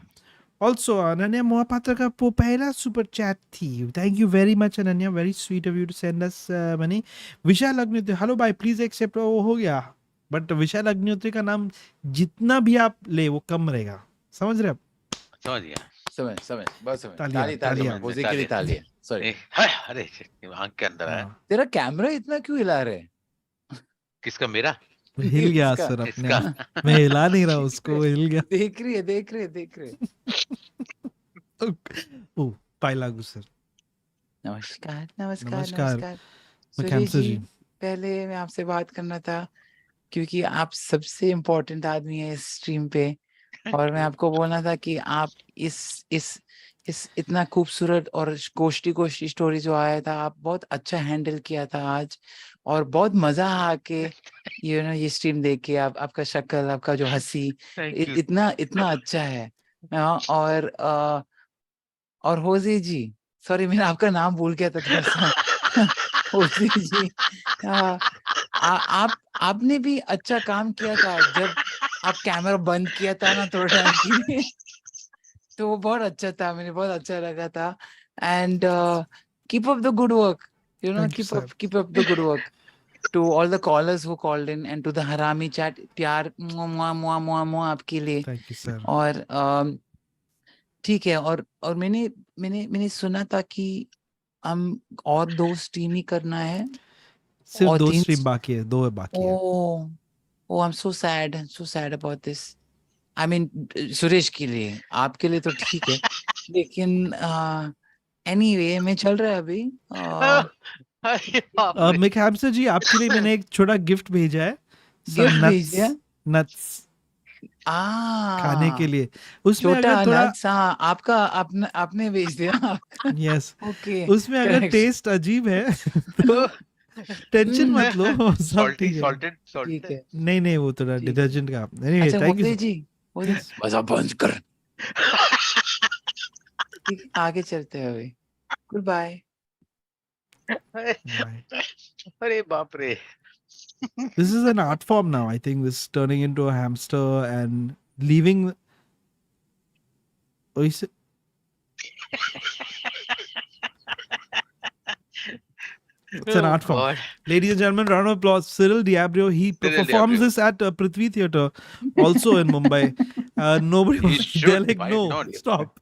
Also, Ananya Mohapatra का पहला सुपर चैट थी. Thank you very much, Ananya. Very sweet of you to send us money. Vishal Agnihotri, hello bye, please accept. वो हो गया. But विशाल अग्निहोत्री का नाम जितना भी आप ले वो कम रहेगा. समझ रहे आप? समझ गया. समझ बस समझ. तालियां, तालियां होजे के लिए तालियां. सॉरी. अरे आंख के अंदर आया. तेरा कैमरा इतना क्यों हिला रहे? किसका? मेरा हिल गया सर अपने आप. मैं हिला नहीं रहा उसको, वो हिल गया. देख रही है. ओ पाइलागु सर. नमस्कार. सुरेश जी, पहले मैं आपसे बात करना था क्योंकि आप सबसे इम्पोर्टेंट आदमी है इस स्ट्रीम पे, और मैं आपको बोलना था कि आप इस इतना खूबसूरत और गोष्ठी स्टोरी जो आया था, आप बहुत अच्छा हैंडल किया था आज, और बहुत मजा आके ये स्ट्रीम देख के. आपका शक्ल, आपका जो हंसी इतना अच्छा है. और होजे जी, सॉरी मैंने आपका नाम भूल गया था थोड़ा सा. होजे जी, आपने भी अच्छा काम किया था जब आप कैमरा बंद किया था ना थोड़ा टाइम के लिए, तो वो बहुत अच्छा था. मुझे बहुत अच्छा लगा था. And keep up the good work, keep up the good work. To all the callers who called in and to the Harami chat, प्यार मुआ आपके लिए. Thank you sir. और ठीक है. और मैंने सुना था कि हम और 2 स्ट्रीम ही करना है. सिर्फ और 2 3 स्ट्रीम बाकी है, 2 बाकी है. Oh, I'm so sad about this. I mean, Suresh के लिए, आपके लिए तो ठीक है, लेकिन anyway मैं चल रहा है अभी. मिक हैमस्टर जी, आपके लिए मैंने एक छोटा गिफ्ट भेजा है. गिफ्ट भेज दिया? नट्स खाने के लिए. उसमें छोटा अगर थोड़ा nuts, हाँ, आपका आपने भेज दिया. यस, Okay, उसमें अगर correct. टेस्ट अजीब है तो टेंशन मत लो, सब ठीक है. सॉल्टेड ठीक है. नहीं वो थोड़ा ठीक है. डिटर्जेंट का. एनीवे, अच्छा थैंक होजे यू. जी, बस आप बंद कर. ठीक है, आगे चलते हैं अभी. Goodbye. अरे बाप रे. This is an art form now. I think this is turning into a hamster and leaving. Oh, is it? It's an art form. Ladies and gentlemen, round of applause. Cyril Diabrio. He Cyril performs Diabrio. this at Prithvi Theatre, also in Mumbai. Nobody He was should. they're like, Why no, not? stop.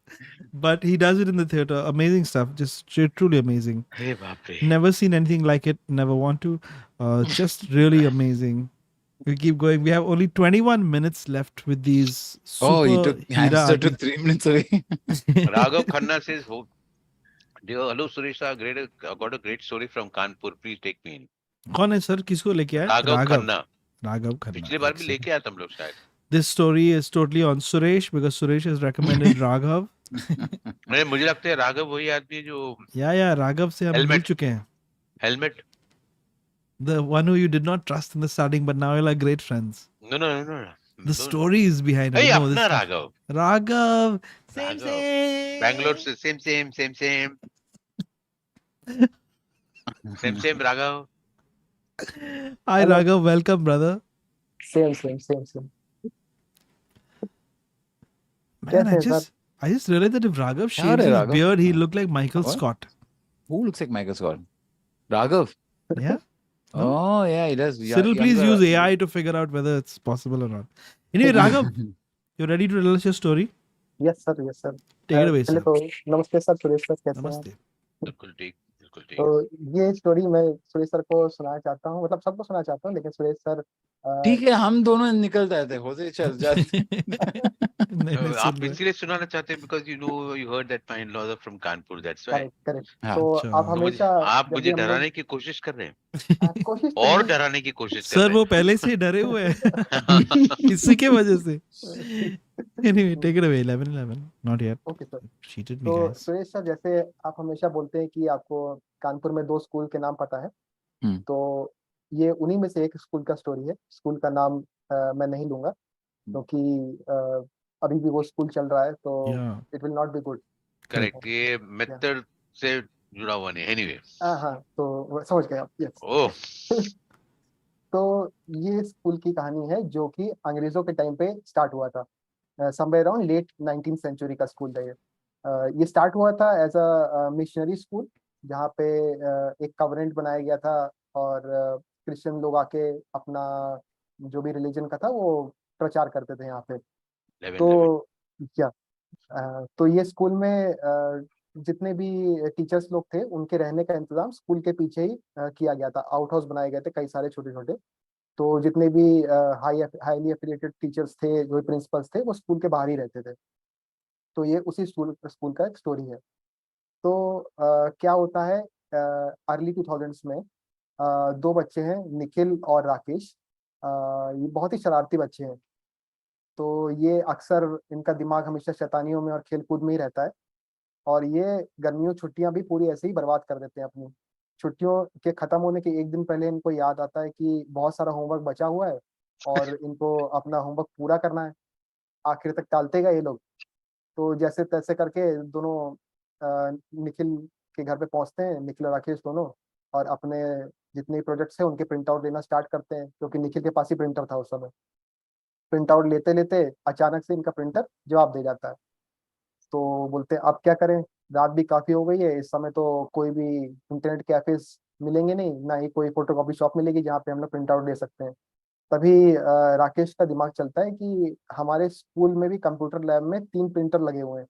But he does it in the theatre. Amazing stuff. Just truly amazing. अरे बाप रे. Never seen anything like it. Never want to. Just really amazing. We keep going. We have only 21 minutes left with these super Oh, he took Hira hamster to artists. 3 minutes away. Raghav Khanna says, "Dear, hello Suresh, I got a great story from Kanpur. Please take me in." कौन है sir? किसको लेके आए? राघव खन्ना. राघव खन्ना. पिछली बार भी लेके आया था हम लोग शायद. This story is totally on Suresh because Suresh has recommended Raghav. नहीं, मुझे लगता है राघव वही आदमी है जो Yeah, Raghav से हम मिल Helmet. चुके हैं. Helmet. The one who you did not trust in the starting, but now you're like great friends. No. The story is behind it. Hey, No, अपना this Raghav. Raghav. Same, Raghav. same. Bangalore से same. Same Raghav. Hi, Raghav. Welcome, brother. Same. Man, I just realized that if Raghav क्या shaves रे his Raghav? beard, he look like Michael What? Scott. Who looks like Michael Scott? Raghav. Yeah. Oh yeah, he does. Cyril, please use AI to figure out whether it's possible or not. Anyway, Raghav, you ready to tell us your story? Yes, sir. Take it away, पहले sir. तो नमस्ते sir, Suresh sir, कैसे हैं? Namaste. बिल्कुल ठीक. तो ये story मैं सुरेश सर को सुनाना चाहता हूँ, मतलब सबको सुनाना चाहता हूँ, लेकिन सुरेश सर ठीक है, हम दोनों निकल जाते हैं. होजे चल जाते. नहीं नहीं आप सुन रहे इसलिए सुनाना चाहते हैं because you heard that my in-laws are from Kanpur, that's why. Correct correct. हाँ तो अच्छा आप तो मुझे हमेशा आप जब भी मुझे हम लोग डराने की कोशिश कर रहे हैं कोशिश और नहीं डराने की कोशिश कर सर रहे वो पहले से ही डरे हुए हैं हैं। इसी के वजह से anyway take it away 11 not yet okay sir. Cheated me तो गाइस सुरेश सर, जैसे आप हमेशा बोलते हैं कि आपको कानपुर में 2 स्कूल के नाम पता है, हम्म। तो ये उन्हीं में से एक स्कूल का स्टोरी है। स्कूल का नाम मैं नहीं लूंगा क्योंकि अभी भी वो स्कूल चल रहा है, तो या it will not be good. Correct, ये मेथड से जुड़ा हुआ नहीं। एनीवे, हाँ, तो समझ गए आप। यस। ओह तो ये स्कूल की कहानी है जो कि अंग्रेजों के टाइम पे स्टार्ट हुआ था। Somewhere around late 19th century का स्कूल है ये। ये स्टार्ट हुआ था एज अ मिशनरी स्कूल, जहाँ पे एक कवरेंट बनाया गया था और क्रिश्चियन लोग आके अपना जो भी रिलीजन का था वो प्रचार करते थे यहाँ पे। तो क्या तो ये स्कूल में जितने भी टीचर्स लोग थे उनके रहने का इंतजाम स्कूल के पीछे ही किया गया था। आउट हाउस बनाए गए थे कई सारे छोटे छोटे। तो जितने भी हाईली एफिलिएटेड टीचर्स थे, जो प्रिंसिपल्स थे, वो स्कूल के बाहर ही रहते थे। तो ये उसी स्कूल स्कूल का एक स्टोरी है। तो क्या होता है, अर्ली 2000s में 2 बच्चे हैं, निखिल और राकेश। ये बहुत ही शरारती बच्चे हैं। तो ये अक्सर इनका दिमाग हमेशा शैतानियों में और खेल कूद में ही रहता है। और ये गर्मियों छुट्टियां भी पूरी ऐसे ही बर्बाद कर देते हैं अपनी। छुट्टियों के खत्म होने के एक दिन पहले इनको याद आता है कि बहुत सारा होमवर्क बचा हुआ है और इनको अपना होमवर्क पूरा करना है। आखिर तक टालते गए ये लोग। तो जैसे तैसे करके दोनों निखिल के घर पे पहुंचते हैं, निखिल और राकेश दोनों, और अपने जितने प्रोजेक्ट्स हैं उनके प्रिंट आउट लेना स्टार्ट करते हैं, क्योंकि निखिल के पास ही प्रिंटर था उस समय। प्रिंट आउट लेते लेते अचानक से इनका प्रिंटर जवाब दे जाता है। तो बोलते हैं अब क्या करें, रात भी काफी हो गई है, इस समय तो कोई भी इंटरनेट कैफेज मिलेंगे नहीं, ना ही कोई फोटोकॉपी शॉप मिलेगी जहाँ पे हम लोग प्रिंट आउट ले सकते हैं। तभी राकेश का दिमाग चलता है कि हमारे स्कूल में भी कंप्यूटर लैब में 3 प्रिंटर लगे हुए हैं,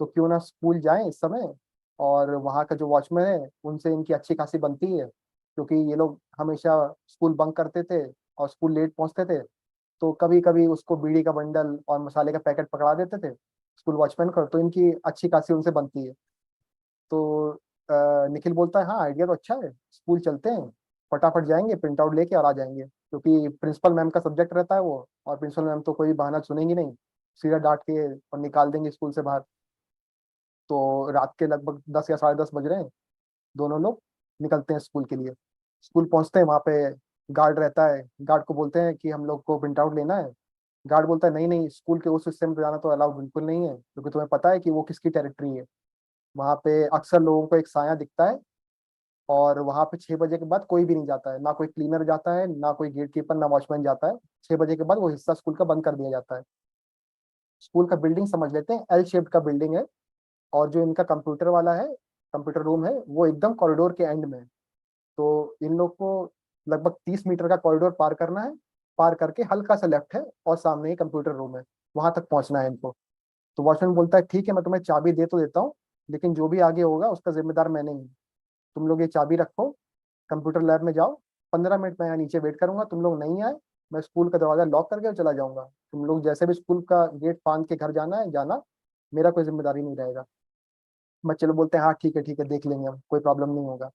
तो क्यों ना स्कूल जाएं इस समय, और वहाँ का जो वॉचमैन है उनसे इनकी अच्छी खासी बनती है, क्योंकि ये लोग हमेशा स्कूल बंक करते थे और स्कूल लेट पहुंचते थे। तो कभी कभी उसको बीड़ी का बंडल और मसाले का पैकेट पकड़ा देते थे स्कूल वॉचमैन को, तो इनकी अच्छी खासी उनसे बनती है। तो निखिल बोलता है हाँ आइडिया तो अच्छा है, स्कूल चलते हैं, फटाफट जाएंगे, प्रिंट आउट लेके और आ जाएंगे, क्योंकि प्रिंसिपल मैम का सब्जेक्ट रहता है वो, और प्रिंसिपल मैम तो कोई बहाना सुनेंगी नहीं, सीधा डांट के और निकाल देंगे स्कूल से बाहर। तो रात के लगभग 10 या 10:30 बज रहे हैं, दोनों लोग निकलते हैं स्कूल के लिए। स्कूल पहुंचते हैं, वहाँ पे गार्ड रहता है। गार्ड को बोलते हैं कि हम लोग को प्रिंट आउट लेना है। गार्ड बोलता है नहीं नहीं, स्कूल के उस हिस्से में जाना तो अलाउड बिल्कुल नहीं है, क्योंकि तुम्हें पता है कि वो किसकी टेरिटरी है। वहाँ पे अक्सर लोगों को एक साया दिखता है, और वहाँ पे 6 बजे के बाद कोई भी नहीं जाता है, ना कोई क्लीनर जाता है, ना कोई गेट कीपर, ना वॉचमैन जाता है। 6 बजे के बाद वो हिस्सा स्कूल का बंद कर दिया जाता है। स्कूल का बिल्डिंग समझ लेते हैं, एल शेप्ड का बिल्डिंग है, और जो इनका कंप्यूटर वाला है, कंप्यूटर रूम है, वो एकदम कॉरिडोर के एंड में है। तो इन लोग को लगभग 30 मीटर का कॉरिडोर पार करना है। पार करके हल्का सा लेफ्ट है और सामने ही कंप्यूटर रूम है, वहां तक पहुंचना है इनको। तो वॉचमैन बोलता है ठीक है, मैं तुम्हें चाबी दे तो देता हूँ, लेकिन जो भी आगे होगा उसका जिम्मेदार मैं नहीं हूँ। तुम लोग ये चाबी रखो, कंप्यूटर लैब में जाओ, 15 मिनट मैं यहाँ नीचे वेट करूंगा, तुम लोग नहीं आए मैं स्कूल का दरवाजा लॉक करके चला जाऊंगा। तुम लोग जैसे भी स्कूल का गेट फांद के घर जाना है जाना, मेरा कोई जिम्मेदारी नहीं रहेगा। बच्चे लोग बोलते हैं हाँ ठीक है देख लेंगे हम, कोई प्रॉब्लम नहीं होगा।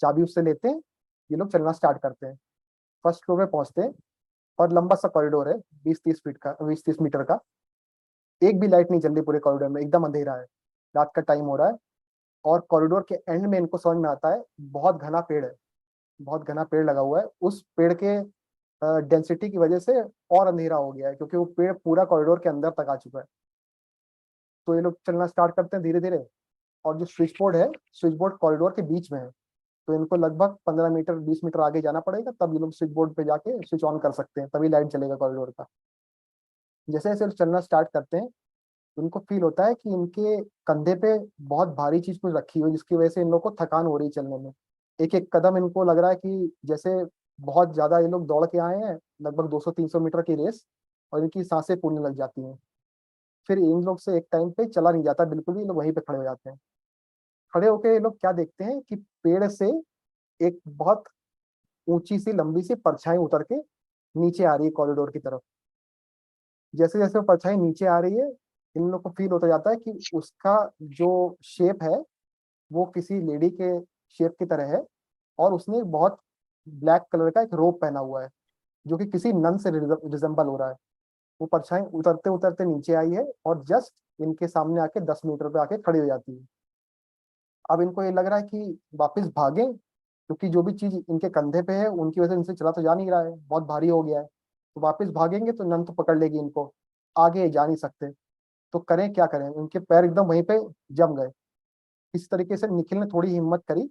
चाबी उससे लेते हैं, ये लोग चलना स्टार्ट करते हैं। फर्स्ट फ्लोर पे पहुंचते हैं, और लंबा सा कॉरिडोर है, 20-30 फीट का, 20-30 मीटर का। एक भी लाइट नहीं चल रही पूरे कॉरिडोर में, एकदम अंधेरा है, रात का टाइम हो रहा है। और कॉरिडोर के एंड में इनको समझ में आता है बहुत घना पेड़ है, बहुत घना पेड़ लगा हुआ है। उस पेड़ के डेंसिटी की वजह से और अंधेरा हो गया है, क्योंकि वो पेड़ पूरा कॉरिडोर के अंदर तक आ चुका है। तो ये लोग चलना स्टार्ट करते हैं धीरे धीरे, और जो स्विच बोर्ड है, स्विच बोर्ड कॉरिडोर के बीच में है। तो इनको लगभग 15 मीटर 20 मीटर आगे जाना पड़ेगा, तब ये लोग स्विच बोर्ड पे जाके स्विच ऑन कर सकते हैं, तभी लाइट चलेगा कॉरिडोर का। जैसे जैसे चलना स्टार्ट करते हैं, उनको फील होता है कि इनके कंधे पे बहुत भारी चीज कुछ रखी हुई है, जिसकी वजह से इन लोग को थकान हो रही है चलने में। एक एक कदम इनको लग रहा है कि जैसे बहुत ज्यादा ये लोग दौड़ के आए हैं, लगभग 200-300 मीटर की रेस, और इनकी सांसें फूलने लग जाती हैं। फिर इन लोग से एक टाइम पे चला नहीं जाता बिल्कुल भी, ये लोग वहीं पे खड़े हो जाते हैं। खड़े होके ये लोग क्या देखते हैं कि पेड़ से एक बहुत ऊंची सी लंबी सी परछाई उतर के नीचे आ रही है कॉरिडोर की तरफ। जैसे जैसे वो परछाई नीचे आ रही है, इन लोग को फील होता जाता है कि उसका जो शेप है वो किसी लेडी के शेप की तरह है, और उसने बहुत ब्लैक कलर का एक रोब पहना हुआ है जो कि किसी नन से रिजेंबल हो रहा है। वो परछाई उतरते उतरते नीचे आई है और जस्ट इनके सामने आके 10 मीटर पे आके खड़ी हो जाती है। अब इनको ये लग रहा है कि वापस भागे, क्योंकि जो भी चीज इनके कंधे पे है उनकी वजह से इनसे चला तो जा नहीं रहा है, बहुत भारी हो गया है। तो वापस भागेंगे तो नन तो पकड़ लेगी इनको, आगे जा नहीं सकते। तो करें क्या करें, उनके पैर एकदम वहीं पे जम गए। इस तरीके से निखिल ने थोड़ी हिम्मत करी,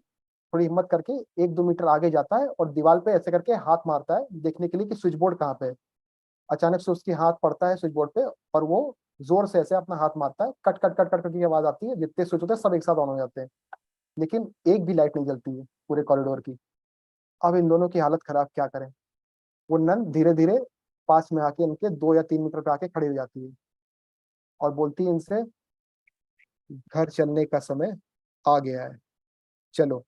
थोड़ी हिम्मत करके 1-2 मीटर आगे जाता है और दीवार पे ऐसे करके हाथ मारता है देखने के लिए कि स्विच बोर्ड कहाँ पे है। अचानक से उसकी हाथ पड़ता है स्विच बोर्ड पे और वो जोर से ऐसे अपना हाथ मारता है, cut cut cut cut cut की आवाज आती है, जितने स्विच होते हैं सब एक साथ ऑन हो जाते हैं, लेकिन एक भी लाइट नहीं जलती है पूरे कॉरिडोर की। अब इन दोनों की हालत खराब, क्या करें। वो नन धीरे धीरे पास में आके इनके 2 या 3 मीटर पे आके खड़ी हो जाती है और बोलती है इनसे, घर चलने का समय आ गया है, चलो।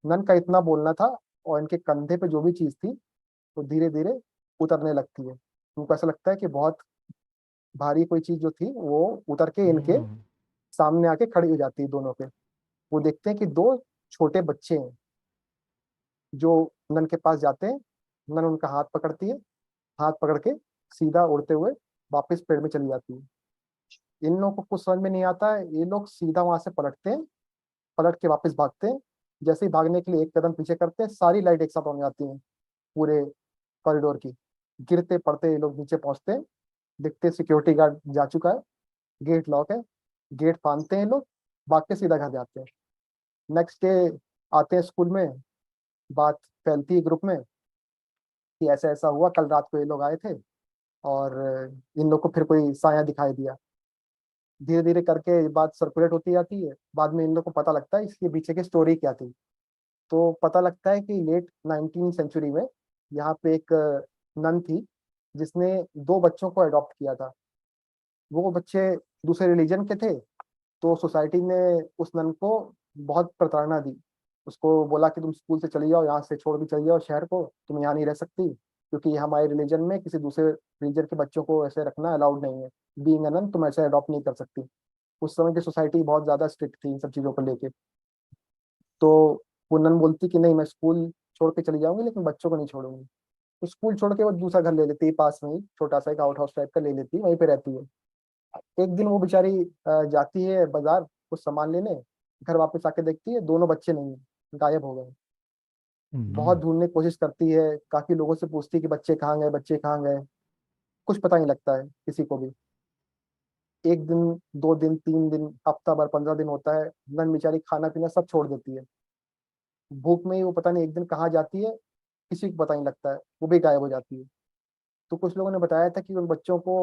नन का इतना बोलना था और इनके कंधे पे जो भी चीज थी वो धीरे धीरे उतरने लगती है। उनको ऐसा लगता है कि बहुत भारी कोई चीज जो थी वो उतर के इनके सामने आके खड़ी हो जाती है दोनों पे। वो देखते हैं कि 2 छोटे बच्चे हैं जो नन के पास जाते हैं। नन उनका हाथ पकड़ती है, हाथ पकड़ के सीधा उड़ते हुए वापस पेड़ में चली जाती है। इन लोगों को कुछ समझ में नहीं आता है, ये लोग सीधा वहां से पलटते हैं, पलट के वापस भागते हैं। जैसे ही भागने के लिए एक कदम पीछे करते हैं, सारी लाइट एक साथ हो जाती हैं पूरे कॉरिडोर की। गिरते पड़ते ये लोग नीचे पहुंचते हैं, दिखते सिक्योरिटी गार्ड जा चुका है, गेट लॉक है, गेट फांदते हैं लोग, भाग के सीधा घर जाते हैं। नेक्स्ट डे आते हैं स्कूल में, बात फैलती है ग्रुप में कि ऐसा ऐसा हुआ, कल रात को ये लोग आए थे और इन लोग को फिर कोई साया दिखाई दिया। धीरे धीरे करके बात सर्कुलेट होती जाती है। बाद में इन लोग को पता लगता है इसके पीछे की स्टोरी क्या थी। तो पता लगता है कि लेट 19वीं सेंचुरी में यहाँ पे एक नन थी जिसने 2 बच्चों को अडॉप्ट किया था। वो बच्चे दूसरे रिलीजन के थे, तो सोसाइटी ने उस नन को बहुत प्रताड़ना दी। उसको बोला कि तुम स्कूल से चली जाओ, यहाँ से छोड़ के चली जाओ शहर को, तुम यहाँ नहीं रह सकती, क्योंकि हमारे रिलीजन में किसी दूसरे रिलीजन के बच्चों को ऐसे रखना अलाउड नहीं है। बीइंग अ नन तुम ऐसे अडॉप्ट नहीं कर सकती। उस समय की सोसाइटी बहुत ज्यादा स्ट्रिक्ट थी इन सब चीजों को लेके। तो वो नन बोलती कि नहीं, मैं स्कूल छोड़ के चली जाऊंगी लेकिन बच्चों को नहीं छोड़ूंगी। तो स्कूल छोड़ के वो दूसरा घर ले लेती है, पास में ही छोटा सा एक आउट हाउस टाइप का ले लेती है, वहीं पे रहती है। एक दिन वो बेचारी जाती है बाजार कुछ सामान लेने, घर वापस आके देखती है दोनों बच्चे नहीं है, गायब हो गए। बहुत ढूंढने की कोशिश करती है, काफी लोगों से पूछती है कि बच्चे कहाँ गए, बच्चे कहाँ गए, कुछ पता नहीं लगता है किसी को भी। 1 दिन, 2 दिन, 3 दिन, हफ्ता भर, 15 दिन होता है, नन बेचारी खाना पीना सब छोड़ देती है। भूख में ही वो पता नहीं एक दिन कहाँ जाती है, किसी को पता नहीं लगता है, वो भी गायब हो जाती है। तो कुछ लोगों ने बताया था कि उन बच्चों को,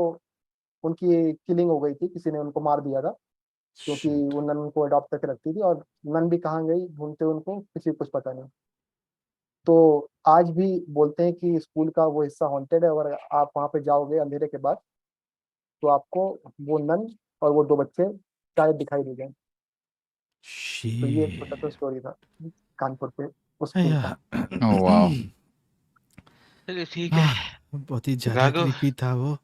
उनकी किलिंग हो गई थी, किसी ने उनको मार दिया था, क्योंकि वो नन उनको अडॉप्ट करके रखती थी। और नन भी कहाँ गई ढूंढते उनको, किसी को कुछ पता नहीं। तो आज भी बोलते हैं कि स्कूल का वो हिस्सा हॉन्टेड है, और आप वहां पे जाओगे अंधेरे के बाद तो आपको वो नन और वो 2 बच्चे शायद दिखाई दे जाए। तो ये एक छोटा सा स्टोरी था कानपुर पे उस स्कूल का। Oh wow. चलिए ठीक है। बहुत ही ज्यादा राघव, क्रीपी था वो।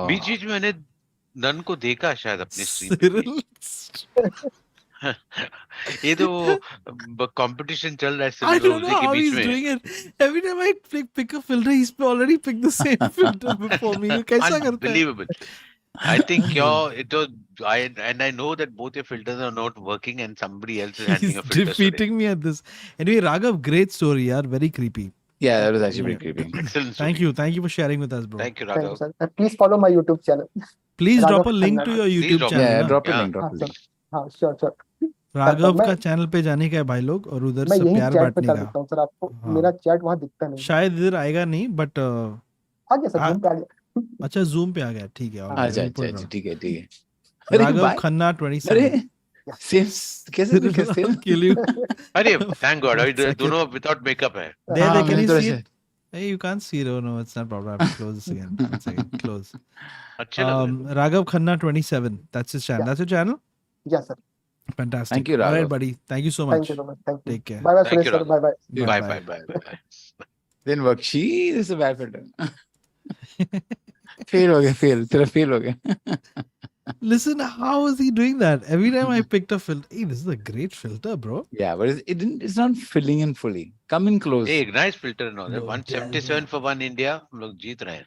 बीच बीच में मैंने नन को देखा शायद अपने स्ट्रीम पे भी। ये तो कंपटीशन चल रहा है I सिल्वर don't know रोजे के how बीच he's में। doing it. Every time I pick a filter, he's already picked the same filter before me. ये कैसा करता है? Unbelievable. I think I know that both your filters are not working and somebody else is handling He's a filter today. defeating me at this. Anyway, Raghav, great story, yaar. Very creepy. Yeah, that was actually pretty creepy. Excellent Thank story. you. Thank you for sharing with us, bro. Thank you, Thank you, Raghav. sir. Please follow my YouTube channel. Please Raghav drop a link to Khanna. your Please YouTube drop channel. Yeah, ना? drop a Yeah. link, drop a link. हाँ sure. Raghav का channel पे जाने का है भाई लोग, और उधर मैं से यही प्यार चैट पे बांटने कर का। देता हूँ सर आपको। हाँ। मेरा चैट वहाँ दिखता नहीं है। शायद इधर आएगा नहीं, बट आ गया सर, Zoom पे आ गया। अच्छा जूम पे आ गया, ठीक है। all right, अच्छा we'll अच्छा put it अच्छा, on. ठीक है ठीक है। अरे राघव भाई, खन्ना 27. अरे सेम कैसे दिखे I'll सेम? kill you. अरे thank God, One अभी second. दोनों without makeup है। There, हाँ, can मुझे you थोड़ा see सा it? Hey, you can't see it. Oh no, it's not problem. I have to close this again. One second, close. अच्छे लग रहे हैं। Raghav Khanna 27. That's his channel. Yeah. That's your channel? Yes, sir. Fantastic. Thank you, All right, Raghav. buddy. Thank you so Thank much. you so much. Thank you. Take care. Bye bye, Thank Suresh you, sir. Raghav. Bye bye. Bye bye bye bye. Then Vakshi, this is a bad filter. Fail हो गया, fail, तेरा fail हो गया. Listen, how is he doing that? Every time I picked a filter, hey, this is a great filter, bro. Yeah, but it's not filling in fully. Come in close. Hey, nice filter now. No, 177 for one India. हम लोग जीत रहे हैं.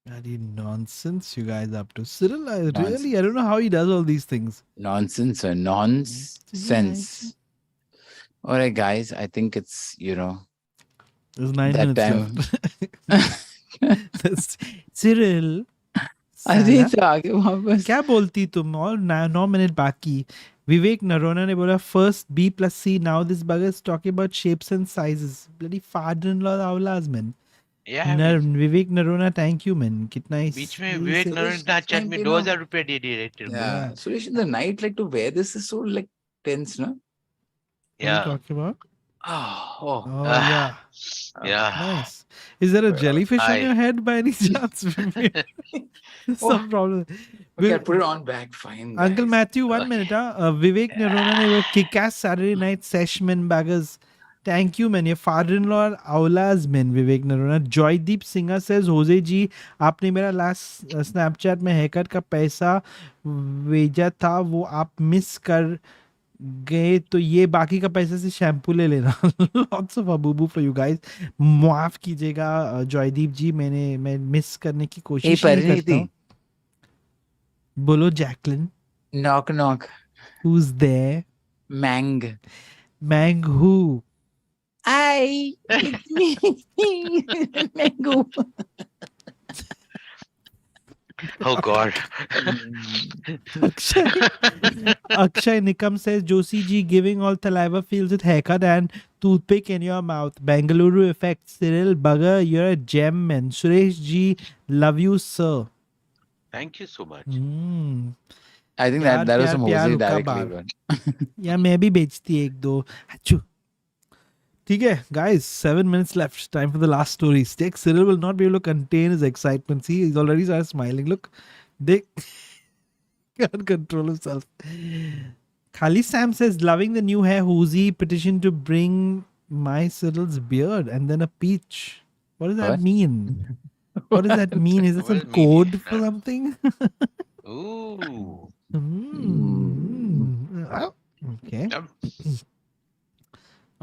Bloody nonsense you guys up to. Cyril, I don't know how he does all these things. Nonsense, sir. Nonsense. All right, guys. I think it's, There's 9 that minutes time. left. Cyril. अरे साला, तो आगे वापस. क्या बोलती तुम? और 9 minute बाकी. विवेक नरोना ने बोला first B plus C. Now this bugger is talking about shapes and sizes. Bloody father-in-law Avlas, man. Yeah. Vivek Noronha, thank you, man. कितना ही बीच में विवेक नरेंद्र इतना अच्छा में 2000 रुपए दे दिए director. Yeah. Suresh, in the night, like to wear this is so like tense, no? What are you talking about? Oh, yeah. Yeah. Nice. Is there a jellyfish on Hi. your head by any chance? Some problem. Okay, I'll put it on back. Fine. Uncle Matthew, 1 minute. Vivek Narona ne wo kick-ass Saturday night seshman baggers. Thank you, man. Your father-in-law Aulas, man. Vivek Narona. Joydeep Singha says, Hoezaay ji, आपने मेरा last Snapchat में haircut का पैसा भेजा था, वो आप miss कर गए, तो ये बाकी का पैसे से शैम्पू ले लेना. Lots of abubu for you guys. माफ कीजिएगा जॉयदीप जी, मैं मिस करने की कोशिश नहीं करता हूँ. बोलो Jacqueline. Knock, knock. Who's there? Mang. Mang who? Hi. It's me. Mango. Oh God. Akshay Nikam says, Joshi ji, giving all saliva feels with haircut and toothpick in your mouth. Bengaluru effect. Cyril Bugger, you're a gem, man. Suresh ji, love you, sir. Thank you so much. I think that was from Hoezaay directly. या मैं भी बेचती एक दो. अच्छू. ठीक है, guys, 7 minutes left. Time for the last story. Steak Cyril will not be able to contain his excitement. See, he's already started smiling. Look, they can't control himself. Khali Sam says, loving the new hair. Hoezaay petition to bring my Cyril's beard and then a peach. What does that mean? What does that mean? Is this some code for something? Ooh. Okay.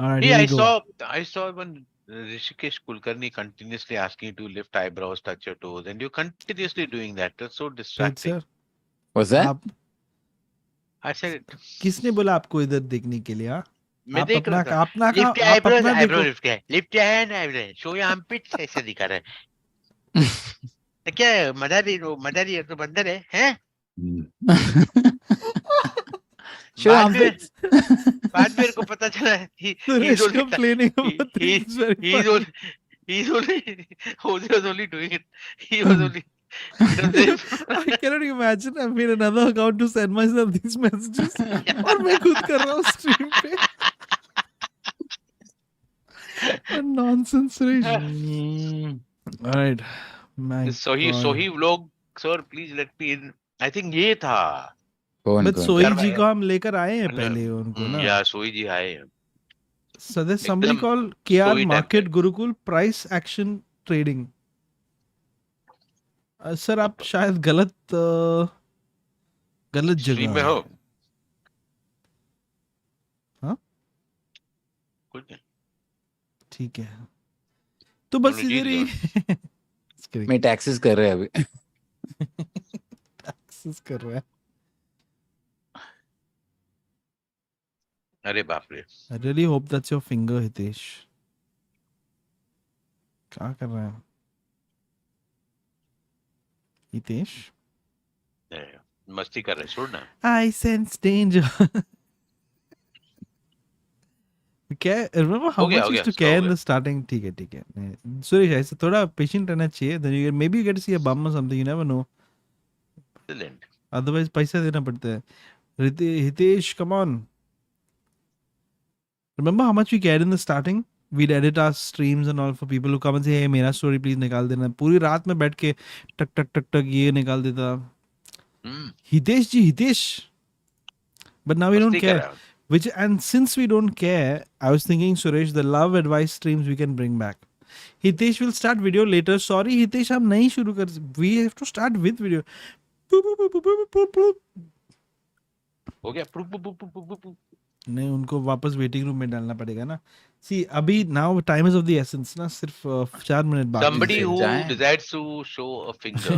All right. Yeah, here we I saw when Rishikesh Kulkarni continuously asking you to lift eyebrows, touch your toes, and you're continuously doing that. That's so distracting. What's that? I said it. किसने बोला आपको इधर देखने के लिए? हाँ? मैं आप देख रहा था. अपना Lift your आप eyebrows, अपना eyebrow देखो. lift है. Lift your hand, eyebrow. Show your armpits. ऐसे दिखा रहा है. तो क्या है? मदारी है तो बंदर है, हैं? Show armpits. बाद में मेरे को पता चला है. He's only complaining about things. He's only Hoezaay was only doing it. He was only. I cannot imagine. I made another account to send myself these messages. और मैं खुद कर रहा हूँ stream पे. What nonsense, Suresh. All right. So he vlog. Sir, please let me in. I think ये था. But सोई जी को हम लेकर आए हैं पहले उनको ना. Yeah, सोई जी आए हैं. So there's somebody called KR Market Gurukul Price Action Trading. Sir आप शायद गलत जगह में हो. हाँ? कुछ नहीं. ठीक है. तो बस इधर ही. मैं टैक्सेस कर रहा है अभी. टैक्सेस कर रहा है. अरे बाप रे. I really hope that's your finger, Hitesh. क्या कर रहा है? हितेश? मस्ती कर रहे, छोड़ना. I sense danger. Remember how much used to care in the starting? ठीक है. सुरेश ऐसे थोड़ा patient रहना चाहिए. Then you maybe you get to see a bum or something. You never know. Excellent. Otherwise पैसा देना पड़ता है. Hitesh, come on. Remember how much we cared in the starting? We'd edit our streams and all for people who come and say, hey, मेरा story please निकाल देना. पूरी रात में बैठ के टक ये निकाल देता. Hitesh. But now we don't care. And since we don't care, I was thinking, Suresh, the love advice streams we can bring back. Hitesh will start video later. Sorry Hitesh हम नहीं शुरू कर. We have to start with video. हो गया प्रू, प्रू, प्रू, प्रू, प्रू, प्रू. नहीं उनको वापस वेटिंग रूम में डालना पड़ेगा ना. See अभी now time is of the essence ना. सिर्फ 4 मिनट बाकी. Somebody who decides to show a finger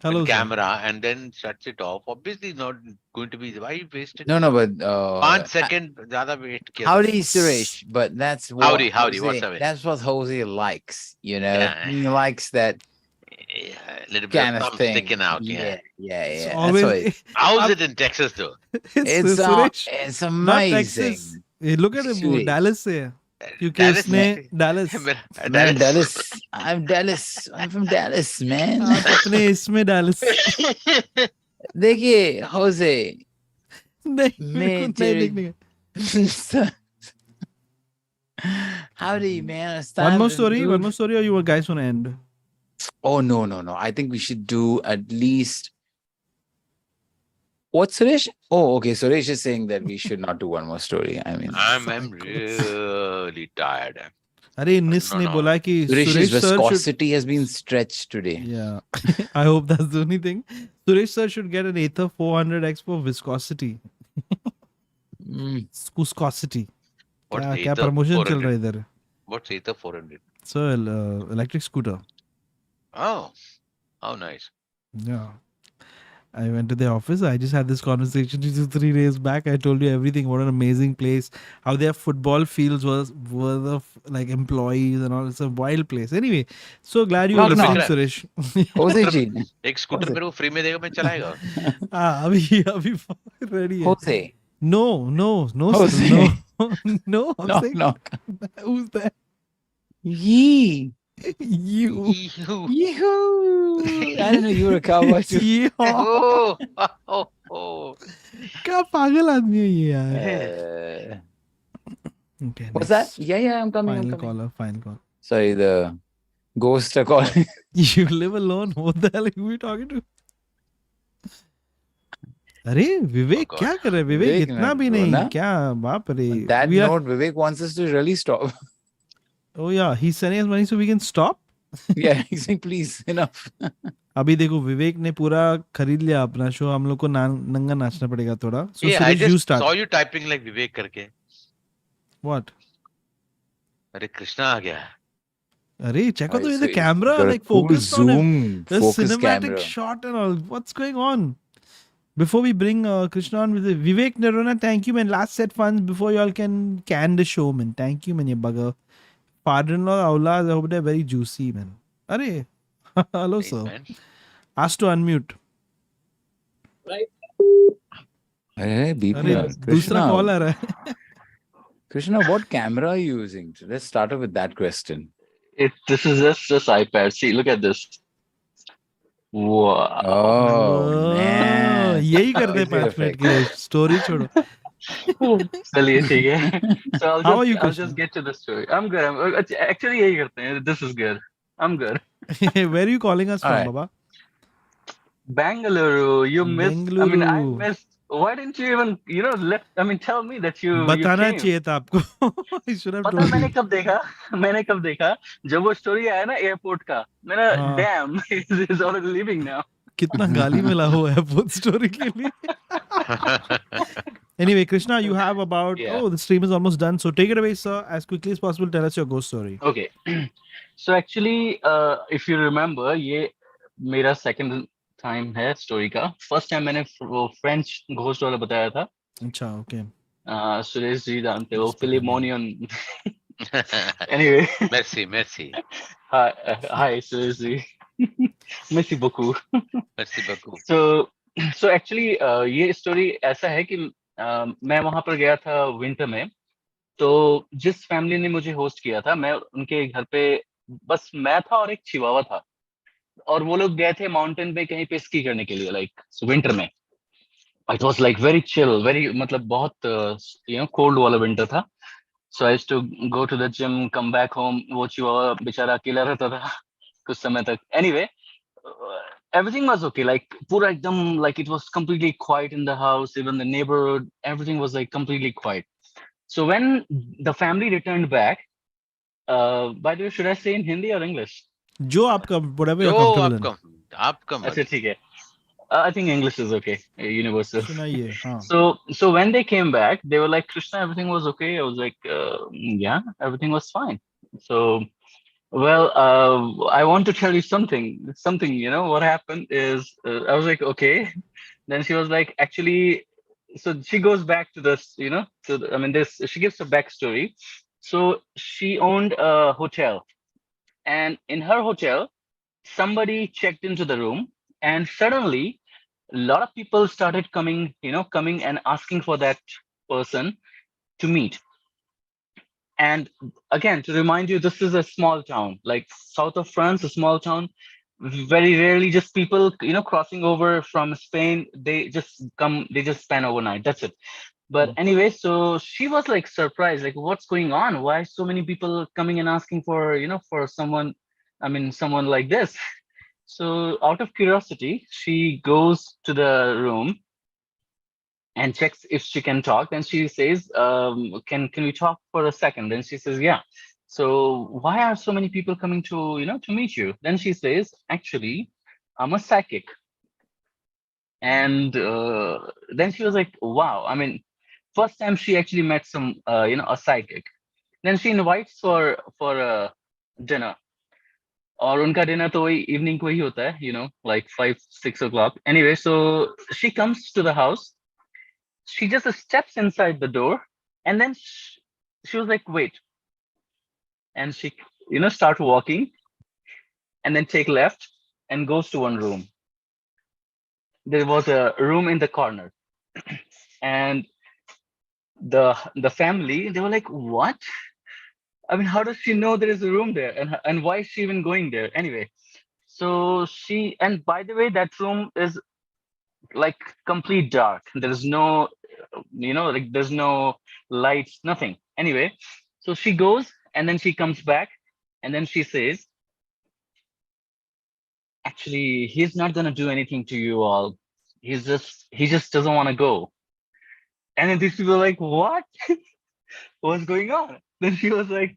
Hello, on sir. camera and then shuts it off, obviously not going to be. Why you wasted? No, but 5 second ज़्यादा wait किया. howdy Suresh, but that's what Howdy, Hoezaay- what's up? that's what Hoezaay likes, you know. Yeah. He likes that Little bit kind of of thumb thing. sticking out. Yeah. Yeah. That's always- what it- How's it in Texas though? it's Suresh, it's not amazing. Texas. Hey, look at him. वो Sweet. Dallas से है. क्योंकि Dallas उसने में- Dallas. Man, Dallas. I'm Dallas. I'm from Dallas, man. आप अपने इसमें Dallas. देखिए Hoezaay, नहीं मैं मेरे को नहीं तेरे- देखने का. howdy, man. It's One time more to story. do- One more story, or you guys want to end? Oh no. I think we should do at least. What, Suresh? Oh, okay. Suresh is saying that we should not do one more story. I mean, I'm really tired. अरे निस No, ने no. बोला कि Suresh's Suresh sir should. viscosity has been stretched today. Yeah, I hope that's the only thing. Suresh sir should get an Aether 400X for viscosity. Viscosity. What's क्या क्या Aether promotion चल 400? रहा है इधर. What's Aether 400? So electric scooter. Oh, how nice. Yeah. I went to the office. I just had this conversation 2-3 days back. I told you everything. What an amazing place. How their football fields were the like employees and all. It's a wild place. Anyway, so glad you were Knock, listening, knock. Suresh. Hoezaay ji. एक scooter मेरे को free में देगा मैं चलाएगा. अभी ready है. Hoezaay. No, sir, Hoezaay. no. I'm Knock, saying, knock. who's that? Yee. You. Yoo-hoo. I didn't know you were a cowboy too. Oh, oh, oh. क्या पागल आदमी है ये यार. Okay. What's next. that? Yeah, I'm coming. I'm Final coming. call. Sorry, the ghosts are calling. You live alone. What the hell are you talking to? अरे विवेक God. क्या कर रहे हैं? विवेक विवेक इतना ना भी bro, नहीं. ना? क्या बाप रे. On that We are- note, Vivek wants us to really stop. Oh yeah, he's sending us money so we can stop. Yeah, he's saying, please, enough. अभी देखो विवेक ने पूरा खरीद लिया अपना शो. हम लोग को नंगा नाचना पड़ेगा थोड़ा. So Yeah, I Suresh, you just start. saw you typing like Vivek करके. What? अरे कृष्णा आ गया. अरे check out Oh, the so camera got a like cool focused on him. zoom The focus cinematic camera. shot and all. What's going on? Before we bring Krishna on with it, Vivek Narona, thank you man. Last set funds before y'all can the show man. Thank you man, you bugger. Father-in-law, Aulas, I hope they're very juicy man. Arey, hello Nice, sir. man. Ask to unmute. Hey, beep अरे me. दूसरा call आ रहा है. Krishna, what camera are you using? So let's start off with that question. This is just iPad. See, look at this. Wow. Oh, man. यही कर दे 5 minute की story छोड़ो. चलिए ठीक है. So How are you, I'll Krishna? just get to the story. I'm good. Actually यही करते हैं. This is good. I'm good. Where are you calling us from, Alright. Baba? Bangalore. You missed. I mean, I Bengaluru. missed. Why didn't you even, tell me that you बताना came? चाहिए था आपको. I should have पता told मैंने you. कब देखा जब वो स्टोरी आया ना एयरपोर्ट का. मैंने हाँ. damn, he's already leaving now. कितना गाली मिला हुआ है वो स्टोरी के लिए. Anyway, Krishna, you have about the stream is almost done, so take it away, sir. As quickly as possible, tell us your ghost story. Okay. So actually, if you remember, ये मेरा second time है story का. First time मैंने वो French ghost वाला बताया था. अच्छा, okay. सुरेश जी जानते हो, Philemonian. Anyway. Merci. Hi, Suresh ji. Merci beaucoup. Merci beaucoup. So actually ये story ऐसा है कि मैं वहां पर गया था विंटर में. तो जिस फैमिली ने मुझे होस्ट किया था, मैं उनके घर पे बस मैं था और एक चिवावा था. और वो लोग गए थे माउंटेन पे कहीं पे स्की करने के लिए, लाइक विंटर में. It was like very chill, very मतलब बहुत कोल्ड वाला विंटर था. So I used to go to the gym, come back home. वो चिवावा बेचारा अकेला रहता था कुछ समय तक. Anyway, everything was okay, like pura ekdam, like it was completely quiet in the house, even the neighborhood, everything was like completely quiet. So when the family returned back, By the way, should I say in Hindi or English? जो आपका whatever you're जो comfortable in. आपका मन अच्छा ठीक है. I think English is okay, universal. सुनाइए हाँ. So when they came back, they were like, Krishna, everything was okay. I was like, yeah, everything was fine. So, well, I want to tell you something. Something, what happened is, I was like, okay. Then she was like, actually, so she goes back to this, she gives a backstory. So she owned a hotel, and in her hotel, somebody checked into the room, and suddenly a lot of people started coming and asking for that person to meet. And again, to remind you, this is a small town, like south of France, a small town. Very rarely just people, crossing over from Spain, they just spend overnight. That's it. But anyway, so she was like surprised, like what's going on? Why so many people coming and asking for, for someone, someone like this? So out of curiosity, she goes to the room and checks if she can talk. Then she says, can we talk for a second? Then she says, yeah. So why are so many people coming to, to meet you? Then she says, actually, I'm a psychic. And then she was like, wow. First time she actually met some, a psychic. Then she invites for a dinner. और उनका dinner तो वही evening को ही होता है, like 5-6 o'clock. Anyway, so she comes to the house. She just steps inside the door, and then she was like, wait. And she, start walking, and then take left and goes to one room. There was a room in the corner. And the family, they were like, what? How does she know there is a room there? And why is she even going there? Anyway, so and by the way, that room is like complete dark. There's no, there's no lights, nothing. Anyway, so she goes, and then she comes back, and then she says, actually, he's not gonna do anything to you all. He just doesn't want to go. And then these people are like, what? What's going on? Then she was like,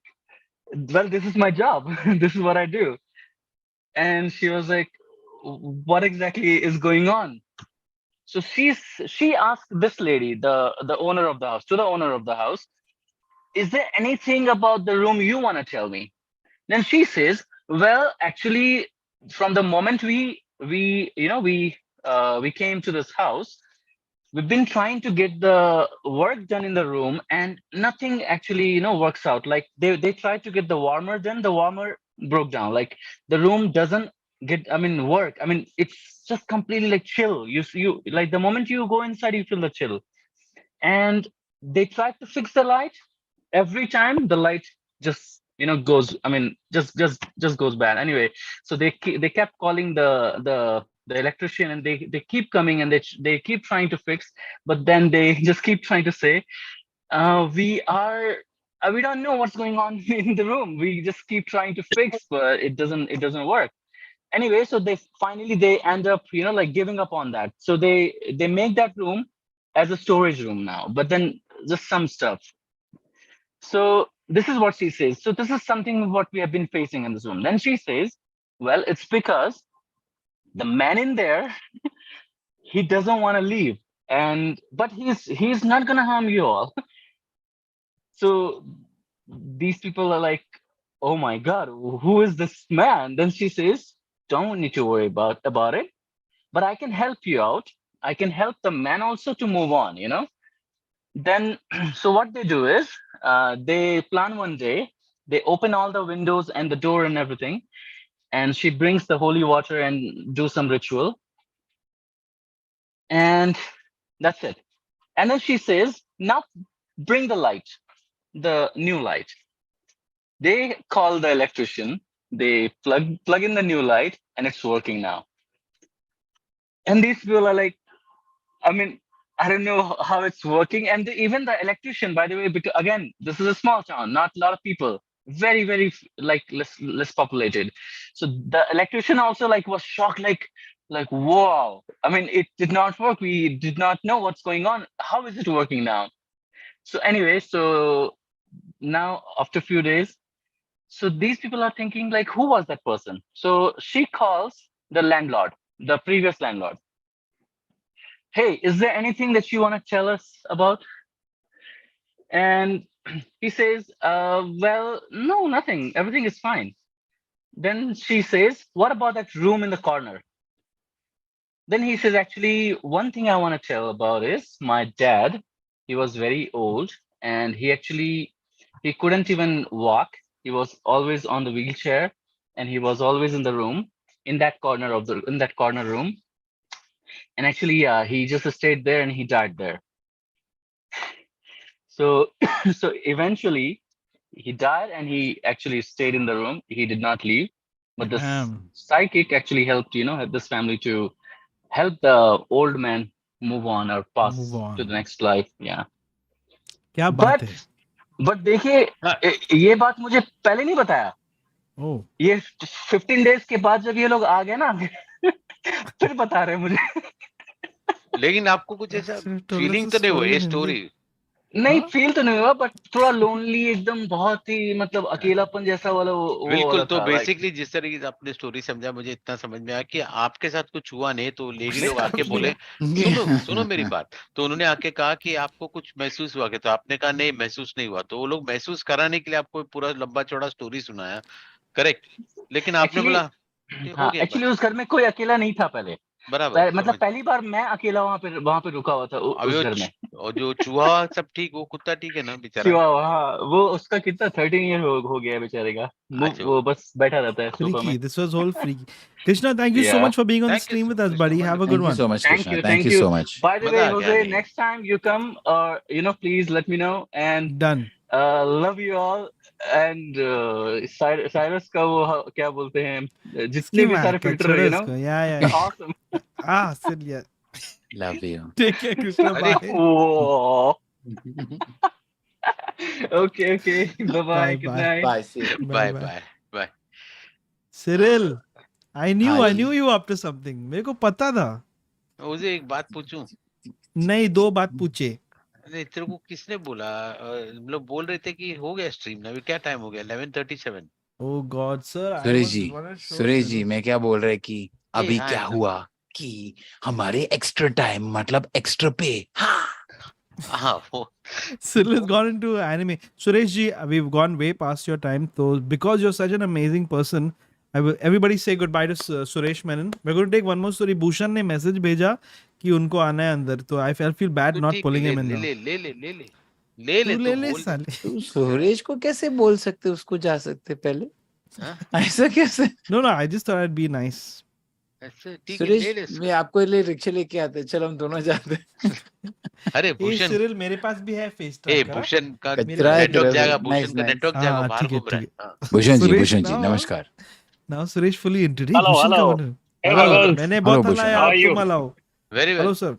well, this is my job. This is what I do. And she was like, what exactly is going on? So she asked this lady, the owner of the house, to the owner of the house, is there anything about the room you want to tell me? Then she says, well, actually, from the moment we came to this house, we've been trying to get the work done in the room, and nothing actually, works out. Like they tried to get the warmer done, the warmer broke down. Like the room doesn't get, work. It's just completely like chill. You like the moment you go inside, you feel the chill. And they tried to fix the light. Every time the light just, goes, just goes bad. Anyway, so they kept calling the electrician, and they keep coming, and they keep trying to fix, but then they just keep trying to say, we don't know what's going on in the room. We just keep trying to fix, but it doesn't work. Anyway, so they end up, like giving up on that. So they make that room as a storage room now, but then just some stuff. So this is what she says. So this is something what we have been facing in this room. Then she says, well, it's because the man in there, he doesn't want to leave, but he's not gonna harm you all. So these people are like, oh my God, who is this man? Then she says, don't need to worry about it, but I can help you out. I can help the man also to move on, Then, so what they do is, they plan one day, they open all the windows and the door and everything, and she brings the holy water and do some ritual. And that's it. And then she says, now bring the light, the new light. They call the electrician, they plug in the new light, and it's working now. And these people are like, I don't know how it's working. And even the electrician, by the way, because again, this is a small town, not a lot of people, very, very like less populated. So the electrician also like was shocked, like, wow. It did not work. We did not know what's going on. How is it working now? So anyway, so now after a few days, So these people are thinking like, who was that person? So she calls the landlord, the previous landlord. Hey, is there anything that you want to tell us about? And he says, well, no, nothing. Everything is fine. Then she says, what about that room in the corner? Then he says, actually, one thing I want to tell about is my dad. He was very old and he couldn't even walk. He was always on the wheelchair and he was always in the room, in that corner room. And actually, he just stayed there and he died there. So, so eventually he died and he actually stayed in the room. He did not leave. But the psychic actually helped, help this family to help the old man move on or pass to the next life. Yeah. क्या बात है? But देखिए, ये बात मुझे पहले नहीं बताया. ये 15 days के बाद जब ये लोग आ गए ना, फिर बता रहे मुझे. लेकिन आपको कुछ ऐसा फीलिंग तो नहीं हुआ ये स्टोरी? नहीं, फील तो नहीं हुआ, बट थोड़ा लोनली, एकदम बहुत ही मतलब अकेलापन जैसा वाला वो बिल्कुल. तो बेसिकली जिस तरीके से आपने स्टोरी समझा, मुझे इतना समझ में आया कि आपके साथ कुछ हुआ नहीं, तो लेडी लोग आके बोले, सुनो मेरी बात. तो उन्होंने आके कहा कि आपको कुछ महसूस हुआ क्या? तो आपने कहा नहीं, महसूस नहीं हुआ. तो वो लोग महसूस कराने के लिए आपको पूरा लंबा चौड़ा स्टोरी सुनाया, करेक्ट? लेकिन आपने बोला एक्चुअली उस घर में कोई अकेला नहीं था पहले. बराबर. मतलब पहली बार मैं अकेला वहां पे रुका हुआ था उस घर में. और जो चूहा सब ठीक, वो कुत्ता ठीक है ना बेचारा? चूहा, वो उसका कितना 13 ईयर हो गया बेचारे का. वो बस बैठा रहता है सोफा में. This was all freaky. Krishna, thank you so much for being on the stream with us, buddy. Have a good one. Thank you so much, Krishna. Thank you so much. By the way, Hoezaay, next time you come, please let me know. And done. Love you all. And Cyrus का वो क्या बोलते हैं, जितने भी सारे filter है, yeah. Awesome. Silly. Love you. Take care, Krishna. Bye. Okay. Bye-bye. Good night. Bye. See you. Bye. Cyril, I knew you up to something. मेरे को पता था. मुझे एक बात पूछूं? नहीं, 2 बात पूछे. नहीं, तेरे को किसने बोला? हम लोग बोल रहे थे कि हो गया स्ट्रीम ना. अभी क्या टाइम हो गया? 11:37. Oh God, sir. Suresh ji, मैं क्या बोल रहे कि अभी क्या हुआ कि हमारे एक्स्ट्रा टाइम मतलब एक्स्ट्रा पे. Cyril has gone into anime. Suresh ji, we've gone way past your time. So because you're such an amazing person, everybody say goodbye to Suresh Menon. We're going to take one more story. Bhushan ने message भेजा कि उनको आना है अंदर. तो I feel bad not pulling him in. ले साले. सुरेश को कैसे बोल सकते, उसको जा सकते पहले? ऐसा कैसे? No, I just thought I'd be nice. Suresh, मैं आपको ले रिक्शा लेके आते, चलो हम दोनों जाते. अरे भूषण, सिरिल मेरे पास भी है फेस ट्रैकर. भूषण का नेटवर्क जाएगा, भूषण का नेटवर्क जाएगा, बाहर घूम रहा है. भूषण जी नमस्कार. Now Suresh fully introduced. Hello. मैंने बहुत हलाया, आप तुम हलाओ. Very well. Hello sir.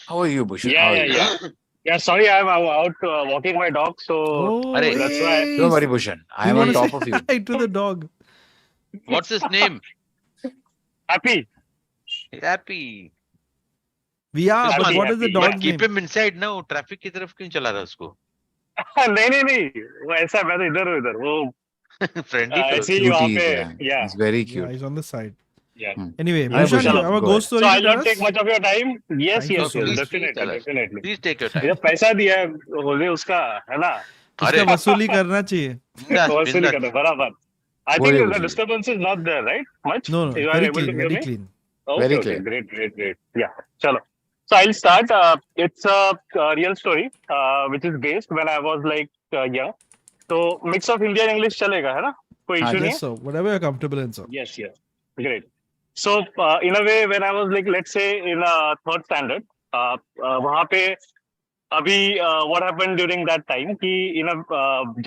How are you, Bhushan? Yeah, sorry, I'm out walking my dog, so that's why. Don't worry, Bhushan. I am on top of you. Hi to the dog. What's his name? Happy. We are, but what is the dog's name? Keep him inside now. Traffic की तरफ क्यों चला रहा उसको? नहीं, वो ऐसा मैं तो इधर वो friendly. ऐसे ही वहाँ पे. Yeah. He's very cute. Yeah, he's on the side. Yeah. Anyway, Bhushan, you have a ghost story. So I'll not take much of your time. Yes, definitely. Please take your time. जब पैसा दिया है होजे उसका, है ना? उसका वसूली करना चाहिए. वसूली करना बराबर. I think the disturbance is not there, right? Much? No, very clean. Okay, great. Yeah, chalo. So I'll start. It's a real story, which is based when I was like young. So mix of Hindi and English chalega, है ना? कोई issue नहीं? Yes, sir. Whatever you're comfortable in, sir. Yes. Great. So in a way, when I was like, let's say in a 3rd standard, वहाँ पे अभी what happened during that time कि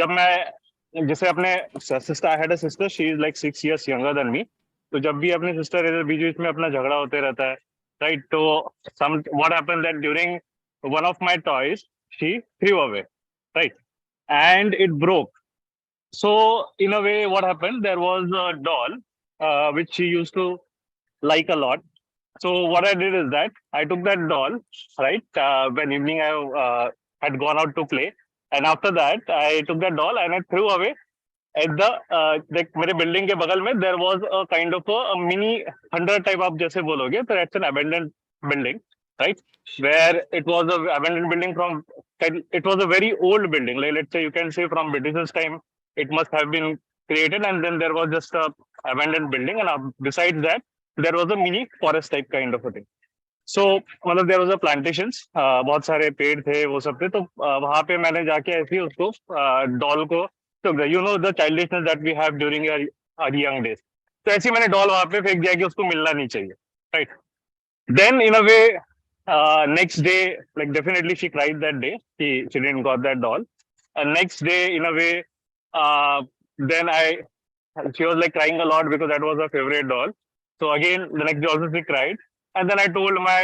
जब मैं जैसे अपने sister, I had a sister, she is like 6 years younger than me. तो जब भी अपने sister इधर बीच में अपना झगड़ा होते रहता है, right? तो what happened that during one of my toys, she threw away, right? And it broke. So in a way, what happened? There was a doll which she used to like a lot. So what I did is that I took that doll, right? When evening I had gone out to play. And after that, I took that doll and I threw away at the like मेरे building के बगल में there was a kind of a mini खंडर type आप जैसे बोलोगे, तो it's an abandoned building, right? Where it was a abandoned building from, it was a very old building. Like let's say you can say from British's time, it must have been created, and then there was just a abandoned building, and besides that there was a mini forest type kind of a thing. सो मतलब there was a plantations, बहुत सारे पेड़ थे वो सब थे, तो वहां पे मैंने जाके ऐसे ही उसको डॉल को, तो you know the childishness that we have during our young days, तो ऐसे ही मैंने डॉल वहां पे फेंक दिया कि उसको मिलना नहीं चाहिए, right? Then in a way next day, like definitely she cried that day she didn't got that doll, and next day in a way then I she was like crying a lot because that was her favorite doll. So again, the next day also she cried. And then I told my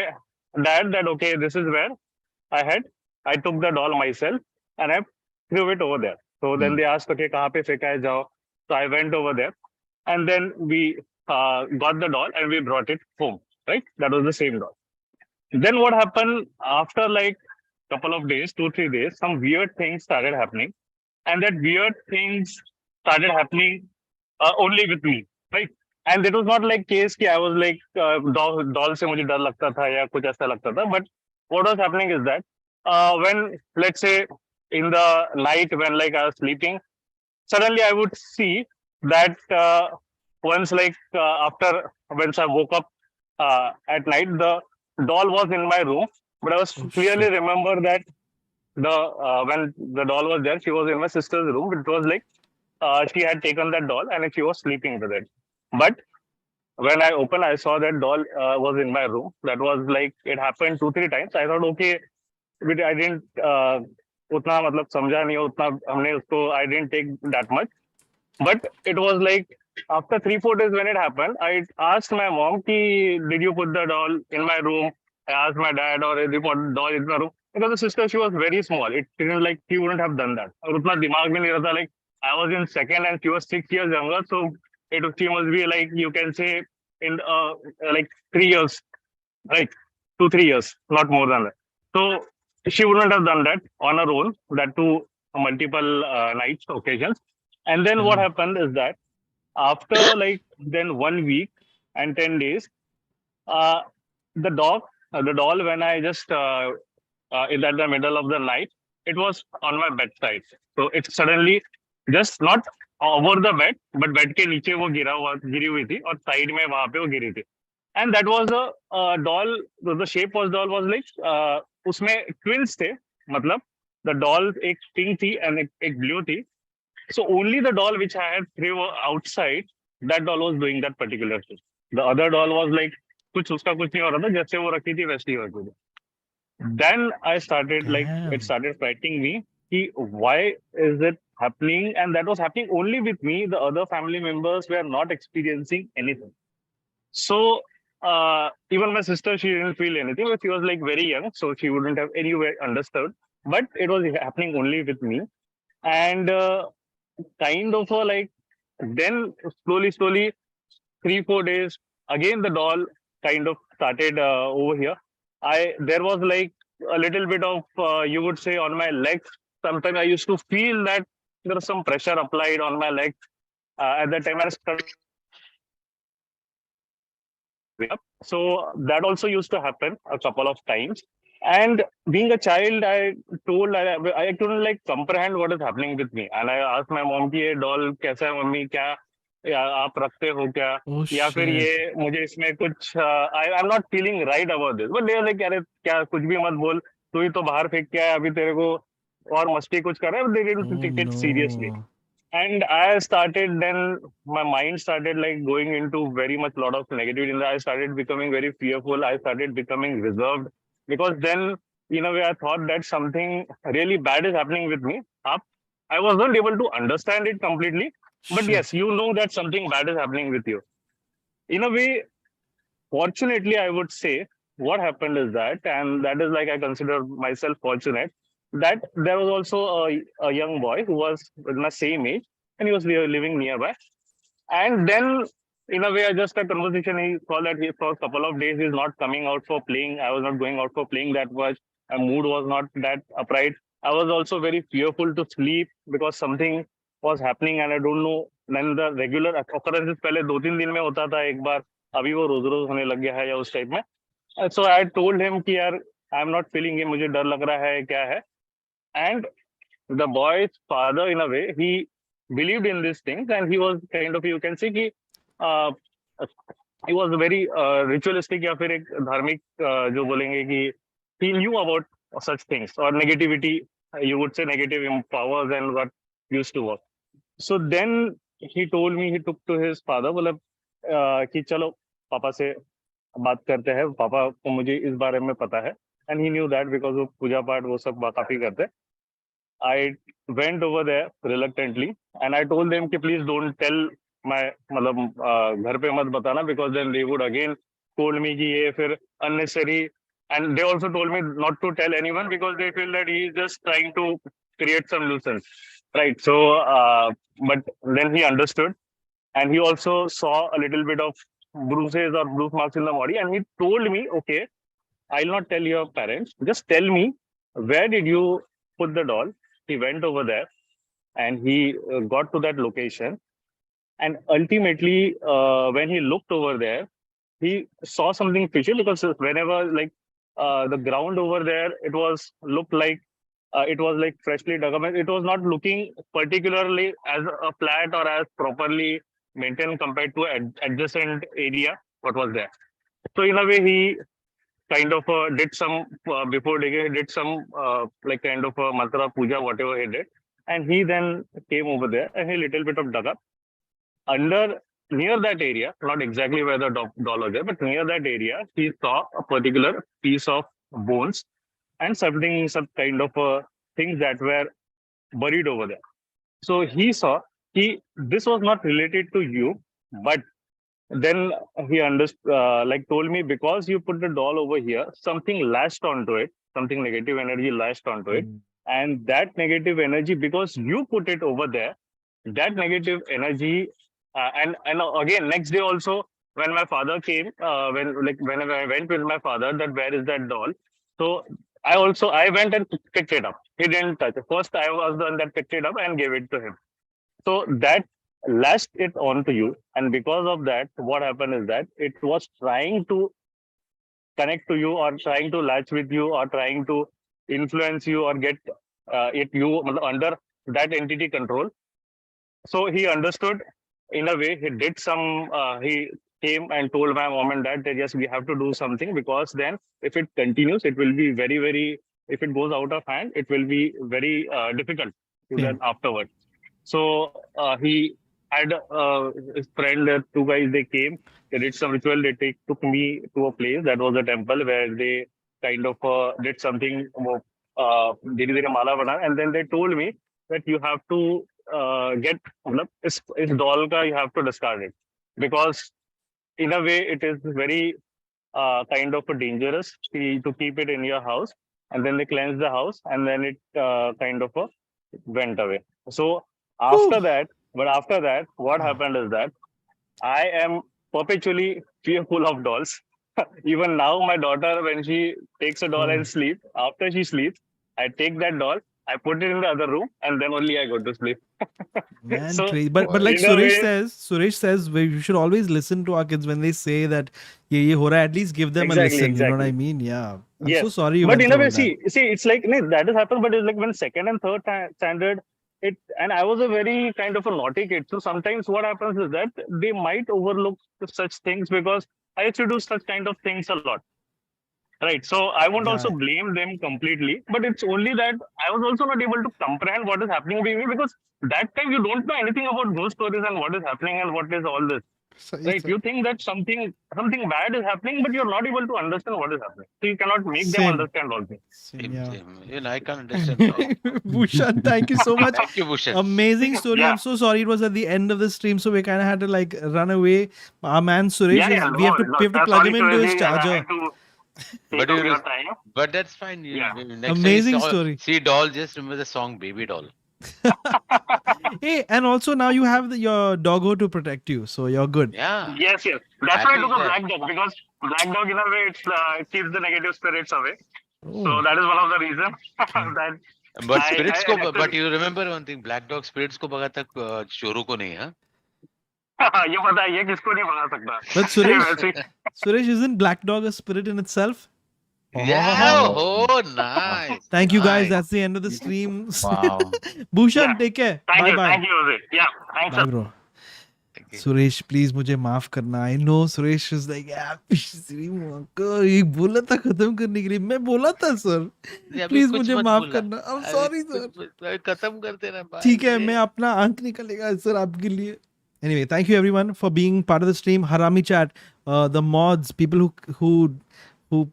dad that, okay, this is where I took the doll myself and I threw it over there. So then they asked, okay, kahan pe feka hai, jao. So I went over there and then we got the doll and we brought it home, right? That was the same doll. Then what happened after like couple of days, 2-3 days, some weird things started happening. And that weird things started happening only with me, right? And it was not like case कि I was like doll से मुझे डर लगता था या कुछ ऐसा लगता था, but what was happening is that when let's say in the night when like I was sleeping, suddenly I would see that once like after once I woke up at night, the doll was in my room, but I was clearly remember that the when the doll was there, she was in my sister's room. It was like she had taken that doll and she was sleeping with it. But when I opened, I saw that doll was in my room. That was like, it happened 2-3 times. I thought, okay, but I didn't उतना मतलब समझा नहीं, उतना हमने उसको, I didn't take that much. But it was like after 3-4 days when it happened, I asked my mom, ki, did you put the doll in my room? I asked my dad, or did you put the doll in my room? Because the sister, she was very small. It didn't like, she wouldn't have done that. और उतना दिमाग में नहीं रहता, like I was in second and she was 6 years younger, so she must be like, you can say in like 3 years, right? 2-3 years, not more than that. So she wouldn't have done that on her own, that too multiple nights, occasions. And then what happened is that after like then 1 week and 10 days, the doll, when I just in at the middle of the night, it was on my bedside. So it suddenly just not over the bed, but bed के नीचे वो गिरी हुई थी और side में वहाँ पे वो गिरी थी. And that was a doll. The shape was doll was like उसमें twins थे, मतलब the doll एक pink थी and एक blue थी. So only the doll which I had threw outside, that doll was doing that particular thing. The other doll was like कुछ उसका कुछ नहीं हो रहा था, जैसे वो रखी थी वैसे ही हो रही थी. Then I started like it started frightening me. Why is it happening? And that was happening only with me. The other family members were not experiencing anything. So even my sister, she didn't feel anything, but she was like very young, so she wouldn't have anywhere understood. But it was happening only with me. And kind of like then slowly 3-4 days again the doll kind of started over here. There was like a little bit of you would say on my legs. Sometimes I used to feel that there was some pressure applied on my legs. At that time I started. So that also used to happen a couple of times. And being a child, I couldn't like comprehend what is happening with me. And I asked my mom कि ये doll कैसा है mummy, क्या आप रखते हो क्या, या फिर ये मुझे इसमें कुछ I'm not feeling right about this. But they were like अरे क्या कुछ भी मत बोल, तू ही तो बाहर फेंक के आया, अभी तेरे को और मस्ती कुछ कर रहा है. They didn't take it seriously. And I started, then my mind started like going into very much lot of negativity. I started becoming very fearful. I started becoming reserved because then, in a way, I thought that something really bad is happening with me. I was not able to understand it completely, but yes, you know that something bad is happening with you. In a way, fortunately, I would say what happened is that, and that is like I consider myself fortunate, that there was also a young boy who was my same age and he was living nearby. And then in a way, I just had a conversation. He saw that for a couple of days he's not coming out for playing. I was not going out for playing that much. My mood was not that upright. I was also very fearful to sleep because something was happening and I don't know. Then the regular occurrences पहले 2-3 दिन में होता था एक बार, अभी वो रोज होने लग गया है या उस टाइप में. So I told him कि यार I am not feeling it, मुझे डर लग रहा है, क्या है. And the boy's father, in a way, he believed in these things, and he was kind of, you can say कि he was very ritualistic या फिर एक धार्मिक जो बोलेंगे कि he knew about such things or negativity, you would say negative powers and what used to work. So then he told me, he took to his father, बोला कि चलो पापा से बात करते हैं, पापा को मुझे इस बारे में पता है. And he knew that because वो पूजा पाठ वो सब काफी करते हैं. I went over there reluctantly and I told them कि please don't tell my मतलब घर पे मत बताना, because then they would again told me कि ये फिर unnecessary, and they also told me not to tell anyone because they feel that he is just trying to create some nuisance, right? So but then he understood, and he also saw a little bit of bruises or bruise marks in the body, and he told me, okay, I'll not tell your parents, just tell me where did you put the doll. He went over there and he got to that location, and ultimately when he looked over there, he saw something fishy, because whenever like the ground over there, it was looked like it was like freshly dug up. It was not looking particularly as a flat or as properly maintained compared to adjacent area what was there. So in a way he kind of did some before digging, he did some like kind of a mantra puja, whatever he did, and he then came over there and he little bit of dug up under near that area, not exactly where the doll was there, but near that area he saw a particular piece of bones and some kind of things that were buried over there. So he saw this was not related to you, but then he understood, like told me, because you put the doll over here, something lashed onto it, something negative energy lashed onto it. And that negative energy, because you put it over there, that negative energy, and again, next day also, when my father came, whenever I went with my father, that where is that doll? So I went and picked it up. He didn't touch it. First, I was the one that picked it up and gave it to him. So that lashed it onto you, and because of that, what happened is that it was trying to connect to you or trying to latch with you or trying to influence you or get you under that entity control. So he understood in a way. He did some he came and told my mom and dad that yes, we have to do something, because then if it continues, it will be very, if it goes out of hand, it will be very difficult to then afterwards. So he had his friend, two guys, they came, they did some ritual, they took me to a place that was a temple where they kind of did something, and then they told me that you have to get this doll ka, you have to discard it, because in a way it is very kind of dangerous to keep it in your house. And then they cleansed the house and then it kind of went away. So after that, what happened is that I am perpetually fearful of dolls. Even now, my daughter, when she takes a doll and sleep, after she sleeps, I take that doll, I put it in the other room, and then only I go to sleep. Man, So, crazy. But like in a Suresh says, we should always listen to our kids when they say that ye ho raha hai, at least give them a listen. You know what I mean? Yeah. I'm so sorry you but went in a through way, all that. see, it's like that has happened, but it's like when second and third standard, and I was a very kind of a naughty kid. So sometimes what happens is that they might overlook such things because I used to do such kind of things a lot. Right. So I won't also blame them completely, but it's only that I was also not able to comprehend what is happening with me, because that time you don't know anything about ghost stories and what is happening and what is all this. Right. You think that something bad is happening, but you're not able to understand what is happening. So you cannot make them understand all things. Even I can't understand. Bhushan, thank you so much. Thank you, Bhushan. Amazing story. I'm so sorry it was at the end of the stream, so we kind of had to like run away. Our man Suresh, we have to plug him into his charger. But that's fine. Next Amazing time story. See doll, just remember the song Baby Doll. Hey, and also now you have your doggo to protect you, so you're good. Yeah. Yes. That's why I took a black dog, because black dog in a way it keeps the negative spirits away. So that is one of the reasons that But spirits को, but you remember one thing, black dog spirits को भगाता चोरों को नहीं, हाँ? ये पता है, ये किसको नहीं भगा सकता. But Suresh, isn't black dog a spirit in itself? Yeah, oh, nice. Thank you guys. Nice. That's the end of the stream. Wow. Bhushan, take care. Thank you, Bye. thank you, Jose. Yeah, thanks. Bye, bro. Suresh, please मुझे माफ करना. I know Suresh is like, stream को ये बोला था खत्म करने के लिए. मैं बोला था sir. Please मुझे माफ करना. I'm sorry sir. खत्म करते ना. ठीक है, मैं अपना आंख निकलेगा sir आपके लिए. Anyway, thank you everyone for being part of the stream. Harami chat, the mods, people who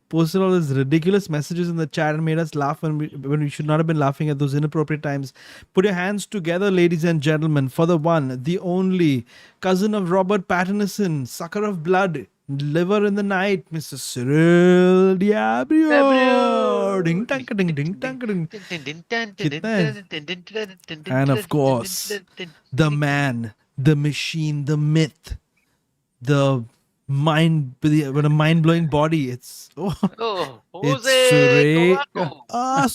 posted all these ridiculous messages in the chat and made us laugh when we should not have been laughing at those inappropriate times. Put your hands together, ladies and gentlemen, for the one, the only, cousin of Robert Pattinson, sucker of blood, liver in the night, Mr. Cyril Diabrio. Ding dang ding ding dang ding. And of course, the man, the machine, the myth, the with a mind-blowing body. It's it's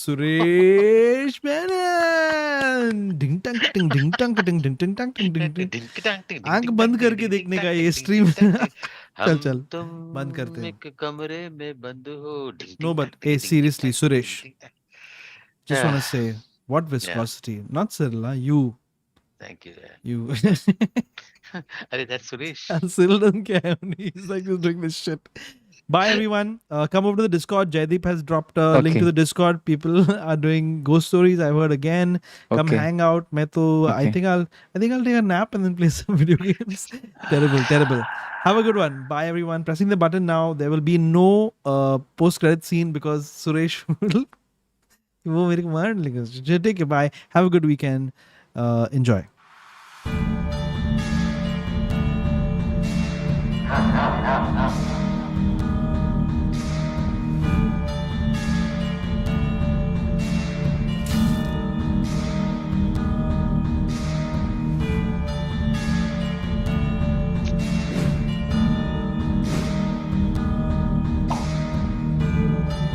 Suresh Menon. Ding dang ding ding dang ding ding ding dang ding ding ding. आंख बंद करके देखने का ये stream. चल बंद करते हैं. एक कमरे में बंद हो. No, but hey, seriously, Suresh. Just want to say, what viscosity? Not Cyril, you. Thank you. You. Arey, that's Suresh. Cyril doesn't care. He's like just doing this shit. Bye everyone. Come over to the Discord. Jaideep has dropped a link to the Discord. People are doing ghost stories. I've heard again. Come hang out. I think I'll take a nap and then play some video games. Terrible. Have a good one. Bye everyone. Pressing the button now. There will be no post-credit scene because Suresh will. वो मेरे को मार लेगा. Take care. Bye. Have a good weekend. Enjoy.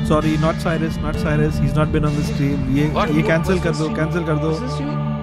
Sorry, not Cyrus. He's not been on the stream. ये cancel कर दो.